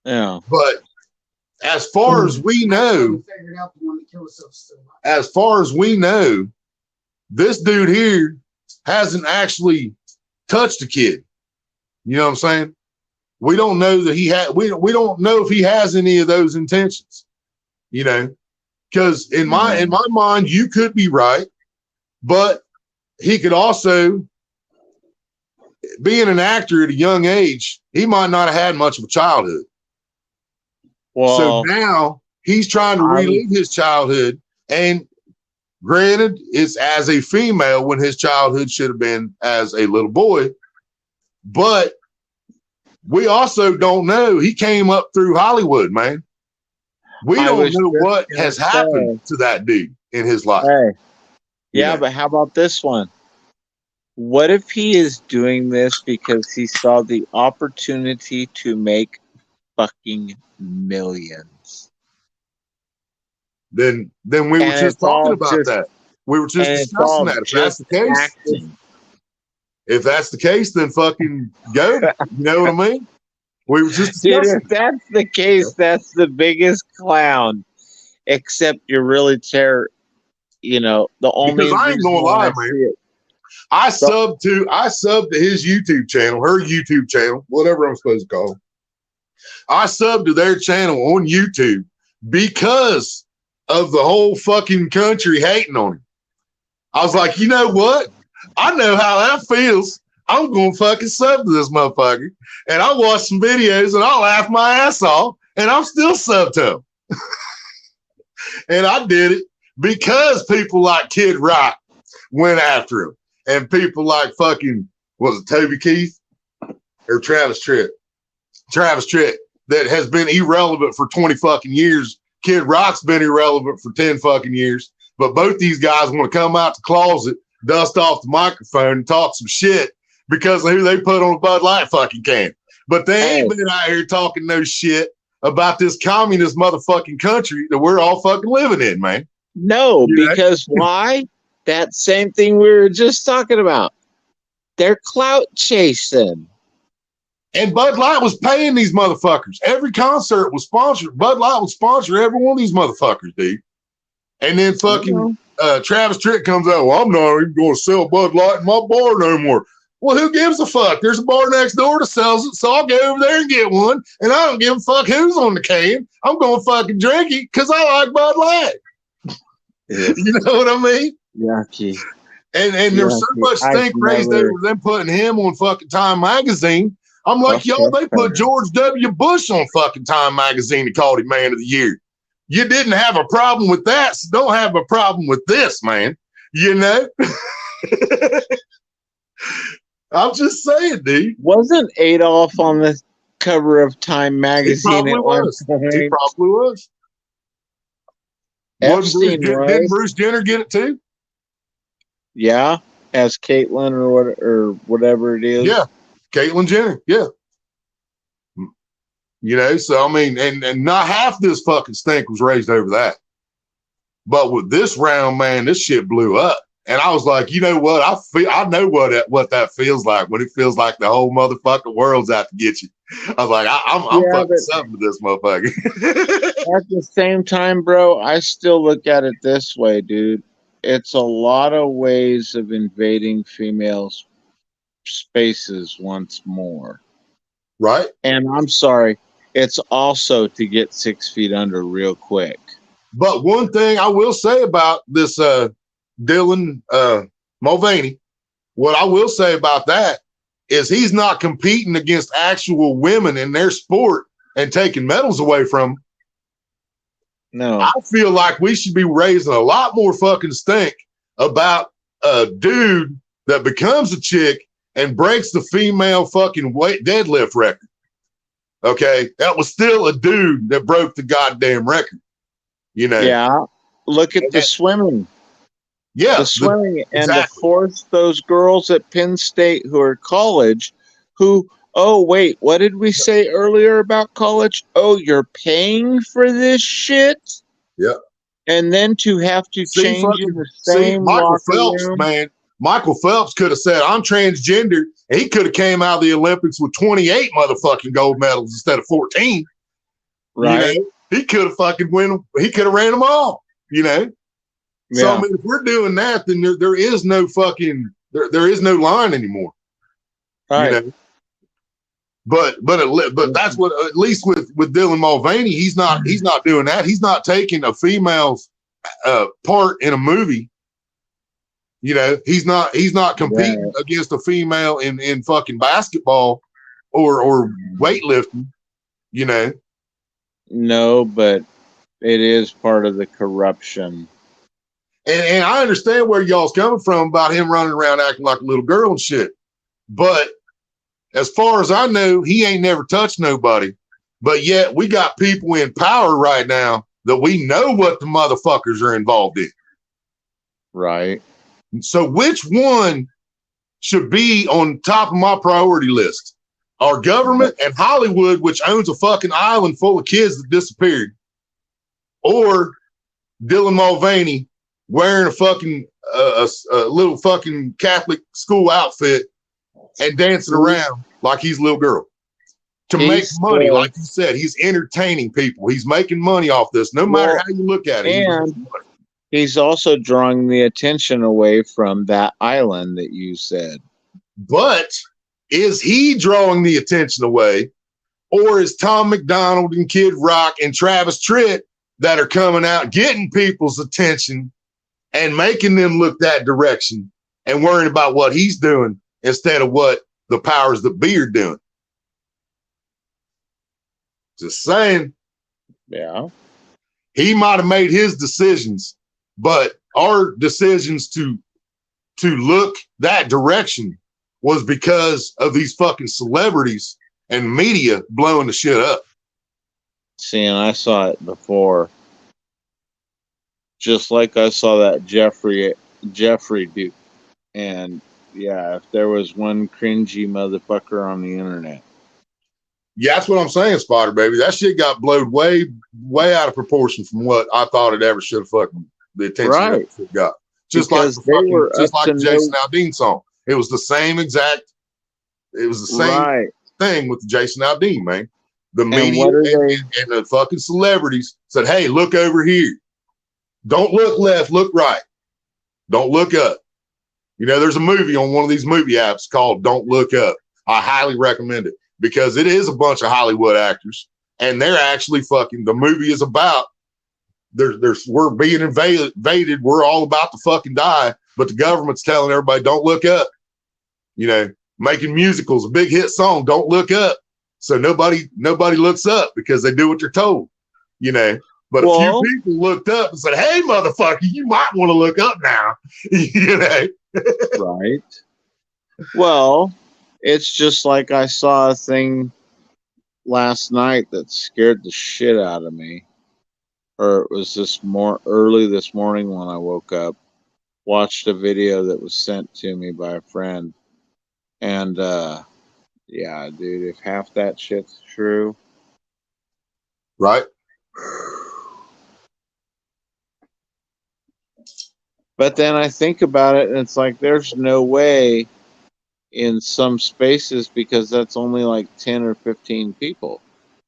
Yeah. But as far as we know, Figured out the one that killed himself still alive. as far as we know, this dude here hasn't actually touched a kid. You know what I'm saying? We don't know that he had. We don't know if he has any of those intentions. You know, because in my mind, you could be right, but he could also, being an actor at a young age, he might not have had much of a childhood. Well, So now he's trying to relive his childhood. And granted, it's as a female when his childhood should have been as a little boy. But we also don't know. He came up through Hollywood, man. We don't know what has happened to that dude in his life. Hey, yeah, Yeah. but how about this one? What if he is doing this because he saw the opportunity to make fucking millions? Then we were And just it's all talking about just- that. We were just and it's discussing all that. If that's just the case, acting. if that's the case, then fucking go. You know what I mean? We were just Dude, discussing. if that's the case, that's the biggest clown. Except you're really the only Because I ain't reason gonna why lie, I man. see it. I subbed to his YouTube channel, her YouTube channel, whatever I'm supposed to call it. I subbed to their channel on YouTube because of the whole fucking country hating on him. I was like, you know what? I know how that feels. I'm gonna fucking sub to this motherfucker. And I watched some videos and I laughed my ass off, and I'm still subbed to him. And I did it because people like Kid Rock went after him. And people like fucking, was it Toby Keith or Travis Tritt? Travis Tritt, that has been irrelevant for 20 fucking years. Kid Rock's been irrelevant for 10 fucking years. But both these guys want to come out the closet, dust off the microphone, and talk some shit because of who they put on a Bud Light fucking can. But they ain't been out here talking no shit about this communist motherfucking country that we're all fucking living in, man. No, You know? because why? That same thing we were just talking about. They're clout chasing. And Bud Light was paying these motherfuckers. Every concert was sponsored. Bud Light was sponsoring every one of these motherfuckers, dude. And then fucking Travis Tritt comes out, well, I'm not even going to sell Bud Light in my bar no more. Well, who gives a fuck? There's a bar next door that sells it, so I'll go over there and get one. And I don't give a fuck who's on the can. I'm going to fucking drink it because I like Bud Light. Yeah. You know what I mean? Yucky. And there was so much stink raised over them putting him on fucking Time Magazine. I'm like, y'all, they put George W. Bush on fucking Time Magazine and called him Man of the Year. You didn't have a problem with that, so don't have a problem with this, man. You know? I'm just saying, dude. Wasn't Adolf on the cover of Time He magazine probably at one was. point? He probably was. Epstein Didn't Bruce Jenner get it too? Yeah, as Caitlyn or whatever it is. Yeah, Caitlyn Jenner. Yeah. You know, so I mean, and not half this fucking stink was raised over that. But with this round, man, this shit blew up. And I was like, you know what? I know what that feels like when it feels like the whole motherfucking world's out to get you. I was like, I'm fucking something to this motherfucker. At the same time, bro, I still look at it this way, dude. It's a lot of ways of invading females' spaces once more. Right? And I'm sorry, it's also to get 6 feet under real quick. But one thing I will say about this Dylan Mulvaney, what I will say about that is he's not competing against actual women in their sport and taking medals away from them. No. I feel like we should be raising a lot more fucking stink about a dude that becomes a chick and breaks the female fucking weight deadlift record. Okay? That was still a dude that broke the goddamn record. You know? Yeah. Look at the swimming. Yeah. The swimming and to exactly. force those girls at Penn State who are college who, oh, wait, what did we say earlier about college? Oh, you're paying for this shit? Yeah. And then to have to change in the See, same Michael locker Phelps, room. man. Michael Phelps could have said, I'm transgender, and he could have came out of the Olympics with 28 motherfucking gold medals instead of 14. Right. You know? he could have fucking he could have ran them all, you know? So, I Yeah. mean, if we're doing that, then there is no fucking, there is no line anymore, Right. you know? But that's what, at least with Dylan Mulvaney, he's not doing that. He's not taking a female's part in a movie. You know, he's not competing against a female in fucking basketball or weightlifting, you know. No, but it is part of the corruption. And I understand where y'all's coming from about him running around acting like a little girl and shit. But as far as I know, he ain't never touched nobody. But yet we got people in power right now that we know what the motherfuckers are involved in. Right. So which one should be on top of my priority list? Our government and Hollywood, which owns a fucking island full of kids that disappeared, or Dylan Mulvaney wearing a fucking a little fucking Catholic school outfit and dancing around like he's a little girl to make money. Like you said, he's entertaining people. He's making money off this, no matter how you look at it. And he's also drawing the attention away from that island that you said. But is he drawing the attention away, or is Tom McDonald and Kid Rock and Travis Tritt that are coming out getting people's attention and making them look that direction and worrying about what he's doing instead of what the powers that be are doing? Just saying. Yeah. He might have made his decisions, but our decisions to look that direction was because of these fucking celebrities and media blowing the shit up. See, and I saw it before. Just like I saw that Jeffrey dude. And yeah, if there was one cringy motherfucker on the internet. Yeah, that's what I'm saying, Spotter Baby. That shit got blowed way out of proportion from what I thought it ever should have fucking the attention it got. Just because like the Jason Aldean song. It was the same exact. It was the same thing with the Jason Aldean, man. The media and the fucking celebrities said, "Hey, look over here. Don't look left, look right. Don't look up." You know, there's a movie on one of these movie apps called "Don't Look Up." I highly recommend it because it is a bunch of Hollywood actors, and they're actually fucking. The movie is about. We're being invaded. We're all about to fucking die, but the government's telling everybody, don't look up. You know, making musicals, a big hit song, don't look up. So nobody looks up because they do what they're told, you know. But a few people looked up and said, hey, motherfucker, you might want to look up now, you know. Right. Well, it's just like I saw a thing last night that scared the shit out of me. Or it was early this morning when I woke up, watched a video that was sent to me by a friend. And, yeah, dude, if half that shit's true. Right. But then I think about it and it's like, there's no way in some spaces because that's only like 10 or 15 people.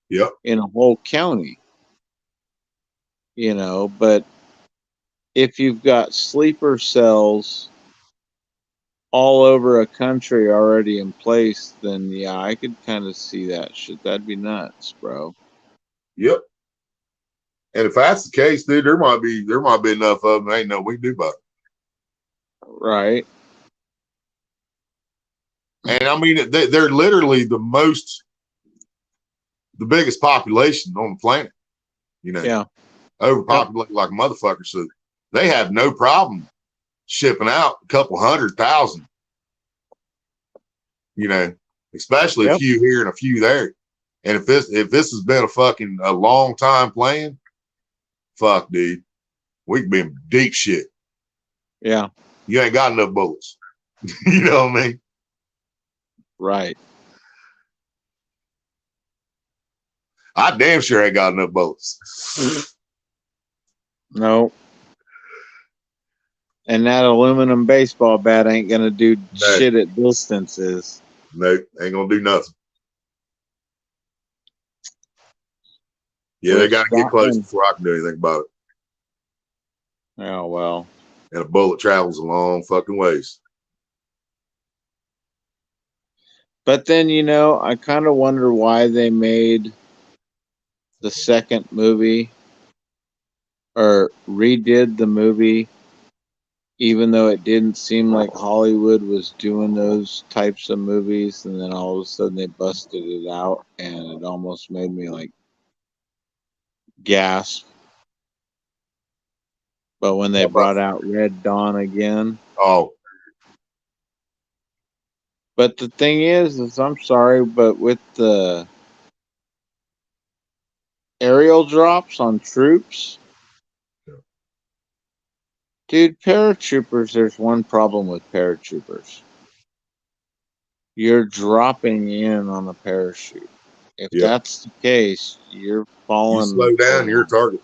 Yep. In a whole county. You know, but if you've got sleeper cells all over a country already in place, then yeah, I could kind of see that shit. That'd be nuts, bro. Yep. And if that's the case, dude, there might be enough of them. Ain't nothing we can do about it. Right. And I mean, they're literally the biggest population on the planet. You know. Yeah. Overpopulated like a motherfucker, so they have no problem shipping out a couple 100,000. You know, especially a few here and a few there. And if this has been a long time playing, fuck, dude, we could be in deep shit. Yeah, you ain't got enough bullets. You know what I mean? Right. I damn sure ain't got enough bullets. No. And that aluminum baseball bat ain't gonna do shit at distances. No, ain't gonna do nothing. Yeah, they Which got to get that close one- before I can do anything about it. Oh well. And a bullet travels a long fucking ways. But then I kind of wonder why they made the second movie or redid the movie, even though it didn't seem like Hollywood was doing those types of movies, and then all of a sudden they busted it out, and it almost made me like gasp. But when they brought out Red Dawn again, Oh, but the thing is I'm sorry, but with the aerial drops on troops, dude, paratroopers, there's one problem with paratroopers. You're dropping in on a parachute. If yeah. that's the case, you're falling. You slow down, you're a target.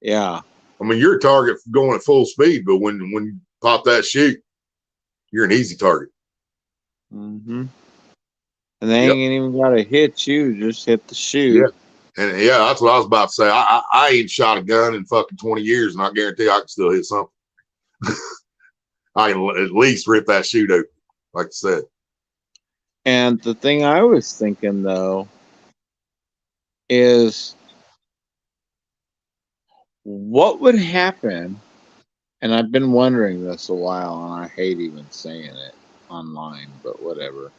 Yeah. I mean, you're a target going at full speed, but when you pop that chute, you're an easy target. Mm-hmm. And they ain't even got to hit you, just hit the chute. Yeah. And yeah, that's what I was about to say. I ain't shot a gun in fucking 20 years, and I guarantee I can still hit something. I can at least rip that chute open, like I said. And the thing I was thinking, though, is what would happen, and I've been wondering this a while, and I hate even saying it online, but whatever.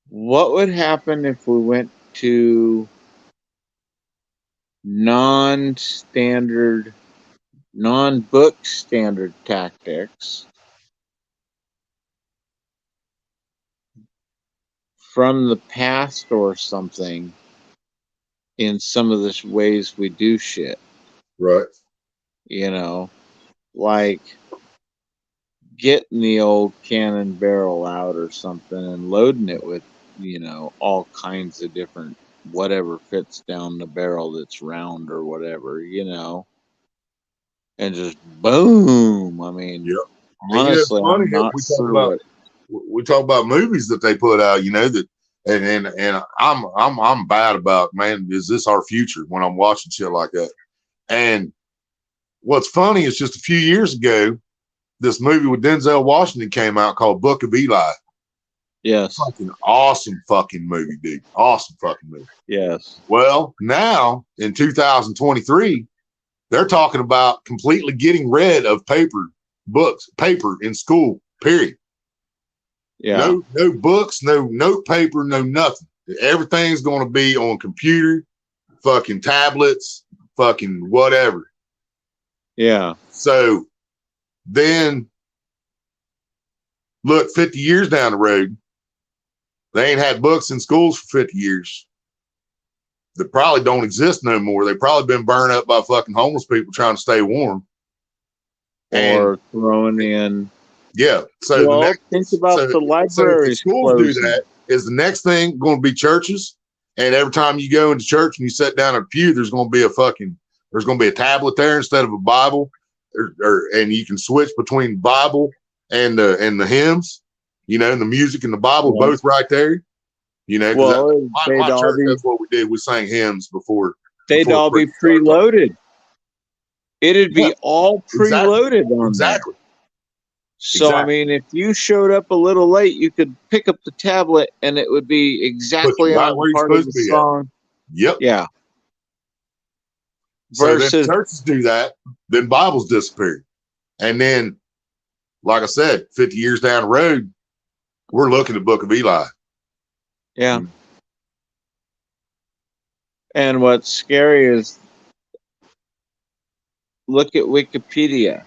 What would happen if we went to non-book standard tactics from the past or something in some of the ways we do shit? Right. Like getting the old cannon barrel out or something and loading it with, all kinds of different whatever fits down the barrel that's round or whatever, and just boom. I mean, Yep. honestly, funny, I'm not sure we talk about movies that they put out, that and I'm bad about, man, is this our future when I'm watching shit like that? And what's funny is just a few years ago, this movie with Denzel Washington came out called Book of Eli. Yes. Fucking awesome fucking movie, dude. Awesome fucking movie. Yes. Well, now in 2023, they're talking about completely getting rid of paper in school, period. Yeah. No books, no note paper, no nothing. Everything's going to be on computer, fucking tablets, fucking whatever. Yeah. So then look, 50 years down the road, they ain't had books in schools for 50 years. They probably don't exist no more. They've probably been burned up by fucking homeless people trying to stay warm. Or throwing in. Yeah. So think about the libraries. So schools do that. Is the next thing going to be churches? And every time you go into church and you sit down at a pew, there's going to be a tablet there instead of a Bible, and you can switch between Bible and the hymns, and the music and the Bible both right there. My church, that's what we did. We sang hymns before. They'd all be preloaded. It'd be all preloaded on exactly. There. So, I mean, if you showed up a little late, you could pick up the tablet and it would be exactly on where part of the song. Yep. Yeah. So then churches do that, then Bibles disappear. And then, like I said, 50 years down the road, we're looking at Book of Eli. Yeah. And what's scary is look at Wikipedia.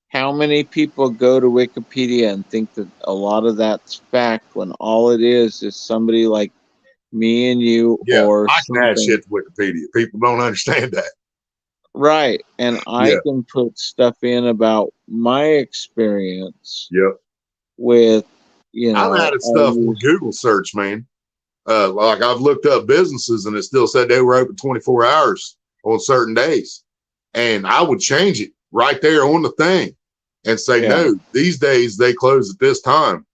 How many people go to Wikipedia and think that a lot of that's fact when all it is somebody like me and you or I can add something. shit to Wikipedia. People don't understand that. Right. And I can put stuff in about my experience. Yep. With, I've added stuff with Google search, man. Like I've looked up businesses and it still said they were open 24 hours on certain days. And I would change it right there on the thing and say, no, these days they close at this time.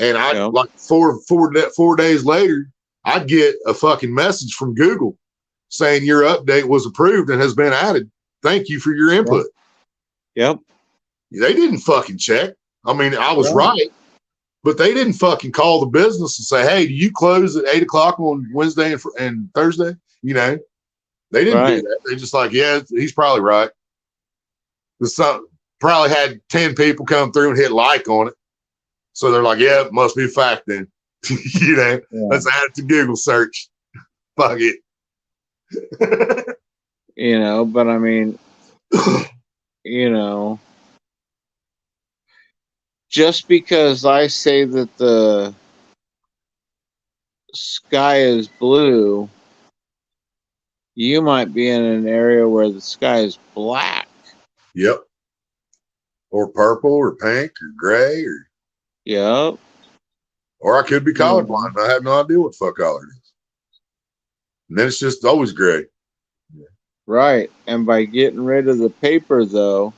And like 4 days later, I'd get a fucking message from Google saying your update was approved and has been added. Thank you for your input. Yep. They didn't fucking check. I mean, I was Right. right, but they didn't fucking call the business and say, "Hey, do you close at 8:00 on Wednesday and Thursday?" You know, they didn't do Right. that. They just like, yeah, he's probably right. Some probably had 10 people come through and hit like on it, so they're like, "Yeah, it must be a fact then." You know, Yeah. let's add it to Google search. Fuck it. You know, but I mean, you know, just because I say that the sky is blue, you might be in an area where the sky is black. Yep. Or purple or pink or gray Yep. or I could be colorblind. I have no idea what the fuck color it is. And then it's just always gray. Right. And by getting rid of the paper, though,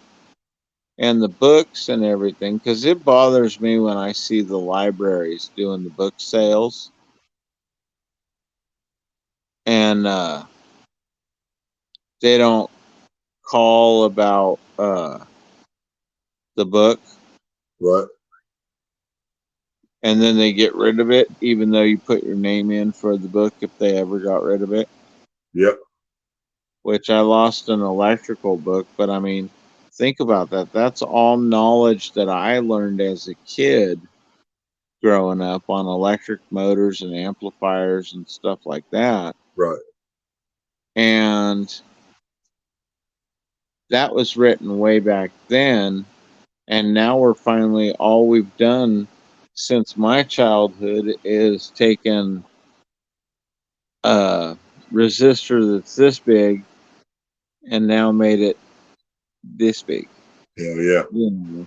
and the books and everything, because it bothers me when I see the libraries doing the book sales. And they don't call about the book, Right. and then they get rid of it, even though you put your name in for the book if they ever got rid of it. Yep. Which I lost an electrical book, but I mean, think about that. That's all knowledge that I learned as a kid growing up on electric motors and amplifiers and stuff like that. Right. And that was written way back then. And now we're finally, all we've done since my childhood is taken a resistor that's this big and now made it this big. Hell yeah. You know,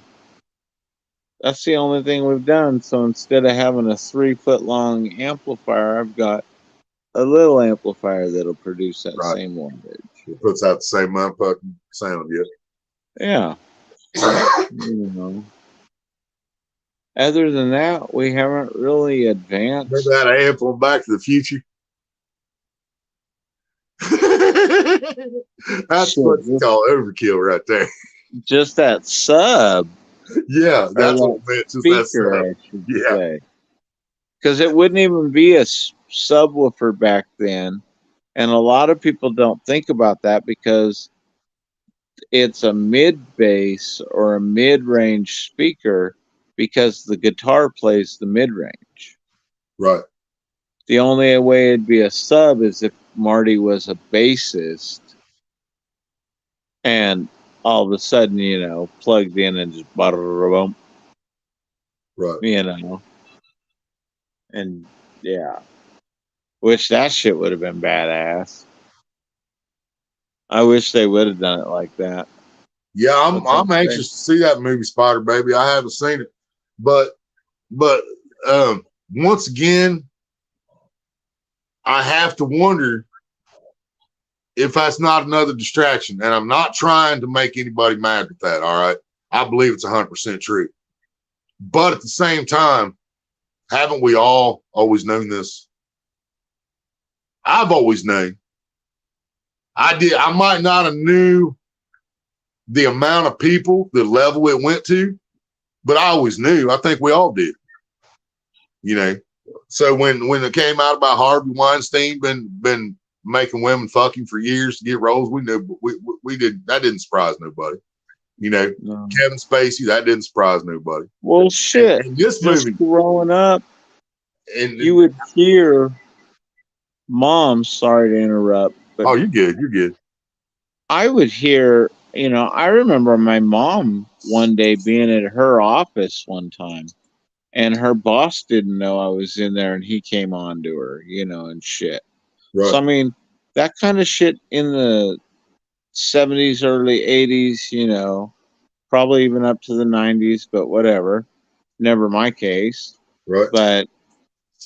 that's the only thing we've done. So instead of having a 3 foot long amplifier, I've got a little amplifier that'll produce that Right. same wattage. It puts out the same motherfucking sound, Yeah. You know. Other than that, we haven't really advanced. Remember that amp on Back to the Future? That's Shit, what you call overkill right there. Just that sub. Yeah, that's Or what it meant. Just that speaker, stuff. I should Yeah. say. Because it wouldn't even be a subwoofer back then. And a lot of people don't think about that because it's a mid bass or a mid range speaker because the guitar plays the mid range. Right. The only way it'd be a sub is if Marty was a bassist and all of a sudden, you know, plugged in and just boom, Right. you know. And yeah. Which that shit would have been badass. I wish they would have done it like that. Yeah, I'm What's up, anxious to see that movie Spider Baby. I haven't seen it. But once again, I have to wonder if that's not another distraction. And I'm not trying to make anybody mad with that, all right? I believe it's 100% true. But at the same time, haven't we all always known this? I've always known. I might not have knew the amount of people, the level it went to, but I always knew. I think we all did. You know, so when it came out about Harvey Weinstein been making women fucking for years to get roles, we knew we did. That didn't surprise nobody. You know, No. Kevin Spacey, that didn't surprise nobody. Well, shit. And this Just movie, growing up, and you would hear moms, sorry to interrupt, but oh, you're good. You're good. I would hear, you know, I remember my mom one day being at her office one time and her boss didn't know I was in there and he came on to her, you know, and shit. Right. So, I mean, that kind of shit in the 70s, early 80s, you know, probably even up to the 90s, but whatever. Never my case. Right. But,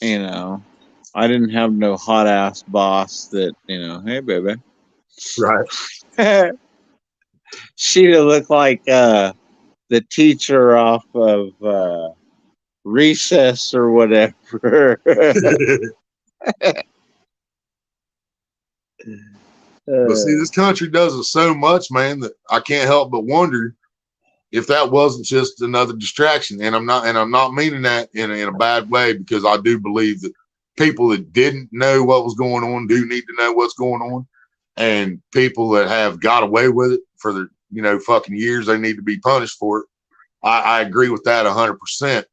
you know, I didn't have no hot ass boss that, you know, hey, baby. Right. She'd have looked like the teacher off of Recess or whatever. But see, this country does it so much, man, that I can't help but wonder if that wasn't just another distraction. And I'm not meaning that in a bad way, because I do believe that people that didn't know what was going on do need to know what's going on. And people that have got away with it for their, fucking years, they need to be punished for it. I agree with that 100%.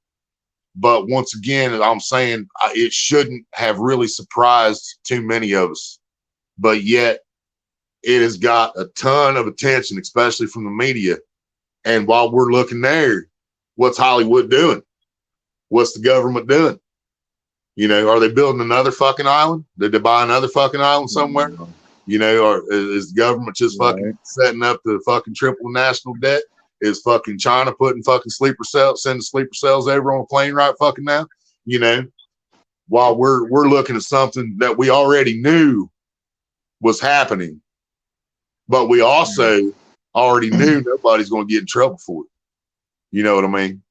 But once again, I'm saying it shouldn't have really surprised too many of us. But yet it has got a ton of attention, especially from the media. And while we're looking there, what's Hollywood doing? What's the government doing? Are they building another fucking island? Did they buy another fucking island somewhere? Or is the government just fucking setting up the fucking triple national debt? Is fucking China putting fucking sending sleeper cells over on a plane right fucking now? While we're looking at something that we already knew was happening, but we also already knew nobody's going to get in trouble for it. You know what I mean?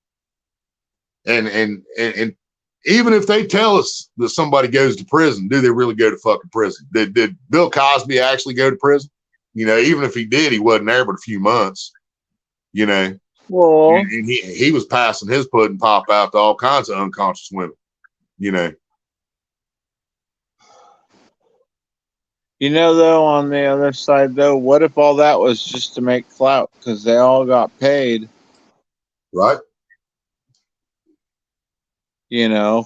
And even if they tell us that somebody goes to prison, do they really go to fucking prison? Did Bill Cosby actually go to prison? Even if he did, he wasn't there but a few months. Well, and he was passing his pudding pop out to all kinds of unconscious women. Though, on the other side, though, what if all that was just to make clout because they all got paid? Right.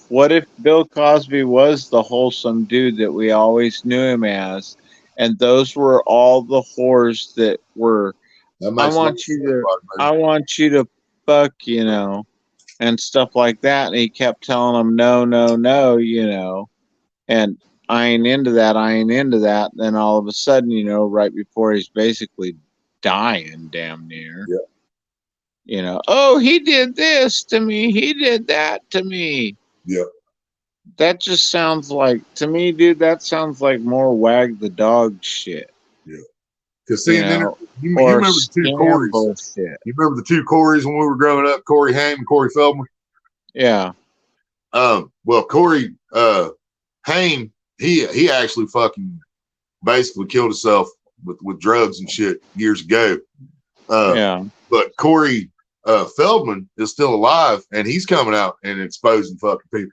What if Bill Cosby was the wholesome dude that we always knew him as, and those were all the whores that were, I want you to fuck, and stuff like that, and he kept telling them no, no, no, and I ain't into that. Then all of a sudden, right before he's basically dying, damn near. Yeah. Oh, he did this to me. He did that to me. Yeah. That just sounds like, to me, dude, that sounds like more wag the dog shit. Yeah. Because you remember the two Corys. Bullshit. You remember the two Corys when we were growing up, Corey Haim and Corey Feldman? Yeah. Well, Corey Haim, he actually fucking basically killed himself with drugs and shit years ago. Yeah. But Corey Feldman is still alive, and he's coming out and exposing fucking people.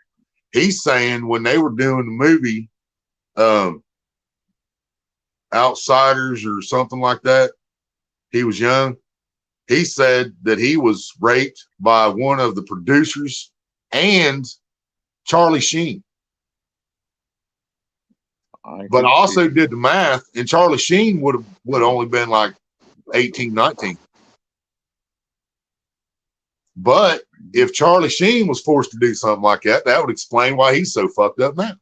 He's saying when they were doing the movie Outsiders or something like that, he was young. He said that he was raped by one of the producers and Charlie Sheen. But also did the math, and Charlie Sheen would only been like 18, 19. But if Charlie Sheen was forced to do something like that, that would explain why he's so fucked up now.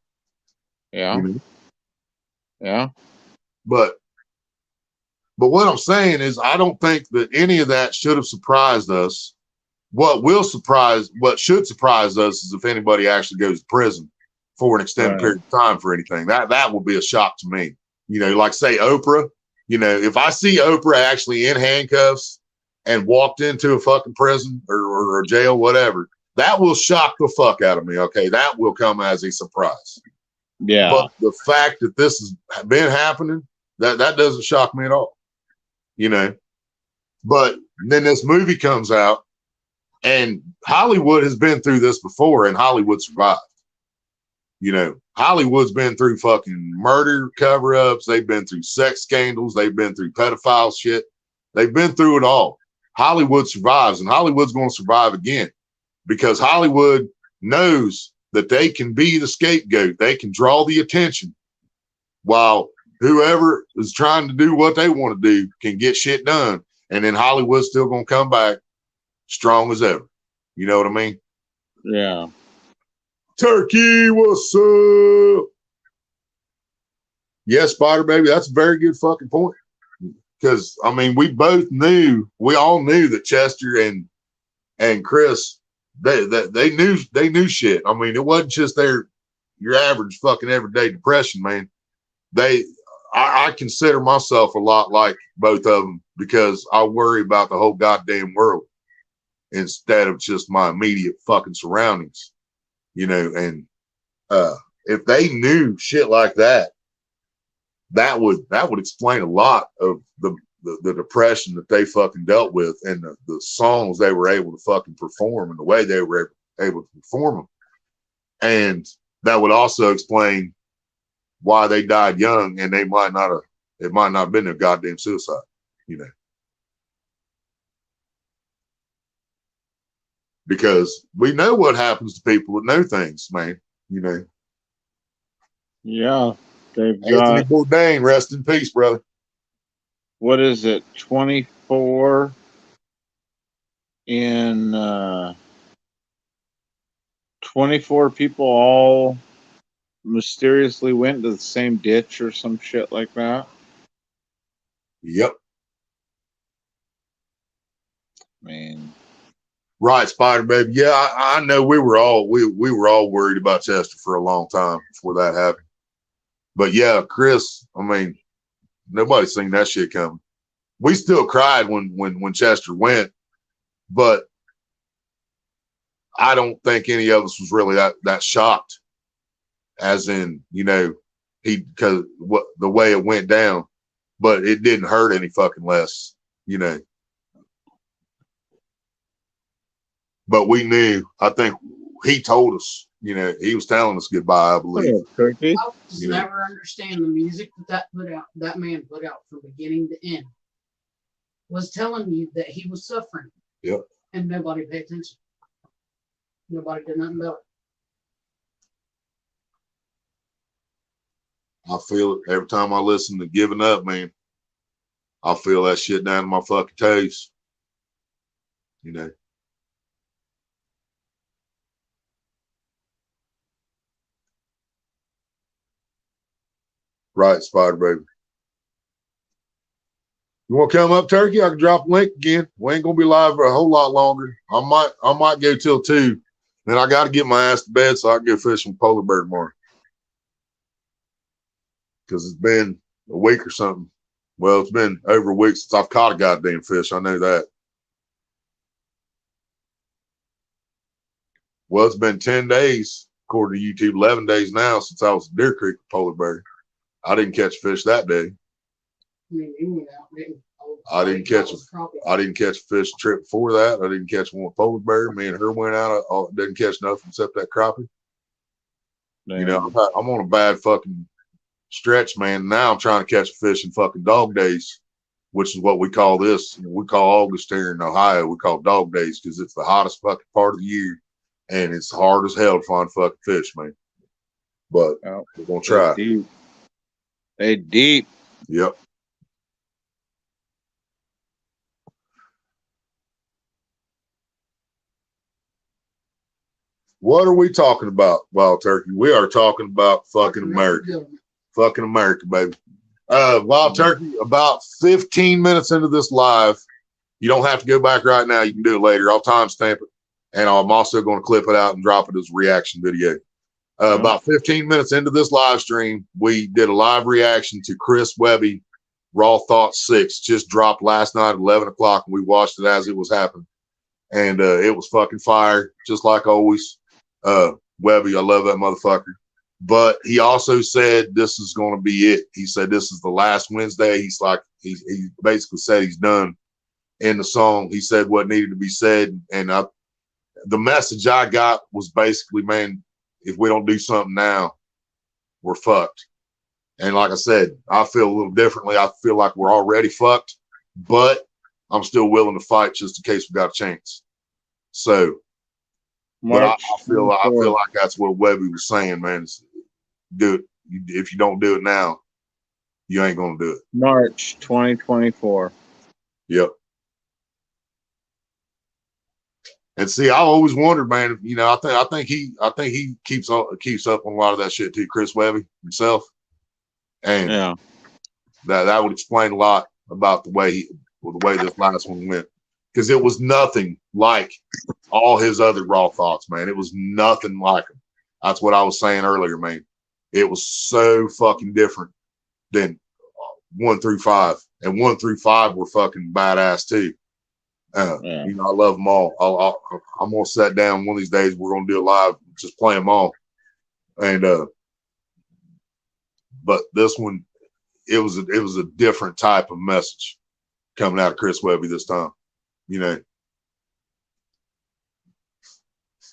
Yeah. Yeah. But what I'm saying is, I don't think that any of that should have surprised us. What should surprise us is if anybody actually goes to prison for an extended period of time for anything. That will be a shock to me. Like say Oprah, if I see Oprah actually in handcuffs and walked into a fucking prison or a jail, whatever, that will shock the fuck out of me. Okay. That will come as a surprise. Yeah. But the fact that this has been happening, that doesn't shock me at all. But then this movie comes out, and Hollywood has been through this before, and Hollywood survived. Hollywood's been through fucking murder cover-ups. They've been through sex scandals. They've been through pedophile shit. They've been through it all. Hollywood survives, and Hollywood's going to survive again because Hollywood knows that they can be the scapegoat. They can draw the attention while whoever is trying to do what they want to do can get shit done. And then Hollywood's still going to come back strong as ever. You know what I mean? Yeah. Turkey, what's up? Yes, Spider Baby, that's a very good fucking point. Because we all knew that Chester and Chris, they knew shit. I mean, it wasn't just your average fucking everyday depression, man. I consider myself a lot like both of them because I worry about the whole goddamn world instead of just my immediate fucking surroundings. And if they knew shit like that, that would explain a lot of the depression that they fucking dealt with, and the songs they were able to fucking perform, and the way they were able to perform them. And that would also explain why they died young, and it might not have been a goddamn suicide, you know. Because we know what happens to people that know things, man, you know. Yeah, they've Anthony got, Bourdain, rest in peace, brother. what is it, 24 in 24 people all mysteriously went to the same ditch or some shit like that. Yep. I mean, Right, Spider Baby. Yeah, I know we were all worried about Chester for a long time before that happened. But yeah, Chris, I mean, nobody's seen that shit coming. We still cried when Chester went, but I don't think any of us was really that shocked, as in, you know, because what the way it went down, but it didn't hurt any fucking less, you know. But we knew, I think he told us, you know, he was telling us goodbye, I believe. turkey. I just You know. never understand the music that man put out from beginning to end was telling you that he was suffering. Yep. And nobody paid attention. Nobody did nothing about it. I feel it every time I listen to Giving Up, man. I feel that shit down to my fucking toes. You know. Right, Spider Baby. You want to come up, Turkey? I can drop a link again. We ain't gonna be live for a whole lot longer. I might go till 2. Then I got to get my ass to bed so I can go fishing with polar bear tomorrow. Because it's been a week or something. Well, it's been over a week since I've caught a goddamn fish. I know that. Well, it's been 10 days, according to YouTube, 11 days now since I was at Deer Creek with polar bear. I didn't catch fish that day. I mean, he went out and I didn't catch a fish trip before that. I didn't catch one with polar bear. Me and her went out. I didn't catch nothing except that crappie. Damn. You know, I'm on a bad fucking stretch, man. Now I'm trying to catch a fish in fucking dog days, which is what we call this. We call August here in Ohio. We call dog days because it's the hottest fucking part of the year, and it's hard as hell to find fucking fish, man. But we're gonna try. They deep. Yep. What are we talking about, Wild Turkey? We are talking about fucking America. Fucking America, baby. Wild Turkey, about 15 minutes into this live, you don't have to go back right now. You can do it later. I'll timestamp it. And I'm also going to clip it out and drop it as a reaction video. About 15 minutes into this live stream, we did a live reaction to Chris Webby, Raw Thoughts 6. Just dropped last night at 11 o'clock, and we watched it as it was happening. And it was fucking fire, just like always. Webby, I love that motherfucker. But he also said this is going to be it. He said this is the last Wednesday. He's like, he basically said he's done in the song. He said what needed to be said. And the message I got was basically, man, if we don't do something now, we're fucked. And like I said, I feel a little differently. I feel like we're already fucked, but I'm still willing to fight just in case we got a chance. So, but I feel like that's what Webby was saying, man. Do it. If you don't do it now, you ain't gonna do it. March 2024. Yep. And see, I always wondered, man. You know, I think he keeps up on a lot of that shit too. Chris Webby himself, and yeah, that would explain a lot about the way this last one went, because it was nothing like all his other Raw Thoughts, man. It was nothing like him. That's what I was saying earlier, man. It was so fucking different than 1 through 5, and 1 through 5 were fucking badass too. You know, I love them all. I'm gonna sit down one of these days. We're gonna do it live, just play them all. And but this one, it was a different type of message coming out of Chris Webby this time. You know,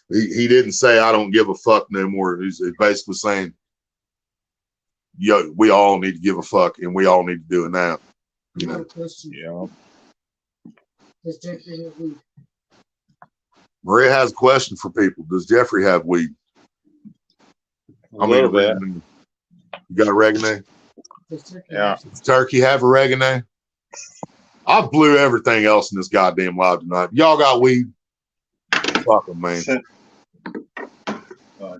he didn't say I don't give a fuck no more. He's basically saying, yo, we all need to give a fuck and we all need to do it now. You know. Yeah. Does Jeffrey have weed? Maria has a question for people. Does Jeffrey have weed? A little bit. oregano. You got oregano? Does Turkey Yeah. have some? Does Turkey have oregano? I blew everything else in this goddamn live tonight. Y'all got weed? Fuck them, man. Fuck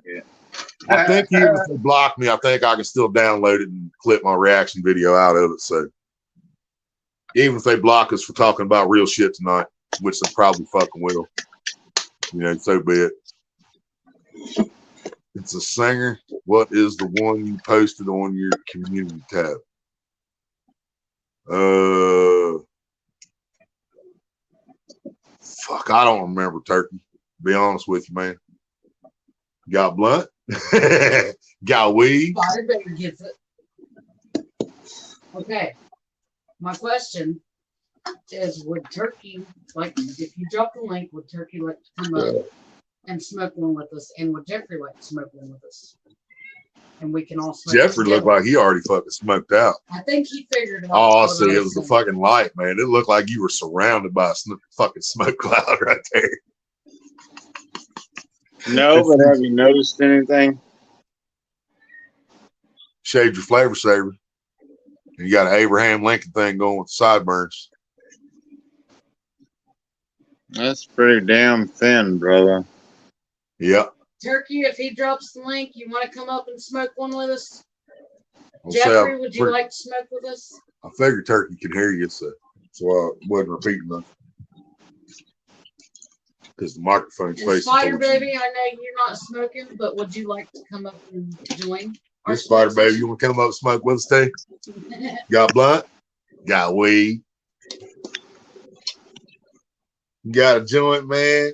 it. I think even if they block me, I think I can still download it and clip my reaction video out of it. So even if they block us for talking about real shit tonight, which they probably fucking will, you know, so be it. It's a singer. What is the one you posted on your community tab? Fuck, I don't remember, Turkey. Be honest with you, man. Got blunt? Got weed? Spider Baby gets it. Okay. My question is, would Turkey, like, if you drop the link, would Turkey like to come up and smoke one with us? And would Jeffrey like to smoke one with us? And we can all smoke Jeffrey looked together. like he already fucking smoked out. I think he figured it out. Oh, I what see. I It was was the saying. fucking light, man. It looked like you were surrounded by a fucking smoke cloud right there. No, but have you noticed anything? Shaved your flavor saver. And you got an Abraham Lincoln thing going with the sideburns. That's pretty damn thin, brother. Yep. Turkey, if he drops the link, you want to come up and smoke one with us? I'll say Jeffrey, would you like to smoke with us? I figured Turkey can hear you, so I wasn't repeating that. Because the microphone's And facing Spider towards you. Baby, I know you're not smoking, but would you like to come up and join? our This Spider smoke Baby, you want to come up and smoke with us today? session? Got blunt? Got weed? Got a joint, man?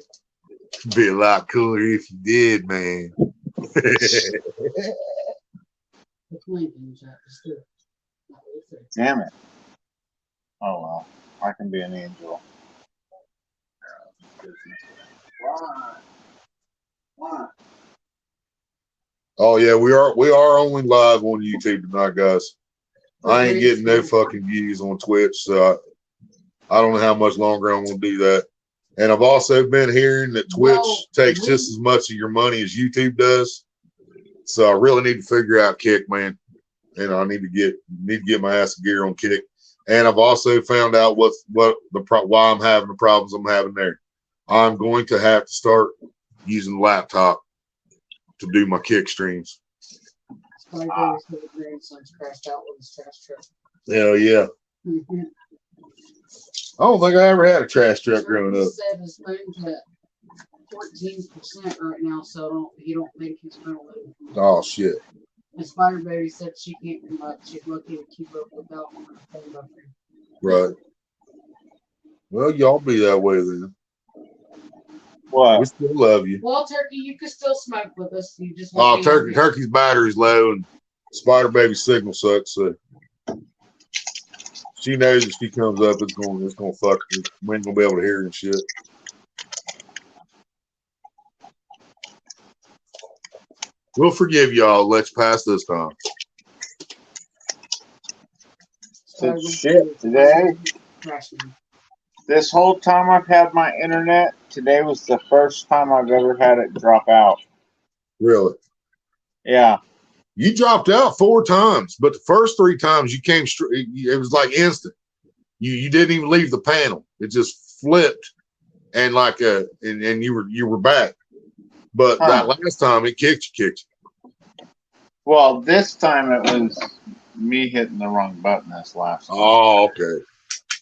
Be a lot cooler if you did, man. Put the link in the chat. Just do it. Not with it. Damn it. Oh well. I can be an angel. Why? Oh yeah, we are only live on YouTube tonight, guys. I ain't getting no fucking views on Twitch, so I don't know how much longer I'm gonna do that. And I've also been hearing that Twitch takes just as much of your money as YouTube does. So I really need to figure out Kick, man. And I need to get my ass in gear on Kick. And I've also found out why I'm having the problems I'm having there. I'm going to have to start using the laptop to do my Kick streams. Spider Baby said his grandson's crashed out with his trash truck. Hell yeah. Mhm. I don't think I ever had a trash truck growing He up. said his phone's at 14% right now, so he don't think he's gonna lose. Oh shit. And Spider Baby said she can't come up. She's lucky to keep up without on her phone buffering. Right. Well, y'all be that way then. What? We still love you. Well, Turkey, you could still smoke with us. You just Oh, won't be on here. Turkey's battery's low and Spider Baby's signal sucks, so she knows if she comes up, it's gonna fuck her. We ain't gonna be able to hear her and shit. We'll forgive y'all. Let you pass this time. Spider Good Baby shit said today. trash man. This whole time I've had my internet, today was the first time I've ever had it drop out. Really. Yeah. You dropped out 4 times, but the first 3 times you came straight. It was like instant. You didn't even leave the panel. It just flipped, and and you were back. But that last time it kicked you. Well, this time it was me hitting the wrong button this last time. Oh, okay.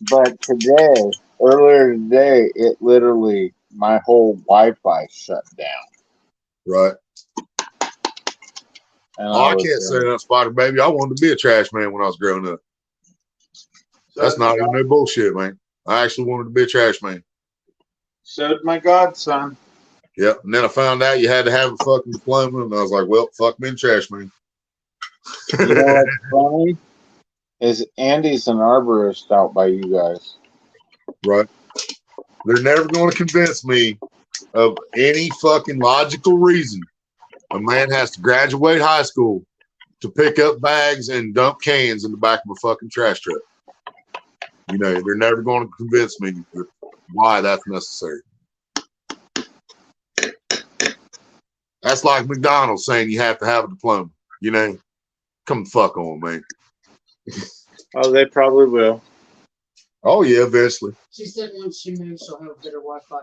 But today, earlier today, it literally, my whole Wi-Fi shut down. Right. And Oh, I can't say that, Spider Baby. I wanted to be a trash man when I was growing up. That's not even no bullshit, man. I actually wanted to be a trash man. So did my godson. Yep. And then I found out you had to have a fucking diploma, and I was like, well, fuck being trash man. You know what's funny? is Andy's an arborist out by you guys. Right? They're never going to convince me of any fucking logical reason a man has to graduate high school to pick up bags and dump cans in the back of a fucking trash truck. You know, they're never going to convince me why that's necessary. That's like McDonald's saying you have to have a diploma. You know, come the fuck on, man. Oh, they probably will. Oh yeah, eventually. She said once she moves, she'll have better Wi-Fi.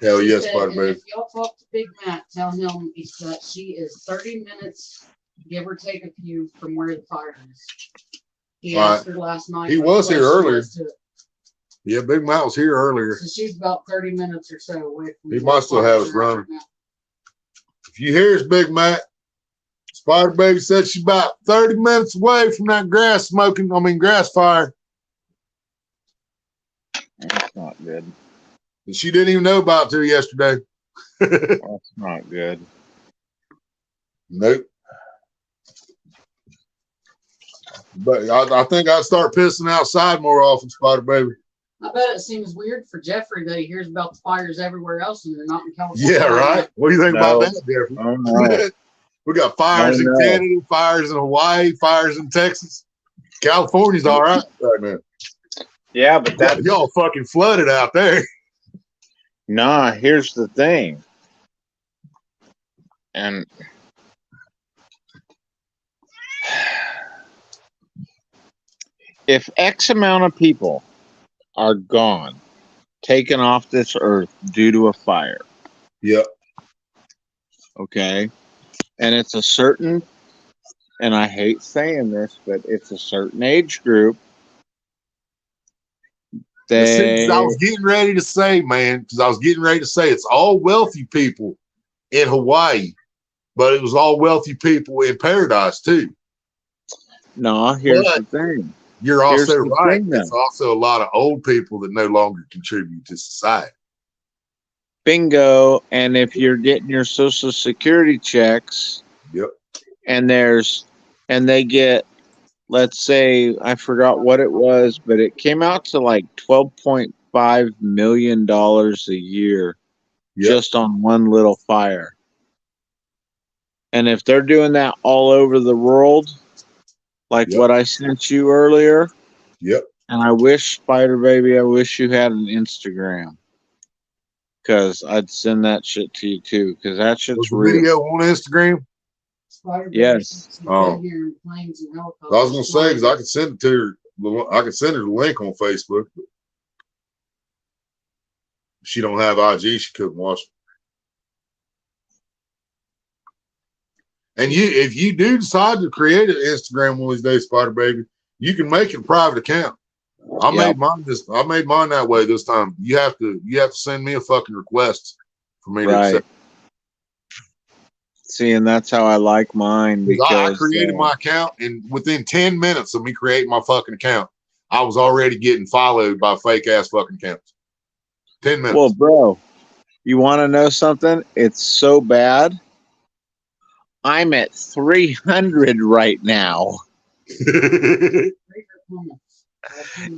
Hell She yes, said, Spider and Man. if y'all talk to Big Matt, tell him that she is 30 minutes, give or take a few, from where the fire is. He asked her last night. He what was here close she earlier. was to it. Yeah, Big Matt was here earlier. So she's about 30 minutes or so away from. He where might still the have fires us are running. right now. If you hear us, Big Matt, Spider Baby said she's about 30 minutes away from that grass fire. That's not good. And she didn't even know about it till yesterday. That's not good. Nope. But I think I'd start pissing outside more often, Spider Baby. I bet it seems weird for Jeffrey that he hears about the fires everywhere else and they're not in California. Yeah, right? What do you think about that, Jeffrey? Oh, no. We got fires in no. Canada, fires in Hawaii, fires in Texas. California's all right now. Yeah, but that Y'all fucking flooded out there. Nah, here's the thing. And if X amount of people are gone, taken off this earth due to a fire, Yep. okay, and it's a certain, and I hate saying this, but it's a certain age group. I was getting ready to say, man, because I was getting ready to say it's all wealthy people in Hawaii, but it was all wealthy people in paradise too. No, here's the thing. You're also Here's the right. thing, It's though. also a lot of old people that no longer contribute to society. Bingo. And if you're getting your Social Security checks, Yep. and they get, let's say, I forgot what it was, but it came out to like $12.5 million a year Yep. just on one little fire. And if they're doing that all over the world, like Yep. what I sent you earlier, Yep. and I wish, Spider Baby, I wish you had an Instagram, because I'd send that shit to you too, because that Was shit's the real. video on Instagram? Spider Yes. Oh. Here in planes and I helicopters. was gonna say because I could send it to her. I could send her the link on Facebook. But she don't have IG. She couldn't watch it. And if you do decide to create an Instagram one of these days, Spider Baby, you can make it a private account. I Yep. made mine that way this time. You have to send me a fucking request for me to Right. accept. See, and that's how I like mine, Because I because created my account, and within 10 minutes of me creating my fucking account, I was already getting followed by fake ass fucking accounts. 10 minutes. well, bro, you want to know something? It's so bad. I'm at 300 right now,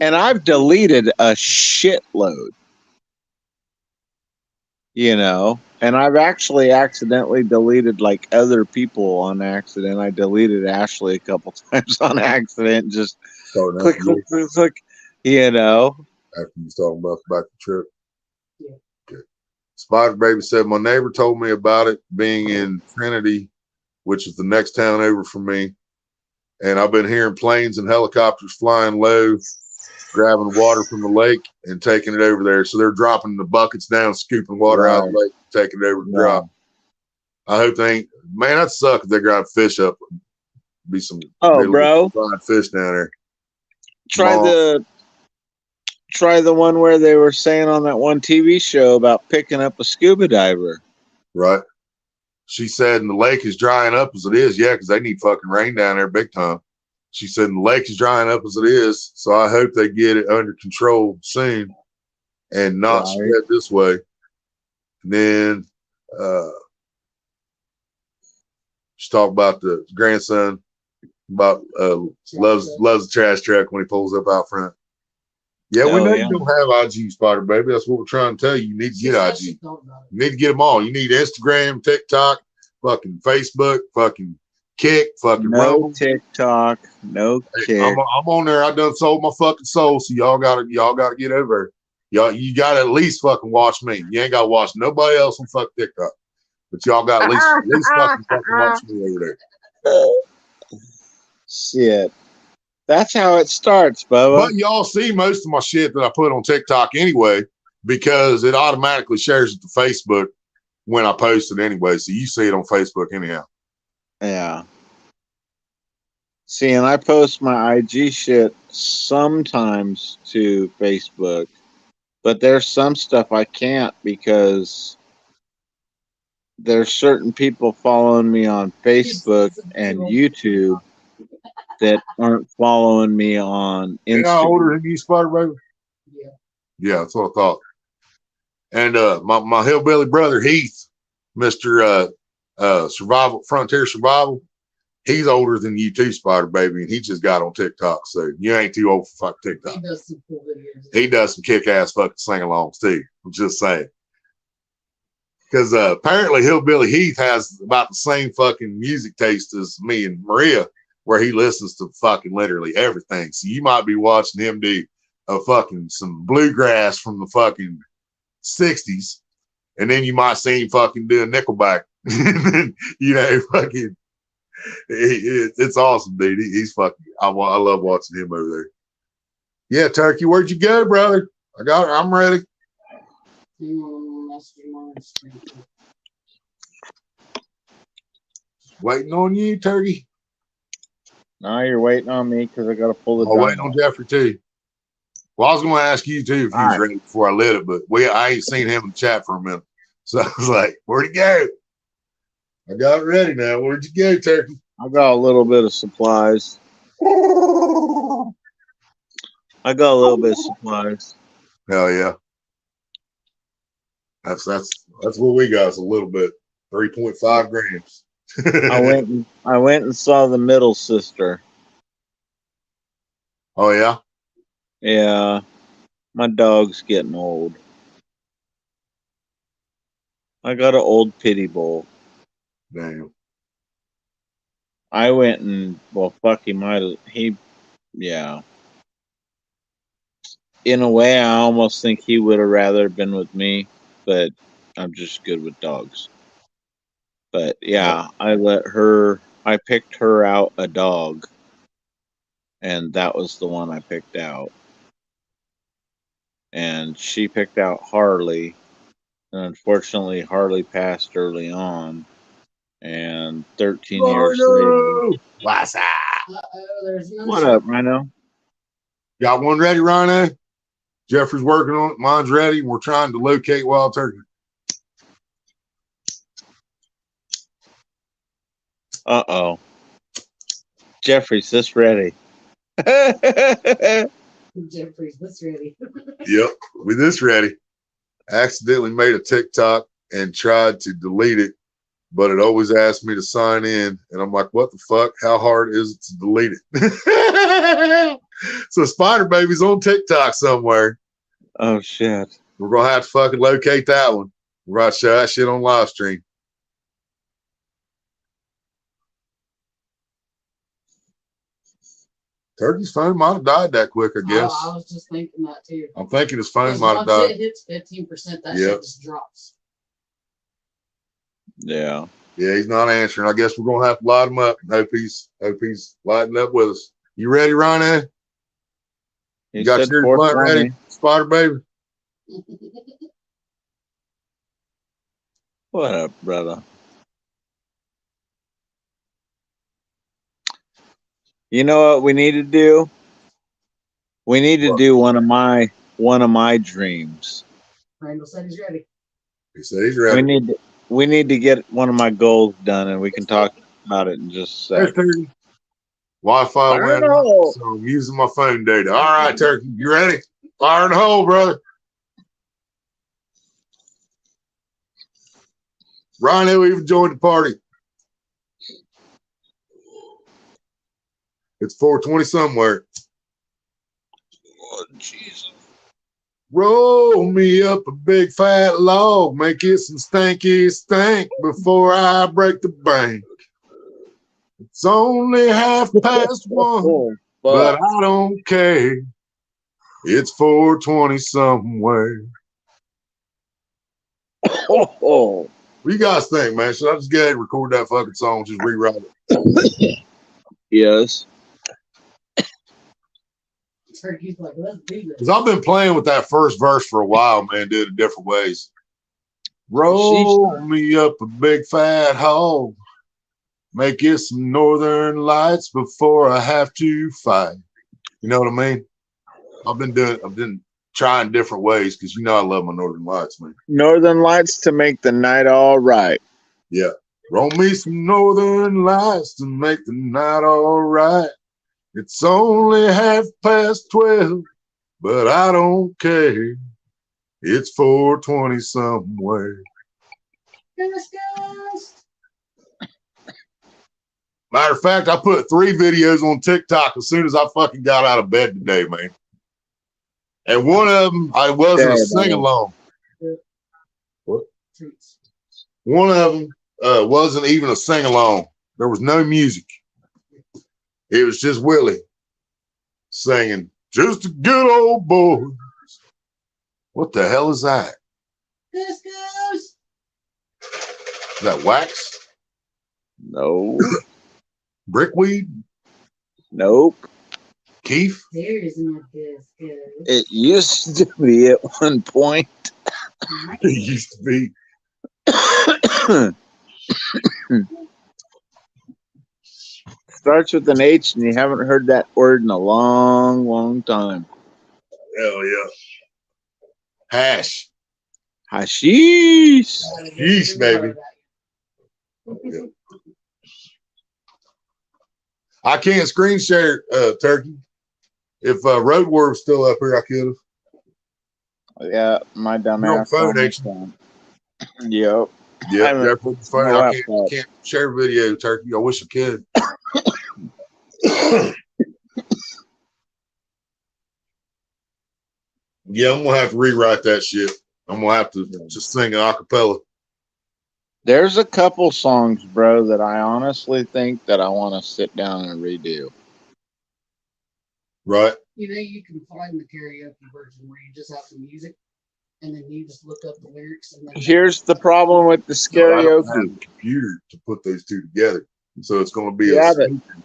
and I've deleted a shitload. You know, and I've actually accidentally deleted like other people on accident. I deleted Ashley a couple times on accident. Just Starting click, out click, click, click. You know. after you was talking about the back of the trip. Yeah. Okay. Spider Baby said my neighbor told me about it being in Trinity, which is the next town over from me. And I've been hearing planes and helicopters flying low, grabbing water from the lake and taking it over there. So they're dropping the buckets down, scooping water out of the lake, taking it over to drop. I hope they ain't, man, that sucks if they grab fish up. Be some Bro, fried fish down there. try the one where they were saying on that one TV show about picking up a scuba diver. Right. She said, and the lake is drying up as it is. Yeah, because they need fucking rain down there big time. She said, the lake is drying up as it is. So I hope they get it under control soon and not spread this way. And then she talked about the grandson about loves the trash truck when he pulls up out front. Yeah, we Oh, know yeah. you don't have IG, Spider Baby. That's what we're trying to tell you. You need to get IG. You need to get them all. You need Instagram, TikTok, fucking Facebook, fucking Kick, fucking No Rumble. TikTok, no Hey, Kick. I'm on there. I done sold my fucking soul, so y'all gotta get over there. You gotta at least fucking watch me. You ain't gotta watch nobody else on fucking TikTok. But y'all got at least fucking watch me over there. Shit. That's how it starts, Bubba. But y'all see most of my shit that I put on TikTok anyway, because it automatically shares it to Facebook when I post it anyway. So you see it on Facebook anyhow. Yeah. See, and I post my IG shit sometimes to Facebook, but there's some stuff I can't because there's certain people following me on Facebook and YouTube that aren't following me on Ain't I older Instagram. than you, Spider Baby? Yeah. Yeah, that's what I thought. And my hillbilly brother Heath, Mr. Survival Frontier Survival, he's older than you too, Spider Baby, and he just got on TikTok. So you ain't too old for fuck TikTok. He does some cool videos. He does some kick ass fucking sing alongs too. I'm just saying. Because apparently Hillbilly Heath has about the same fucking music taste as me and Maria, where he listens to fucking literally everything. So you might be watching him do a fucking some bluegrass from the fucking 60s, and then you might see him fucking doing Nickelback. You know, fucking, it's awesome, dude. He's fucking, I love watching him over there. Yeah, Turkey, where'd you go, brother? I'm ready. Waiting on you, Turkey. Now you're waiting on me because I got to pull the I'm waiting gun on off. Jeffrey too. Well, I was going to ask you too if he was All ready before I lit it, but I ain't seen him in the chat for a minute. So I was like, where'd he go? I got it ready now. Where'd you go, Turkey? I got a little bit of supplies. I got a little bit of supplies. Hell yeah. That's what we got. Is a little bit. 3.5 grams. I went and saw the middle sister. Oh yeah? Yeah, my dog's getting old. I got an old pity bowl. Damn. I went and fuck, yeah. In a way, I almost think he would have rather been with me, but I'm just good with dogs. But yeah, I picked her out a dog, and that was the one I picked out. And she picked out Harley, and unfortunately, Harley passed early on. And 13 years later. What's up? What up, Rhino? Got one ready, Rhino? Jeffrey's working on it. Mine's ready. We're trying to locate wild turkey. Uh-oh. Jeffrey's this ready. Jeffrey's this ready. Yep, we this ready. Accidentally made a TikTok and tried to delete it, but it always asked me to sign in. And I'm like, what the fuck? How hard is it to delete it? So Spider Baby's on TikTok somewhere. Oh, shit. We're going to have to fucking locate that one. We're going to show that shit on live stream. Turkey's phone might have died that quick, I guess. I was just thinking that too. I'm thinking his phone Because might have once died. it hits 15%, that Yep. shit just drops. Yeah. Yeah, he's not answering. I guess we're going to have to light him up. Hope he's lighting up with us. You ready, Rhino? He You got said your blunt 420. ready, Spider Baby? What up, brother? You know what we need to do? We need to do one of my dreams. Randall said he's ready. He said he's ready. We need to get one of my goals done, and we can talk about it in just a There's sec. Turkey. Wi-Fi Fire went in the out, hole. so I'm using my phone data. All right, Turkey, you ready? Fire in the hole, brother. Rhino even joined the party. It's 420 somewhere. Oh, Jesus. Roll me up a big fat log, make it some stanky stank before I break the bank. It's only 1:30, Oh, but fuck. I don't care. It's 420 somewhere. Oh, What do you guys think, man? Should I just go ahead and record that fucking song, just rewrite it? yes. Turkey's like, let's do this. Because I've been playing with that first verse for a while, man, did it different ways. Roll me up a big fat hog. Make it some northern lights before I have to fight. You know what I mean? I've been trying different ways because you know I love my northern lights, man. Northern Lights to make the night all right. Yeah. Roll me some northern lights to make the night all right. It's only 12:30, but I don't care. It's 420 somewhere. Matter of fact, I put 3 videos on TikTok as soon as I fucking got out of bed today, man. And one of them, I wasn't a sing-along. What? One of them wasn't even a sing-along. There was no music. It was just Willie singing, just a good old boy. What the hell is that? Is that wax? No. Brickweed? Nope. Keef? There's not this good. It used to be at one point. It used to be. Starts with an H, and you haven't heard that word in a long, long time. Hell yeah. Hash. Hashish. Yeesh, baby. Yeah. I can't screen share Turkey. If Road War was still up here, I could have. Yeah, my dumb You're on ass. phone, ain't you? Yep. Yeah, I'm Jeffrey, phone. no I laptop. can't share video, Turkey. I wish I could. Yeah, I'm gonna have to rewrite that shit. I'm gonna have to just sing a cappella. There's a couple songs, bro, that I honestly think that I want to sit down and redo. Right? You know, you can find the karaoke version where you just have the music and then you just look up the lyrics. And then Here's the problem with the I don't have karaoke. a computer to put those two together, so it's gonna be Yeah, a but- speaker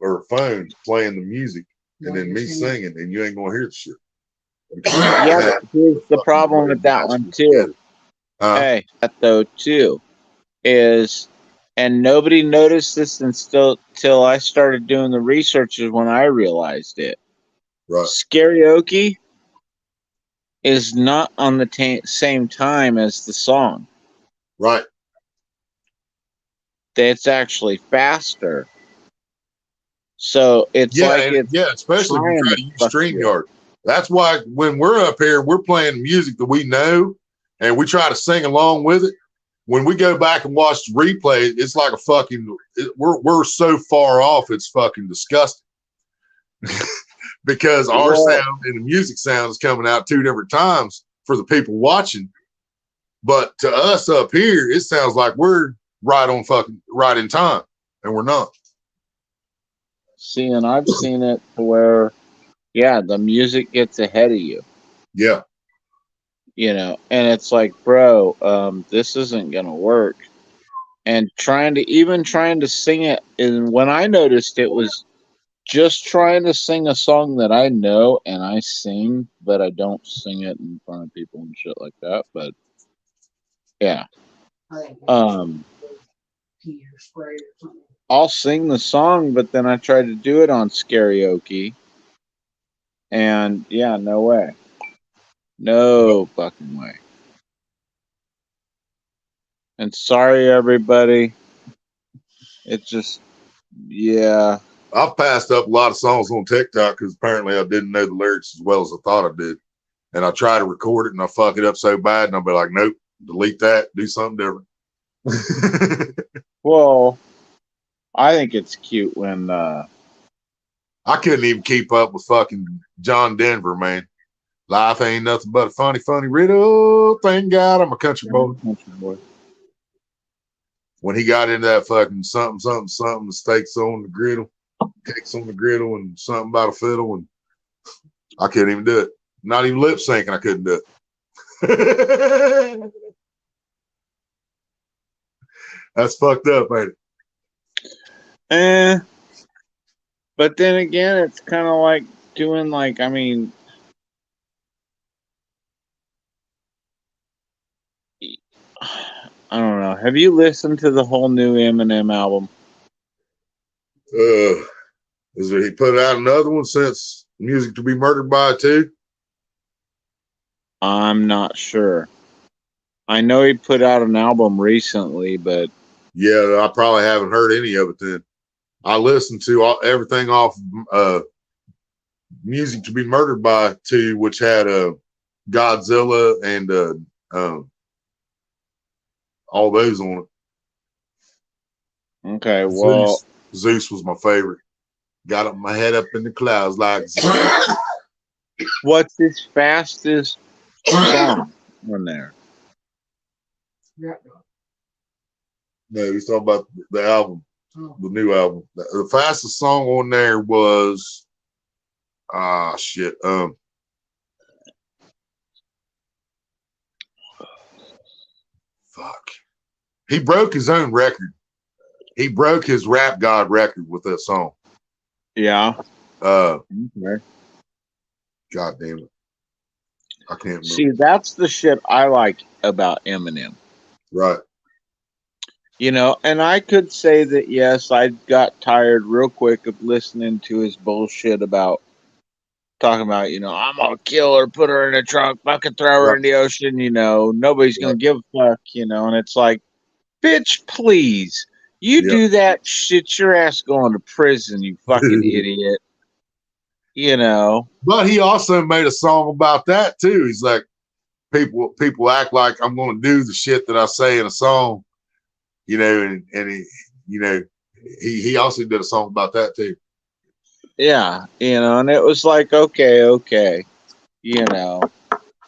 or a phone playing the music and while then you're me singing. singing, and you ain't gonna hear the shit. Yeah, but here's the problem with that one too. Hey, that though too is, and nobody noticed this until I started doing the research is when I realized it. Right. Karaoke is not on the same time as the song. Right. It's actually faster. So it's Yeah, like and, it's yeah, especially when you try to use fuck you. StreamYard. That's why when we're up here, we're playing music that we know, and we try to sing along with it. When we go back and watch the replay, it's like a fucking. We're so far off, it's fucking disgusting. Because our sound and the music sound is coming out 2 different times for the people watching. But to us up here, it sounds like we're right in time, and we're not. See, and I've seen it to where, yeah, the music gets ahead of you. Yeah. You know, and it's like, bro, this isn't gonna work. And trying to sing it, and when I noticed it was just trying to sing a song that I know and I sing, but I don't sing it in front of people and shit like that. But yeah, Pee or spray or something. I'll sing the song, but then I try to do it on karaoke, and yeah, no way, no fucking way. And sorry, everybody. It's just, yeah. I've passed up a lot of songs on TikTok because apparently I didn't know the lyrics as well as I thought I did. And I try to record it and I fuck it up so bad and I'll be like, nope, delete that, do something different. Well, I think it's cute when I couldn't even keep up with fucking John Denver, man. Life ain't nothing but a funny, funny riddle. Thank God I'm a country boy. When he got into that fucking something, the steaks on the griddle, cakes on the griddle, and something about a fiddle, and I couldn't even do it. Not even lip syncing, I couldn't do it. That's fucked up, ain't it? But then again, it's kind of like doing like, I mean, I don't know. Have you listened to the whole new Eminem album? Is he put out another one since Music to Be Murdered By too? I'm not sure. I know he put out an album recently, but yeah, I probably haven't heard any of it then. I listened to everything off Music to Be Murdered By too, which had Godzilla and all those on it. Okay, well, Zeus was my favorite. Got up my head up in the clouds like what's his fastest song on there? Yeah. No, he's talking about the album, Oh. the new album. The fastest song on there was shit. Fuck. He broke his own record. He broke his Rap God record with that song. Yeah. Okay. God damn it. I can't remember. See, that's the shit I like about Eminem. Right. You know, and I could say that, yes, I got tired real quick of listening to his bullshit about talking about, you know, I'm going to kill her, put her in a trunk, fucking throw her in the ocean, you know, nobody's going to give a fuck, you know, and it's like, bitch, please. You do that shit, your ass going to prison, you fucking idiot. You know. But he also made a song about that too. He's like, people act like I'm going to do the shit that I say in a song, you know, and he, you know, he also did a song about that too. Yeah, you know, and it was like, okay, you know.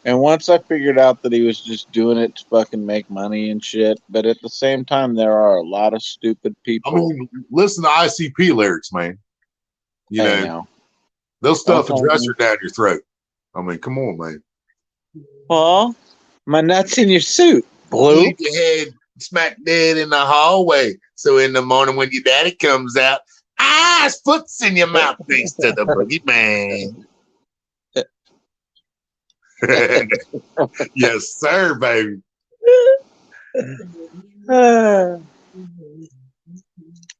And once I figured out that he was just doing it to fucking make money and shit, but at the same time, there are a lot of stupid people. I mean, listen to ICP lyrics, man. You know, those stuff will dress her down your throat. I mean, come on, man. Well, my nuts in your suit, blue. Leave your head smack dead in the hallway. So in the morning when your daddy comes out, his foot's in your mouth thanks to the boogeyman. Yes, sir, baby.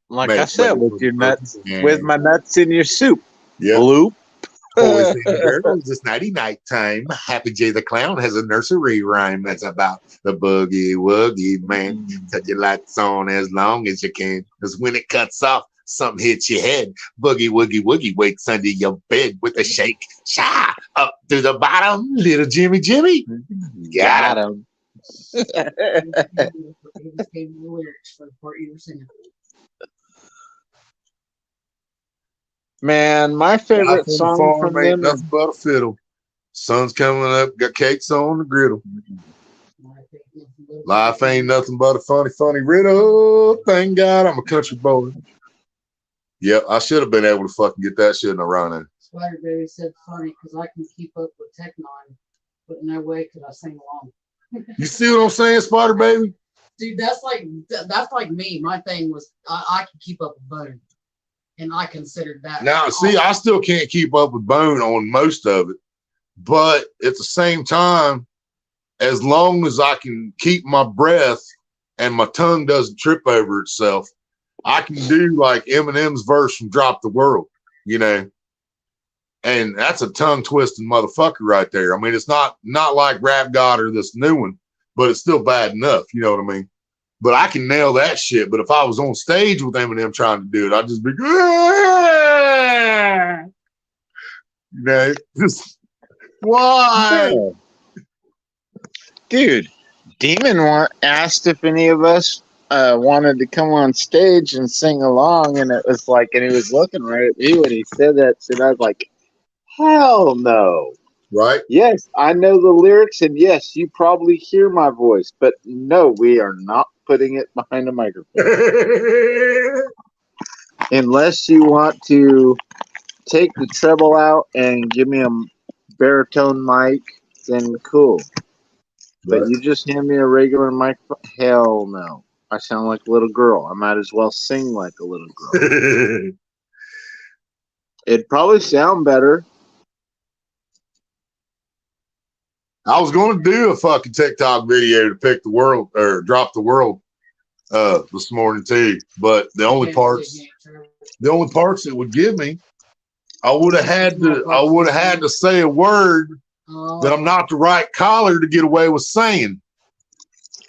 Like I said, with your nuts, with my nuts in your soup. Yeah. Bloop. Boys and girls, it's nighty-night time. Happy J the Clown has a nursery rhyme that's about the boogie woogie, man. Set your lights on as long as you can, because when it cuts off, something hits your head. Boogie woogie woogie wakes under your bed with a shake. Shy up to the bottom, little Jimmy. Got him. Man, my favorite song from them ain't nothing but a fiddle. Sun's coming up, got cakes on the griddle. Life ain't nothing but a funny, funny riddle. Thank God I'm a country boy. Yep, I should have been able to fucking get that shit in a run. Spider Baby said funny because I can keep up with Tech Nine, but no way could I sing along. You see what I'm saying, Spider Baby? Dude, that's like me. My thing was I can keep up with Bone, and I considered that. Now, see, I still can't keep up with Bone on most of it, but at the same time, as long as I can keep my breath and my tongue doesn't trip over itself, I can do like Eminem's verse from Drop the World, you know, and that's a tongue twisting motherfucker right there. I mean, it's not like Rap God or this new one, but it's still bad enough. You know what I mean? But I can nail that shit. But if I was on stage with Eminem trying to do it, I'd just be, you know, just why? Dude, Demon asked if any of us wanted to come on stage and sing along, and it was like, and he was looking right at me when he said that, and I was like, hell no. Right? Yes, I know the lyrics, and yes, you probably hear my voice, but no, we are not putting it behind a microphone. Unless you want to take the treble out and give me a baritone mic, then cool. But Right. you just hand me a regular microphone? Hell no. I sound like a little girl. I might as well sing like a little girl. It'd probably sound better. I was going to do a fucking TikTok video to pick the world or drop the world this morning too, but the only parts it would give me, I would have had to say a word that I'm not the right collar to get away with saying.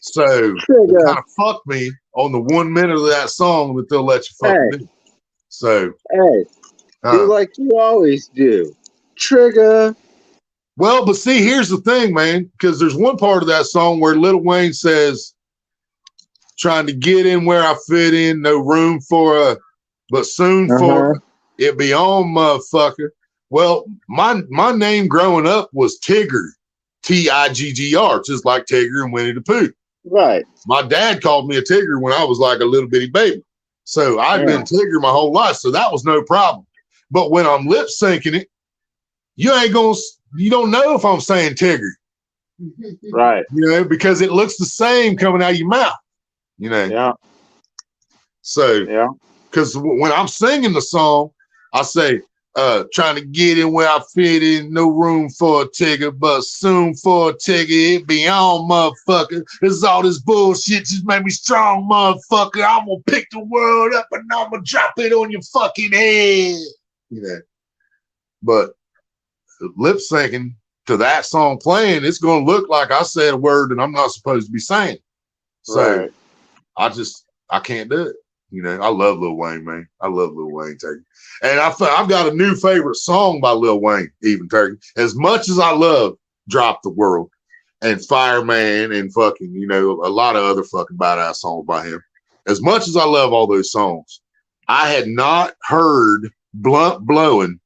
So it kind of fucked me on the 1 minute of that song that they'll let you fucking do. So hey, do like you always do. Trigger. Well, but see, here's the thing, man, because there's one part of that song where Lil Wayne says, trying to get in where I fit in, no room for a, but soon for it be on, motherfucker. Well, my name growing up was Tigger, Tiggr, just like Tigger and Winnie the Pooh. Right. My dad called me a Tigger when I was like a little bitty baby. So I'd been Tigger my whole life, so that was no problem. But when I'm lip syncing it, you don't know if I'm saying Tigger. Right. You know, because it looks the same coming out of your mouth. You know? Yeah. So, because when I'm singing the song, I say, trying to get in where I fit in, no room for a Tigger, but soon for a Tigger, it be on, motherfucker. This all this bullshit just made me strong, motherfucker. I'm gonna pick the world up and I'm gonna drop it on your fucking head. You know, but lip syncing to that song playing, it's gonna look like I said a word that I'm not supposed to be saying. So I can't do it. You know, I love Lil Wayne, man. I love Lil Wayne, Turkey. And I've got a new favorite song by Lil Wayne, even, Turkey. As much as I love Drop the World and Fireman and fucking, you know, a lot of other fucking badass songs by him. As much as I love all those songs, I had not heard Blunt Blowing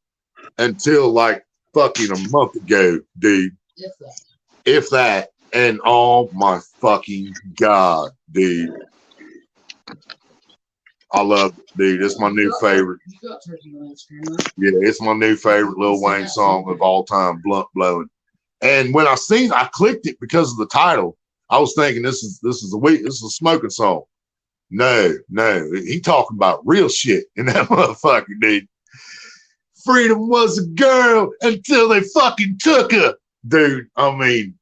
until like fucking a month ago, dude. If that. And oh my fucking God, dude. I love it, dude. It's my new favorite. Yeah, it's my new favorite Lil Wayne song of all time, Blunt Blowing. And when I clicked it because of the title. I was thinking this is a smoking song. No, he talking about real shit in that motherfucker, dude. Freedom was a girl until they fucking took her. Dude, I mean,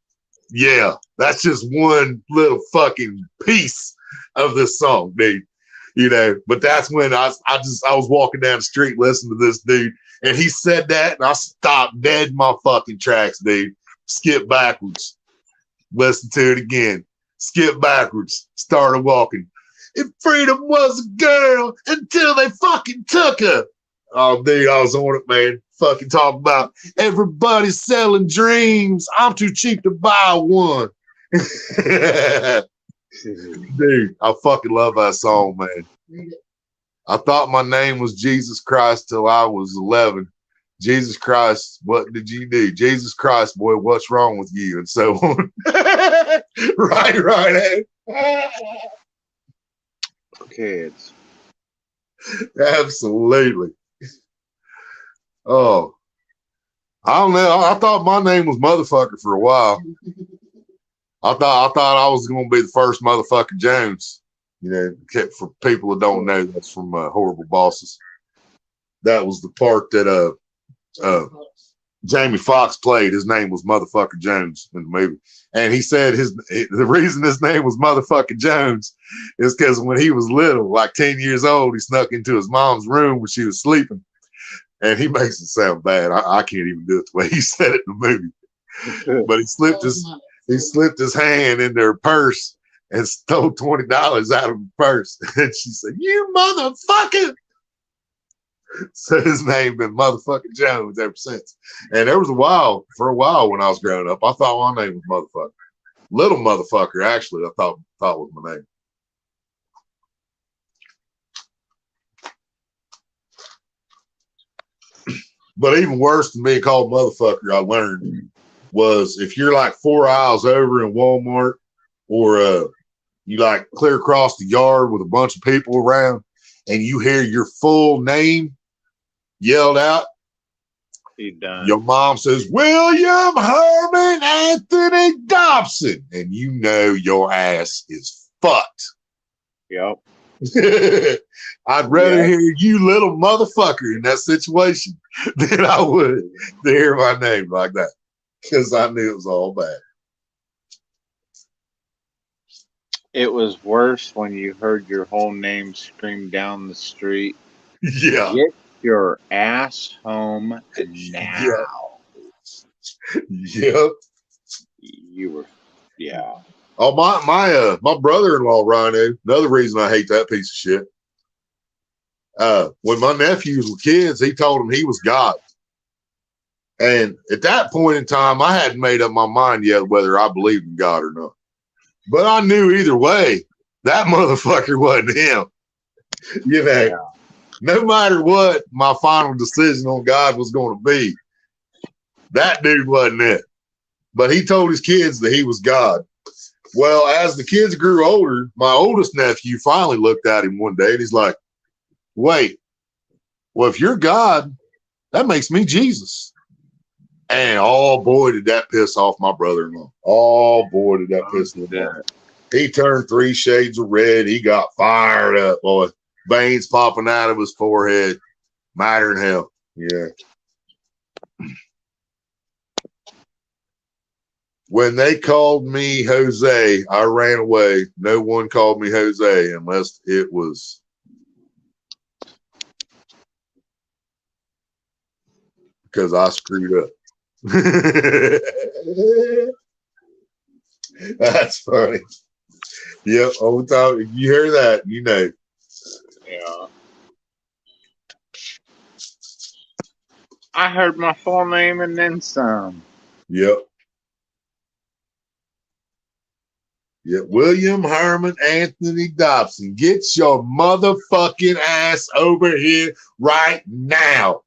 yeah, that's just one little fucking piece of this song, dude. You know, but that's when I was walking down the street listening to this dude, and he said that, and I stopped dead in my fucking tracks, dude. Skip backwards, listen to it again. Skip backwards, started walking. If freedom was a girl until they fucking took her. Oh, dude, I was on it, man. Fucking talking about everybody's selling dreams. I'm too cheap to buy one. Dude, I fucking love that song, man. I thought my name was Jesus Christ till I was 11. Jesus Christ, what did you do? Jesus Christ, boy, what's wrong with you? And so on. right. Kids. Absolutely. Oh, I don't know. I thought my name was motherfucker for a while. I thought I was going to be the first motherfucker Jones. You know, for people that don't know, that's from Horrible Bosses. That was the part that Jamie Foxx played. His name was Motherfucker Jones in the movie. And he said the reason his name was Motherfucker Jones is because when he was little, like 10 years old, he snuck into his mom's room when she was sleeping. And he makes it sound bad. I can't even do it the way he said it in the movie. But he slipped his hand in their purse and stole $20 out of the purse. And she said, "You motherfucker." So his name been Motherfucker Jones ever since. And there was for a while when I was growing up, I thought my name was Motherfucker. Little Motherfucker, actually, I thought was my name. But even worse than being called motherfucker, I learned was if you're like 4 aisles over in Walmart, or you like clear across the yard with a bunch of people around, and you hear your full name yelled out, He done. your mom says, William Herman Anthony Dobson, and you know your ass is fucked. Yep. I'd rather Yep. hear you little motherfucker in that situation than I would to hear my name like that, because I knew it was all bad. It was worse when you heard your whole name screamed down the street. Yeah. Get your ass home Yeah. now. Yep. You were, yeah. Oh, my brother-in-law, Rhino, another reason I hate that piece of shit. When my nephews were kids, he told them he was God. And at that point in time, I hadn't made up my mind yet whether I believed in God or not. But I knew either way, that motherfucker wasn't him. You know, Yeah. no matter what my final decision on God was going to be, that dude wasn't it. But he told his kids that he was God. Well, as the kids grew older, my oldest nephew finally looked at him one day and he's like, wait, well, if you're God, that makes me Jesus. And oh boy, did that piss off my brother-in-law. Oh boy, did that piss him off. He turned 3 shades of red. He got fired up, boy. Veins popping out of his forehead. Madder than hell. Yeah. When they called me Jose, I ran away. No one called me Jose unless it was because I screwed up. That's funny. Yep, all the time. If you hear that, you know. Yeah. I heard my full name and then some. Yep. Yeah, William Herman Anthony Dobson, get your motherfucking ass over here right now.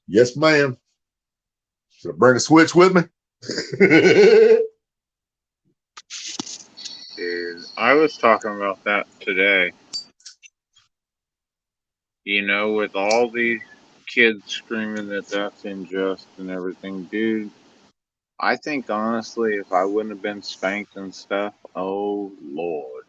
Yes, ma'am. Should I bring a switch with me? Dude, I was talking about that today. You know, with all these kids screaming that that's unjust and everything, dude. I think honestly, if I wouldn't have been spanked and stuff, oh Lord.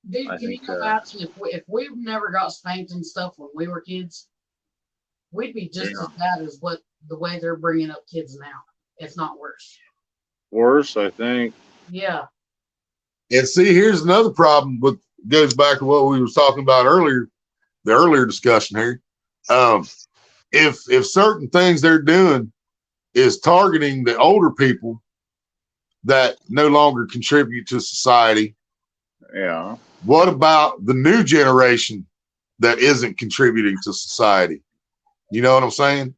Dude, I can you think, imagine if we never got spanked and stuff when we were kids, we'd be just Yeah. as bad as what the way they're bringing up kids now, if not worse. Worse, I think. Yeah. And see, here's another problem with goes back to what we was talking about earlier, the earlier discussion here. If certain things they're doing is targeting the older people that no longer contribute to society, Yeah. what about the new generation that isn't contributing to society? You know what I'm saying?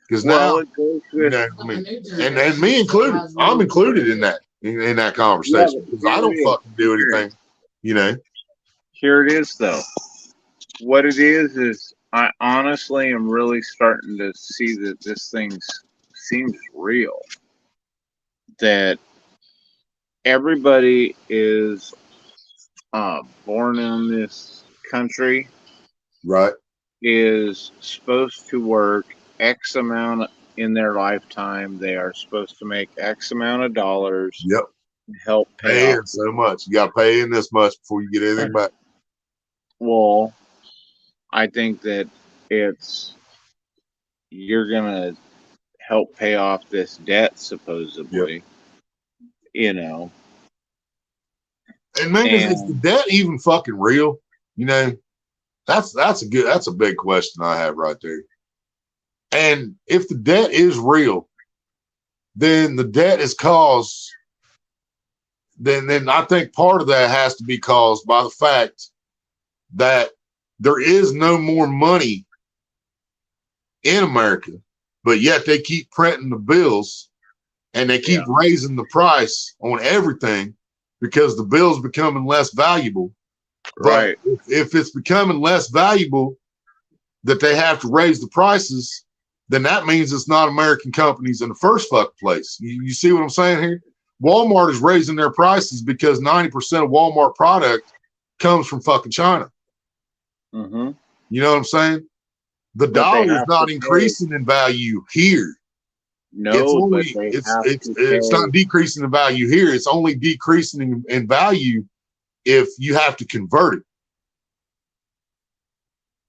Because now, Well, it goes you with, know, I But the mean, new and generation me still included, has I'm no included in idea. that in that conversation Yeah, because I don't fucking do anything, you know. here it is though. What it is I honestly am really starting to see that this thing seems real. That everybody is born in this country Right. is supposed to work X amount in their lifetime. They are supposed to make X amount of dollars Yep. to help pay Pay off. in so much. You got to pay in this much before you get anything back. Well, I think that you're gonna help pay off this debt supposedly. You know. And man, is the debt even fucking real? You know, that's a big question I have right there. And if the debt is real, then the debt is caused. Then I think part of that has to be caused by the fact that there is no more money in America, but yet they keep printing the bills and they keep raising the price on everything because the bill's becoming less valuable. But Right. if it's becoming less valuable that they have to raise the prices, then that means it's not American companies in the first fucking place. You see what I'm saying here? Walmart is raising their prices because 90% of Walmart product comes from fucking China. Mm-hmm. You know what I'm saying? The But they dollar is have not to pay. increasing in value here. It's No, but only they it's have it's to it's pay. not decreasing in value here. It's only decreasing in value if you have to convert it.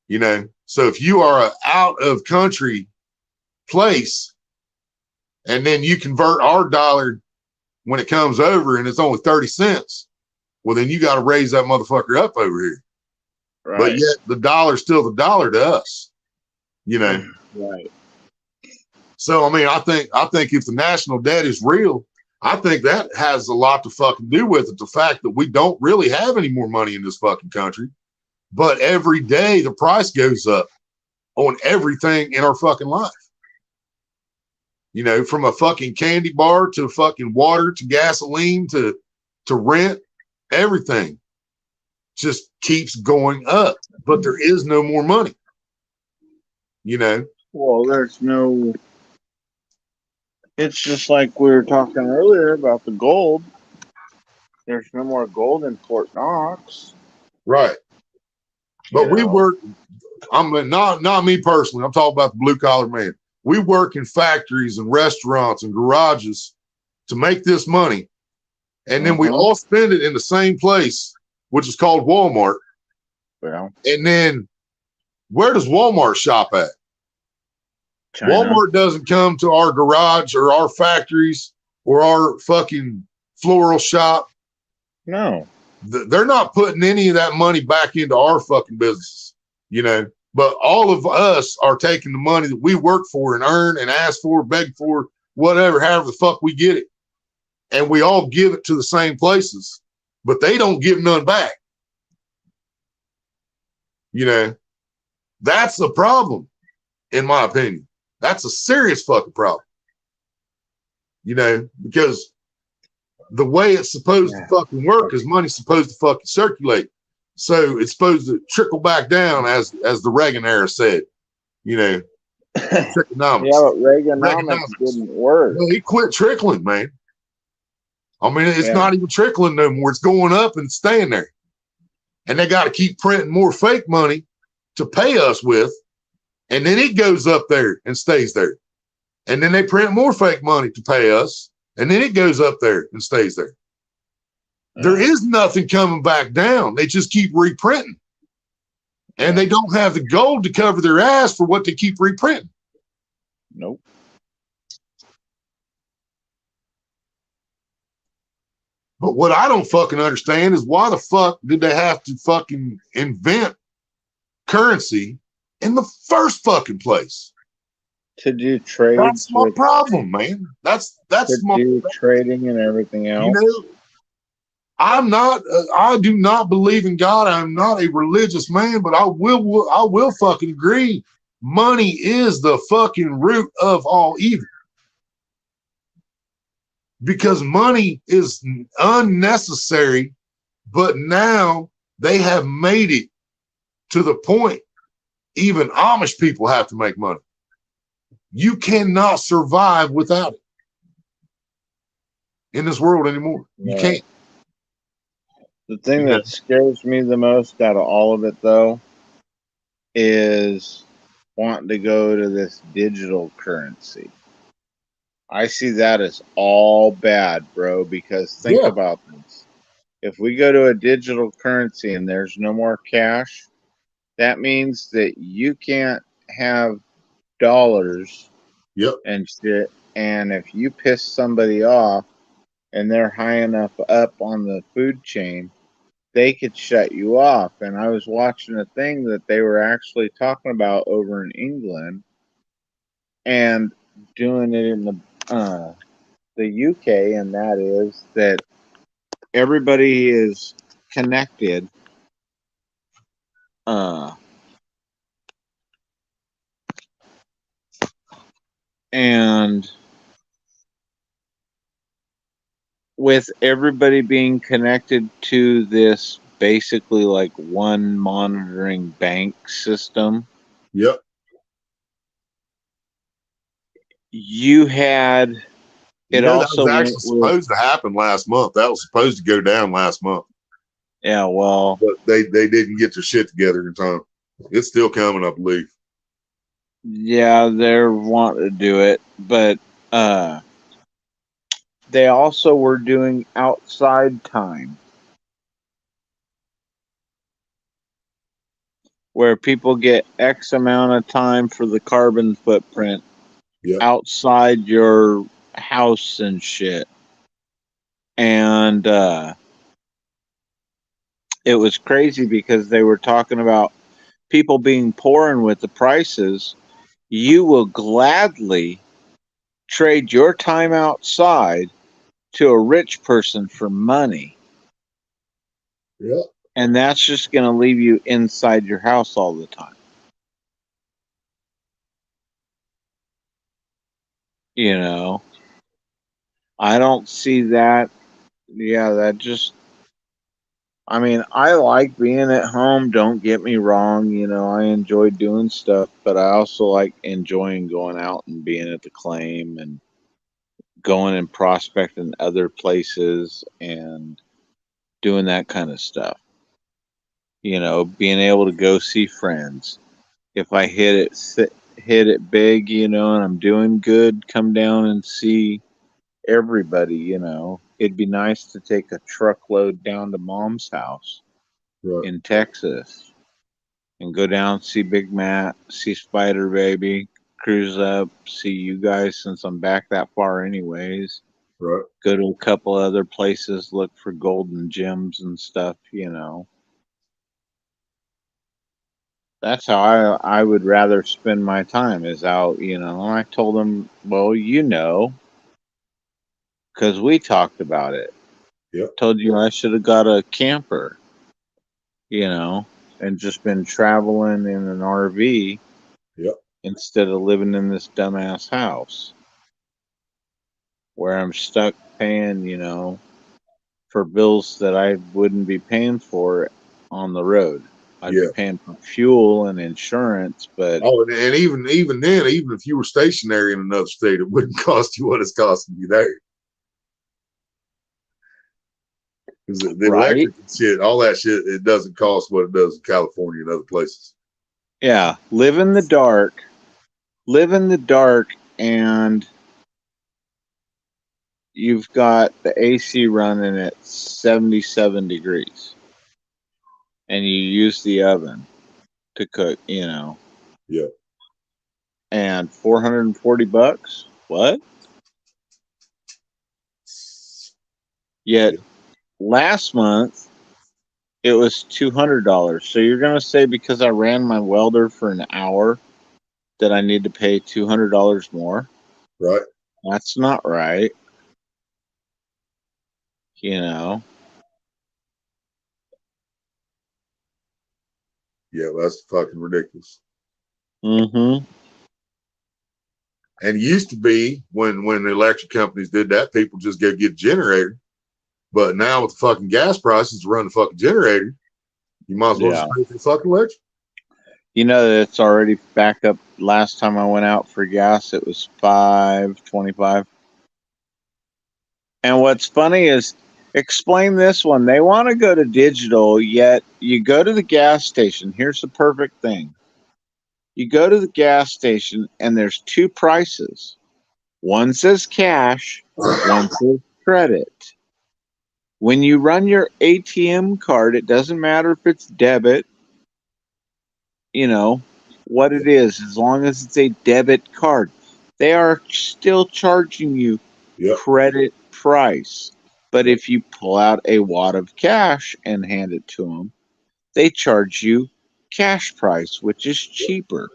You know, so if you are an out of country place and then you convert our dollar when it comes over and it's only 30 cents, well, then you got to raise that motherfucker up over here. Right. But yet the dollar's still the dollar to us, you know. Right. So I mean, I think if the national debt is real, I think that has a lot to fucking do with it. The fact that we don't really have any more money in this fucking country, but every day the price goes up on everything in our fucking life. You know, from a fucking candy bar to fucking water to gasoline to rent, everything just keeps going up. But there is no more money. You know. Well, there's no. It's just like we were talking earlier about the gold. There's no more gold in Fort Knox. Right. But we work. I'm not me personally. I'm talking about the blue collar man. We work in factories and restaurants and garages to make this money, and then we all spend it in the same place, which is called Walmart. Well, and then where does Walmart shop at? China. Walmart doesn't come to our garage or our factories or our fucking floral shop. No. They're not putting any of that money back into our fucking businesses, you know. But all of us are taking the money that we work for and earn and ask for, beg for, whatever, however the fuck we get it. And we all give it to the same places, but they don't give none back. You know, that's the problem, in my opinion. That's a serious fucking problem. You know, because the way it's supposed to fucking work is money's supposed to fucking circulate. So it's supposed to trickle back down, as the Reagan era said, you know, tricklenomics. Yeah, but Reaganomics didn't work. Well, he quit trickling, man. I mean, it's not even trickling no more. It's going up and staying there. And they got to keep printing more fake money to pay us with. And then it goes up there and stays there. And then they print more fake money to pay us. And then it goes up there and stays there. There is nothing coming back down. They just keep reprinting. And they don't have the gold to cover their ass for what they keep reprinting. Nope. But what I don't fucking understand is why the fuck did they have to fucking invent currency in the first fucking place? To do trade. That's my problem, man. That's my trading and everything else. You know, I do not believe in God. I'm not a religious man, but I will fucking agree. Money is the fucking root of all evil. Because money is unnecessary, but now they have made it to the point even Amish people have to make money. You cannot survive without it in this world anymore. You can't. The thing that scares me the most out of all of it, though, is wanting to go to this digital currency. I see that as all bad, bro, because think about this. If we go to a digital currency and there's no more cash, that means that you can't have dollars and shit. And if you piss somebody off and they're high enough up on the food chain, they could shut you off. And I was watching a thing that they were actually talking about over in England and doing it in the UK, and that is that everybody is connected and with everybody being connected to this basically like one monitoring bank system. Yep. You had You it know, that was also went actually with, supposed to happen last month. That was supposed to go down last month, yeah, well, but they didn't get their shit together in time. It's still coming, I believe. yeah, they're wanting to do it, but uh they also were doing outside time where people get X amount of time for the carbon footprint Yep. outside your house and shit. And it was crazy because they were talking about people being poor, and with the prices, you will gladly trade your time outside to a rich person for money. Yep. And that's just going to leave you inside your house all the time. You know, I don't see that. Yeah, that just, I mean, I like being at home. Don't get me wrong. You know, I enjoy doing stuff, but I also like enjoying going out and being at the claim and going and prospecting other places and doing that kind of stuff. You know, being able to go see friends. If I hit it big, you know, and I'm doing good, come down and see everybody. You know, it'd be nice to take a truckload down to Mom's house Right. in Texas and go down, see Big Matt, see Spider Baby, cruise up, see you guys since I'm back that far anyways. Right. Go to a couple other places, look for golden gems and stuff, you know. That's how I would rather spend my time is out, you know. And I told them, well, you know, because we talked about it. Yep. Told you I should have got a camper, you know, and just been traveling in an RV Yep. instead of living in this dumbass house where I'm stuck paying, you know, for bills that I wouldn't be paying for on the road. I'd be Yeah. paying for fuel and insurance, but Oh, and even then, even if you were stationary in another state, it wouldn't cost you what it's costing you there. Because the right? electric and shit, all that shit, it doesn't cost what it does in California and other places. Yeah, live in the dark. Live in the dark, and you've got the AC running at 77 degrees, and you use the oven to cook, you know, Yeah. and $440. What? Yet Yeah. last month it was $200. So you're gonna say because I ran my welder for an hour that I need to pay $200 more? Right. That's not right. You know. Yeah. That's fucking ridiculous. Mm-hmm. And it used to be when the electric companies did that, people just go get a generator. But now with the fucking gas prices to run the fucking generator, you might as well Yeah. just pay for the fucking electric. You know that it's already back up. Last time I went out for gas, it was $5.25. And what's funny is, explain this one. They want to go to digital, yet you go to the gas station. Here's the perfect thing. You go to the gas station and there's two prices. One says cash, one says credit. When you run your ATM card, it doesn't matter if it's debit, you know, what it is, as long as it's a debit card. They are still charging you Yep. credit price. But Yep. if you pull out a wad of cash and hand it to them, they charge you cash price, which is cheaper.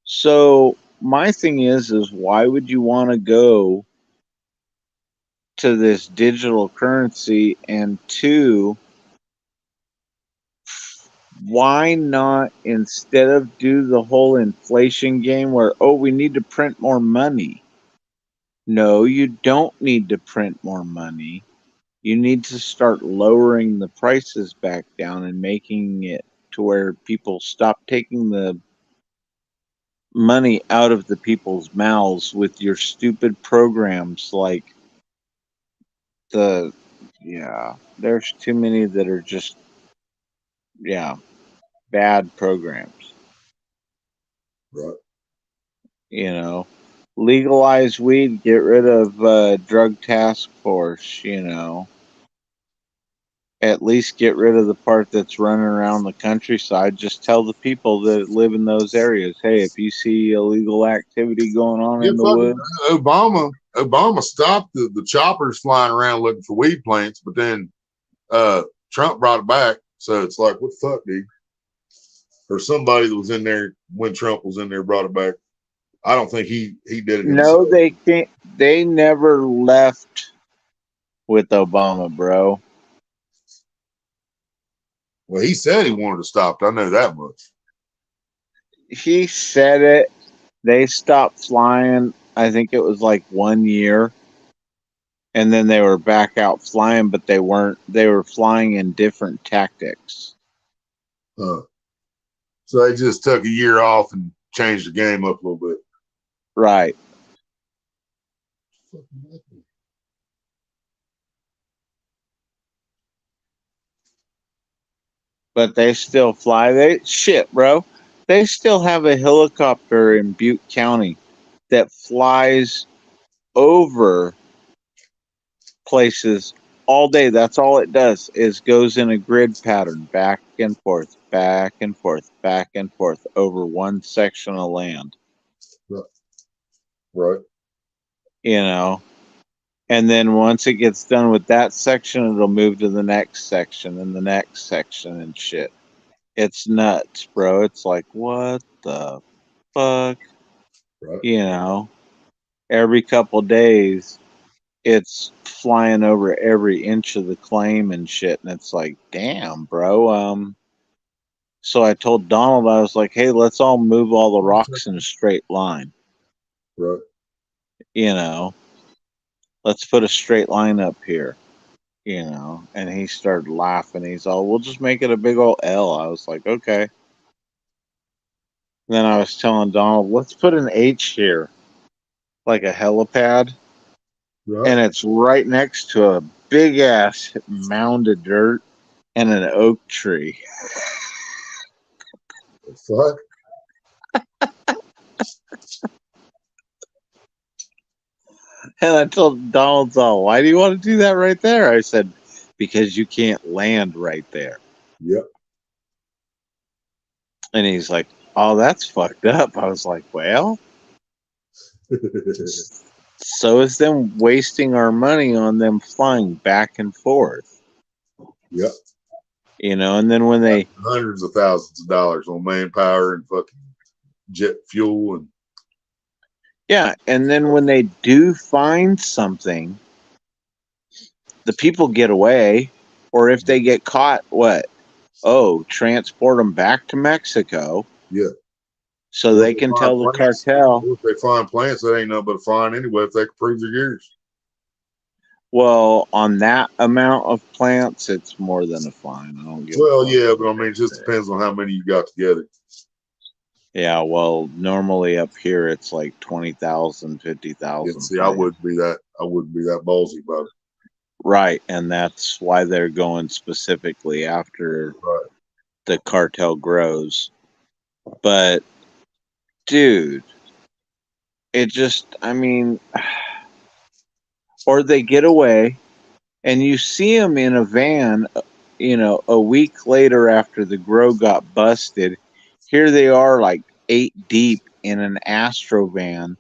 So my thing is why would you want to go to this digital currency? And two, why not instead of do the whole inflation game where, oh, we need to print more money? No, you don't need to print more money. You need to start lowering the prices back down and making it to where people stop taking the money out of the people's mouths with your stupid programs like the yeah, there's too many that are just yeah, bad programs. Right. You know, legalize weed, get rid of drug task force, you know. At least get rid of the part that's running around the countryside. Just tell the people that live in those areas, hey, if you see illegal activity going on Yeah, in the fucking woods, Obama stopped the choppers flying around looking for weed plants, but then Trump brought it back. So it's like, what the fuck, dude? Or somebody that was in there when Trump was in there brought it back. I don't think he did it no, himself. they can't. They never left with Obama, bro. Well, he said he wanted to stop it. I know that much. He said it. They stopped flying. I think it was like 1 year, and then they were back out flying, but they weren't. They were flying in different tactics. Huh. So they just took a year off and changed the game up a little bit. Right. But they still fly. They shit, bro. They still have a helicopter in Butte County that flies over places all day. That's all it does is goes in a grid pattern back and forth, back and forth, back and forth over one section of land. Right. You know. And then once it gets done with that section, it'll move to the next section and the next section and shit. It's nuts, bro. It's like, what the fuck? Right. You know, every couple days, it's flying over every inch of the claim and shit. And it's like, damn, bro. So I told Donald, I was like, hey, let's all move all the rocks in a straight line. Right. You know, let's put a straight line up here. You know, and he started laughing. He's all, we'll just make it a big old L. I was like, okay. Then I was telling Donald, let's put an H here, like a helipad, Right. and it's right next to a big ass mound of dirt and an oak tree. Fuck. And I told Donald, all, why do you want to do that right there? I said, because you can't land right there. Yep. And he's like, oh, that's fucked up. I was like, well, so is them wasting our money on them flying back and forth. Yep. You know, and then when they hundreds of thousands of dollars on manpower and fucking jet fuel and yeah, and then when they do find something, the people get away, or if they get caught, what? Oh, transport them back to Mexico. yeah. So Well, they if can tell the plants, cartel. if they find plants, that ain't nothing but a fine anyway if they can prove they're yours. Well, on that amount of plants, it's more than a fine. I don't give a Well, fuck. yeah, but I mean, it just depends on how many you got together. Yeah, well, normally up here it's like 20,000, 50,000. Yeah, see, I wouldn't be that ballsy about it. Right, and that's why they're going specifically after Right. the cartel grows. But, dude, it just, I mean, or they get away and you see them in a van, you know, a week later after the grow got busted. Here they are, like 8 deep in an Astro van.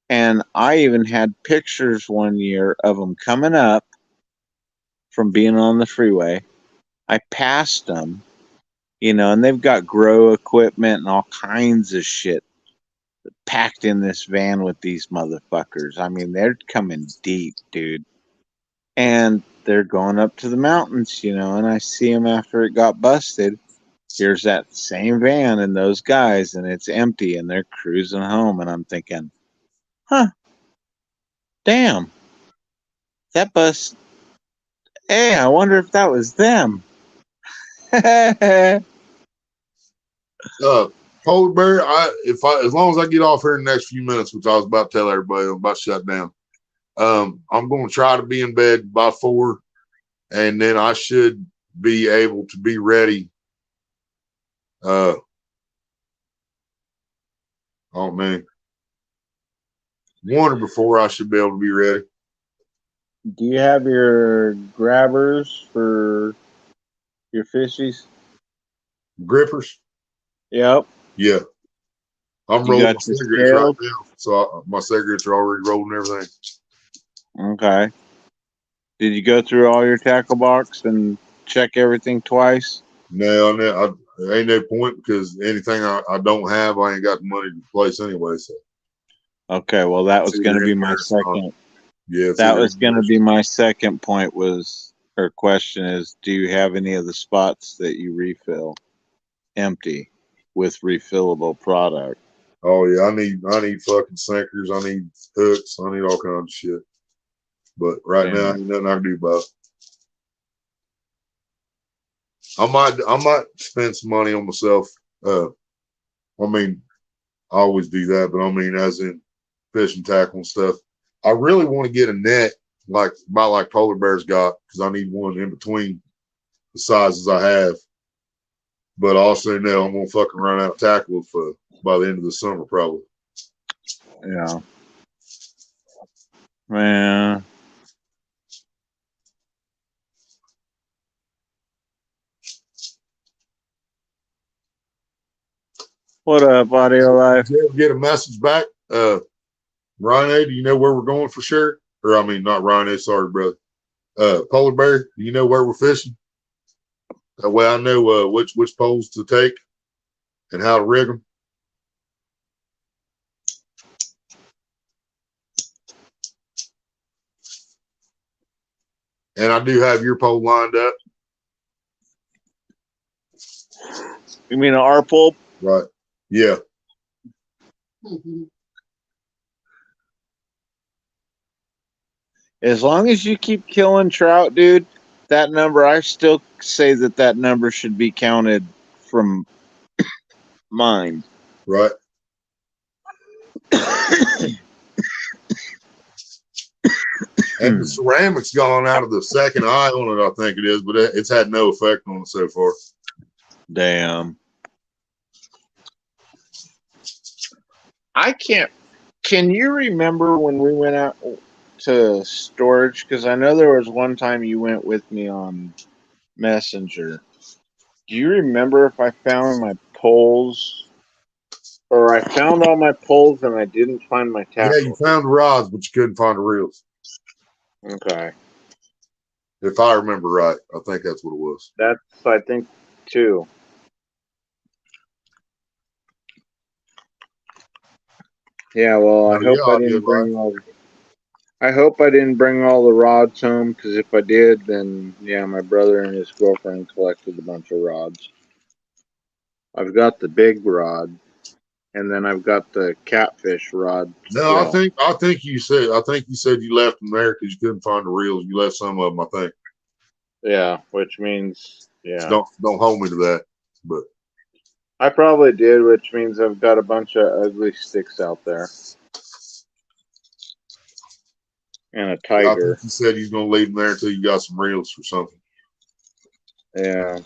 And I even had pictures one year of them coming up from being on the freeway. I passed them, you know, and they've got grow equipment and all kinds of shit packed in this van with these motherfuckers. I mean, they're coming deep, dude. And they're going up to the mountains, you know, and I see them after it got busted. Here's that same van and those guys, and it's empty, and they're cruising home. And I'm thinking, huh, damn, that bus Hey, I wonder if that was them. Polar bear, as long as I get off here in the next few minutes, which I was about to tell everybody, I'm about to shut down. I'm going to try to be in bed by 4, and then I should be able to be ready. Oh man, 1 or before I should be able to be ready. Do you have your grabbers for your fishies? Grippers, Yep. yeah. I'm You rolling got my your cigarettes right scales? now, so my cigarettes are already rolling and everything. Okay. Did you go through all your tackle box and check everything twice? No, there ain't no point because anything I don't have, I ain't got the money to replace anyway. So Okay, well that it's was going to either be in my there or it's not. second. Yeah, it's That either was in going there to or be it's my second point or question is, do you have any of the spots that you refill empty with refillable product? not. Oh yeah, I need fucking sinkers. I need hooks. I need all kinds of shit. But right now, ain't nothing I can do about it. I might spend some money on myself. I mean, I always do that, but I mean, as in fishing tackle and stuff. I really want to get a net like Polar Bear's got because I need one in between the sizes I have. But I also know I'm gonna fucking run out of tackle by the end of the summer probably. Yeah. Man. What up, Audio Life? Did you ever get a message back? Rhino, do you know where we're going for sure? Or I mean, not Rhino, sorry, brother. Polar Bear, do you know where we're fishing? That way I know which poles to take and how to rig them. And I do have your pole lined up. You mean an R pole? Right. Yeah. Mhm. As long as you keep killing trout, dude, that number, I still say that number should be counted from mine. Right. And the ceramic's gone out of the second eye on it, I think it is, but it's had no effect on it so far. Damn. I can't. Can you remember when we went out to storage? Because I know there was one time you went with me on Messenger. Do you remember if I found my poles? Or I found all my poles and I didn't find my tackle? Yeah, you found the rods, but you couldn't find the reels. Okay. If I remember right. I think that's what it was. That's, I think, 2. Yeah, well, I hope I didn't bring all. I hope I didn't bring all the rods home, because if I did, then yeah, my brother and his girlfriend collected a bunch of rods. I've got the big rod, and then I've got the catfish rod. No, still. I think you said you left them there because you couldn't find the reels. You left some of them, I think. Yeah, which means So don't hold me to that. But I probably did, which means I've got a bunch of ugly sticks out there. And a tiger. I think you said he's gonna leave them there until you got some reels or something. Yeah.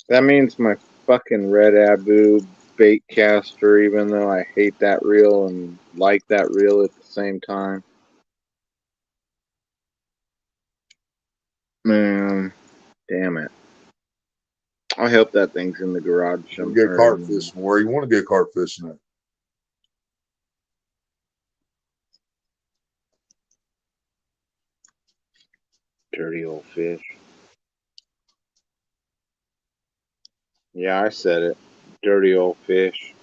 That means my fucking red Abu bait caster, even though I hate that reel and like that reel at the same time. Man, damn it. I hope that thing's in the garage You somewhere. get carp fishing where you want to get carp fishing at. Dirty old fish. Yeah, I said it. Dirty old fish.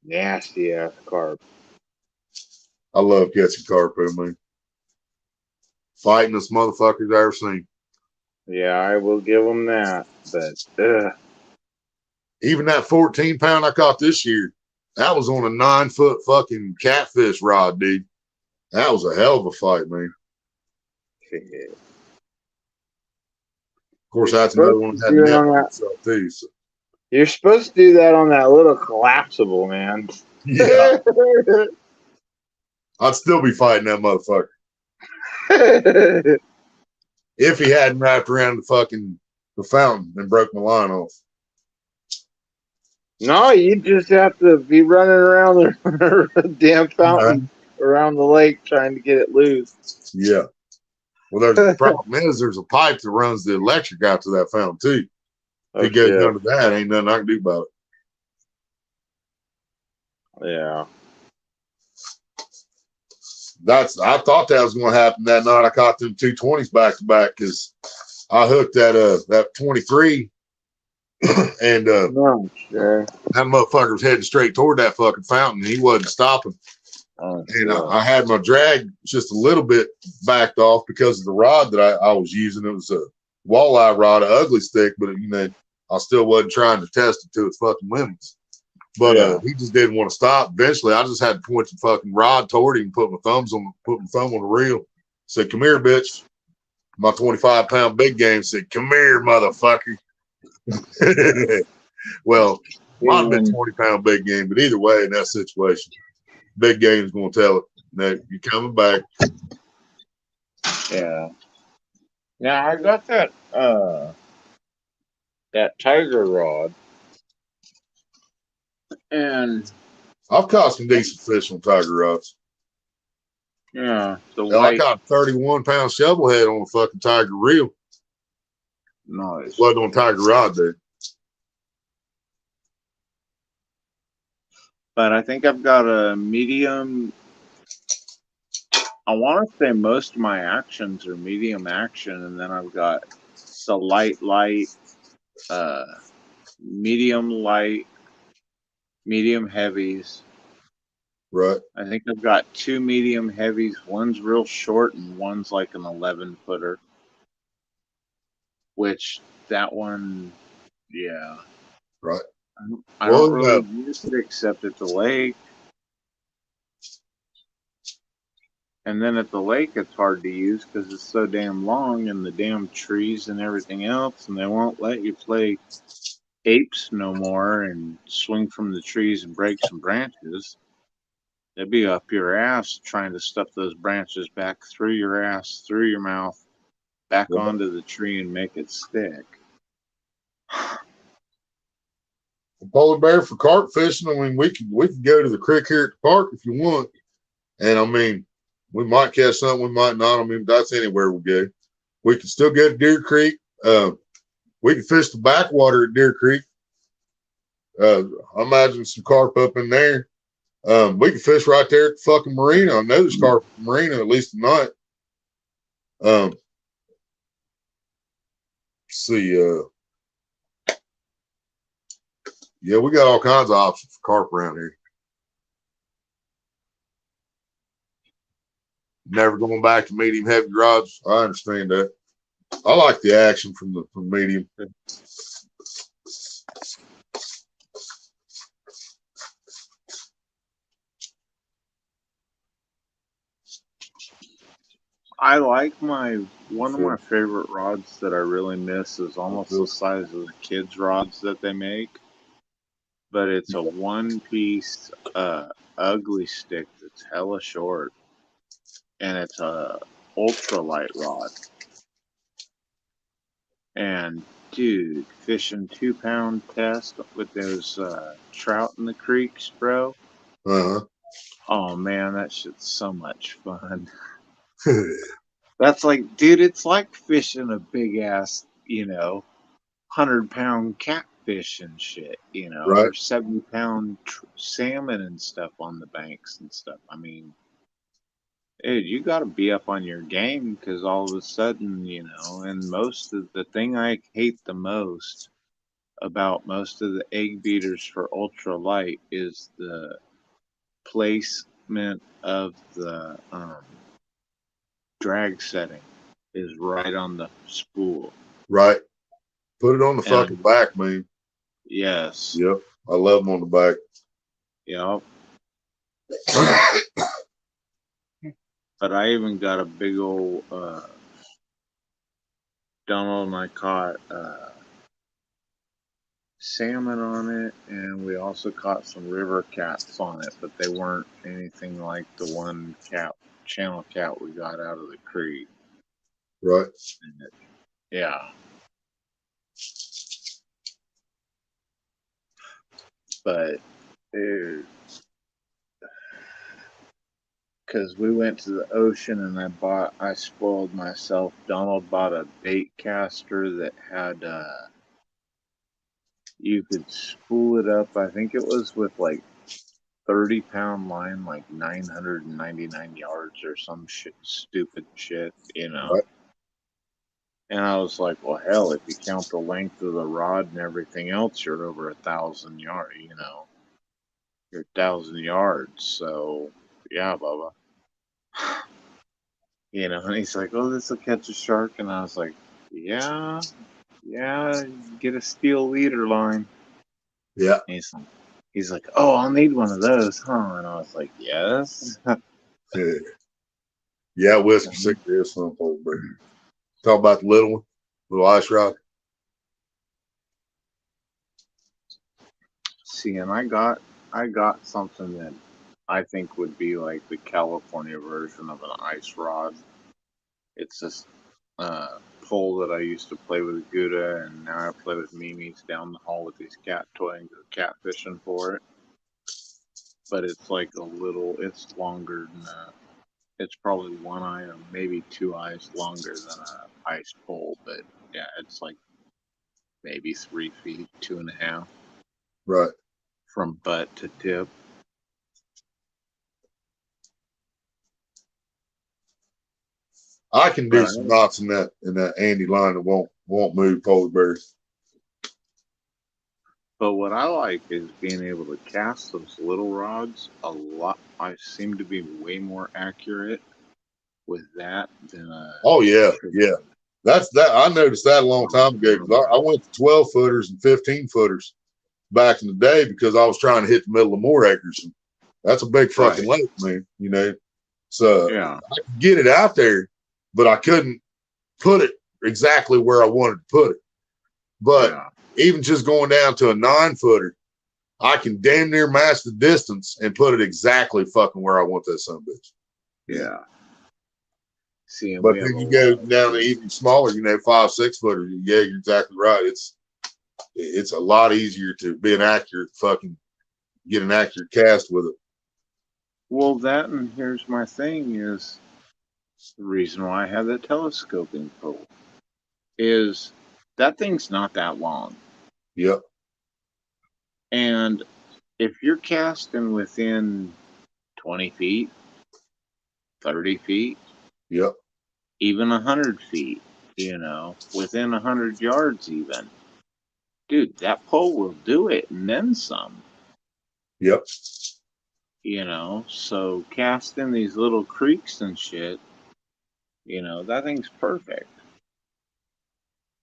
Nasty ass carp. I love catching carp, I mean. Fightingest motherfuckers I ever seen. Yeah, I will give them that. But, Even that 14-pound I caught this year, that was on a 9-foot fucking catfish rod, dude. That was a hell of a fight, man. Shit. Of course, You're that's another supposed one to that had do the it net on on that. itself too. So, You're supposed to do that on that little collapsible, man. yeah, I'd still be fighting that motherfucker if he hadn't wrapped around the fountain and broke my line off. No, you just have to be running around the damn fountain around the lake trying to get it loose. Yeah. Well, there's the problem is there's a pipe that runs the electric out to that fountain too. If Oh he goes shit! under that, ain't nothing I can do about it. Yeah. I thought that was going to happen that night. I caught them 220s back to back because I hooked that 23 and No, sure. that motherfucker was heading straight toward that fucking fountain. And he wasn't stopping. Oh, And shit. I had my drag just a little bit backed off because of the rod that I was using. It was a walleye rod, an ugly stick, but I still wasn't trying to test it to its fucking limits. But Yeah. he just didn't want to stop. Eventually, I just had to point the fucking rod toward him and put my thumb on the reel. Said, "Come here, bitch." My 25-pound big game said, "Come here, motherfucker." Well, might have been 20-pound big game, but either way, in that situation, big game's going to tell it that you're coming back. Yeah. Now I got that tiger rod, and I've caught some decent fish on tiger rods. yeah, the Hell, I white caught a 31-pound shovel head on a fucking tiger reel. noise. Wasn't on tiger rod there. But I think I've got a medium. I want to say most of my actions are medium action, and then I've got the light, medium heavies. Right. I think I've got 2 medium heavies. One's real short, and one's like an 11-footer. Which that one, yeah. Right. I don't really use it except at the lake. And then at the lake, it's hard to use because it's so damn long and the damn trees and everything else, and they won't let you play apes no more and swing from the trees and break some branches. They'd be up your ass trying to stuff those branches back through your ass, through your mouth, back onto the tree and make it stick. Polar bear for carp fishing. I mean, we can go to the creek here at the park if you want, and I mean, we might catch something, we might not. I mean, that's anywhere we go. We can still go to Deer Creek. We can fish the backwater at Deer Creek. I imagine some carp up in there. We can fish right there at the fucking marina. I know there's carp at the marina at least tonight. Let's see. Yeah, we got all kinds of options for carp around here. Never going back to medium heavy rods. I understand that. I like the action from medium. I like one of my favorite rods that I really miss is almost the size of the kids' rods that they make. But it's a one-piece ugly stick that's hella short. And it's a ultralight rod. And dude, fishing 2-pound test with those trout in the creeks, bro. Oh man, that shit's so much fun. That's like, dude, it's like fishing a big ass, 100-pound catfish and shit, Right. or 70-pound salmon and stuff on the banks and stuff. I mean, dude, you got to be up on your game because all of a sudden, and most of the thing I hate the most about most of the egg beaters for ultralight is the placement of the drag setting is right on the spool. Right. Put it on the fucking back, man. Yes. Yep. I love them on the back. Yep. But I even got a big old Donald and I caught salmon on it, and we also caught some river cats on it, but they weren't anything like the one channel cat we got out of the creek. Right. Yeah. But because we went to the ocean and I spoiled myself. Donald bought a bait caster that had, you could spool it up. I think it was with like 30-pound line, like 999 yards or some stupid shit, you know. Right. And I was like, well, hell, if you count the length of the rod and everything else, you're over 1,000 yards, you know. You're 1,000 yards. So, yeah, Bubba. You know, and he's like, oh, this will catch a shark. And I was like, yeah, get a steel leader line. Yeah. And he's like, oh, I'll need one of those, huh? And I was like, yes. Yeah. Yeah, whiskey cigarettes, some old bear. Talk about the little one, little ice rod. See, and I got something that I think would be like the California version of an ice rod. It's this pole that I used to play with Gouda, and now I play with Mimi's down the hall with these cat toys and go catfishing for it. But it's like it's longer than it's probably one eye or maybe 2 eyes longer than a ice pole. But yeah, it's like maybe 3 feet, 2.5 Right. from butt to tip. I can do Right. some knots in that Andy line that won't move polar bears. But what I like is being able to cast those little rods a lot. I seem to be way more accurate with that than Oh yeah, yeah. That's that. I noticed that a long time ago because I went to 12 footers and 15 footers back in the day because I was trying to hit the middle of more acres. And that's a big fucking lake, man. You know, so Yeah. I could get it out there, but I couldn't put it exactly where I wanted to put it. But Yeah. even just going down to a 9-footer, I can damn near match the distance and put it exactly fucking where I want that son of a bitch. Yeah. See, But then you go down to even smaller, 5-6 footer. Yeah, you're exactly right. It's a lot easier to be an accurate fucking get an accurate cast with it. Well, that and here's my thing is the reason why I have that telescoping pole is that thing's not that long. Yep. And if you're casting within 20 feet, 30 feet, Yep. even 100 feet, within 100 yards even, dude, that pole will do it and then some. Yep. So casting these little creeks and shit, that thing's perfect.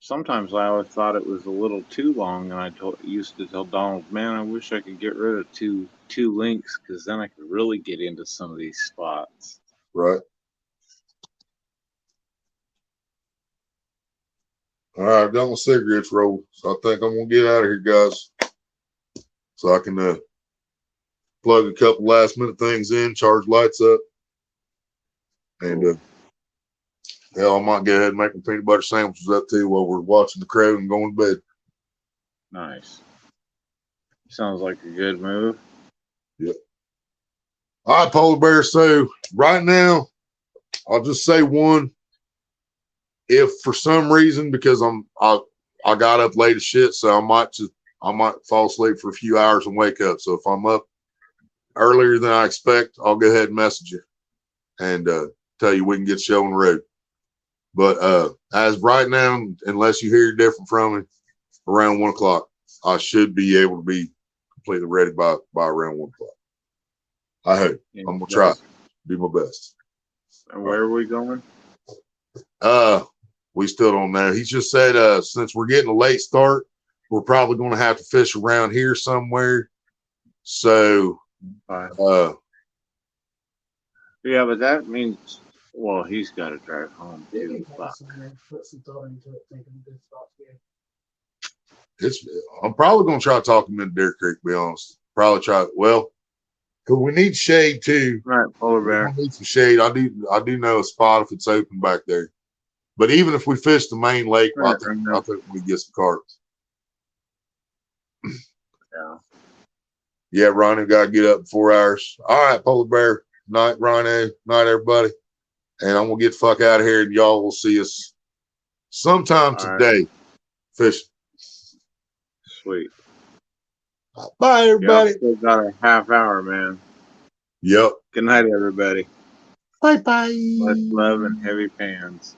Sometimes I always thought it was a little too long, and I used to tell Donald, man, I wish I could get rid of two links because then I could really get into some of these spots. Right. All right, I've got my cigarettes rolled, so I think I'm gonna get out of here, guys, so I can plug a couple last minute things in, charge lights up, and hell, I might go ahead and make some peanut butter sandwiches up too while we're watching the crowd and going to bed. Nice. Sounds like a good move. Yep. All right, polar bear. So right now, I'll just say one. If for some reason, because I got up late as shit, so I might fall asleep for a few hours and wake up. So if I'm up earlier than I expect, I'll go ahead and message you and tell you we can get the show on the road. But as right now, unless you hear different from me, around 1 o'clock, I should be able to be completely ready by around 1 o'clock. I hope. I'm gonna try. Do my best. And where are we going? We still don't know. He just said since we're getting a late start, we're probably gonna have to fish around here somewhere. So yeah, but that means Well, he's got to drive home You too. can take Fuck. us somewhere, put some thought into it, thinking of good spots here. I'm probably gonna try to talk him into Deer Creek. To be honest, probably try. Well, because we need shade too. Right, polar We're bear. gonna need some shade. I do know a spot if it's open back there. But even if we fish the main lake, Right, I think we get some carps. Yeah. Yeah, Ronnie got to get up in 4 hours. All right, polar bear. Night, Ronnie. Night, everybody. And I'm gonna get the fuck out of here, and y'all will see us sometime All right. today fishing. Sweet. Bye, everybody. Yep, still got a half hour, man. Yep. Good night, everybody. Bye bye. Much love and heavy pans.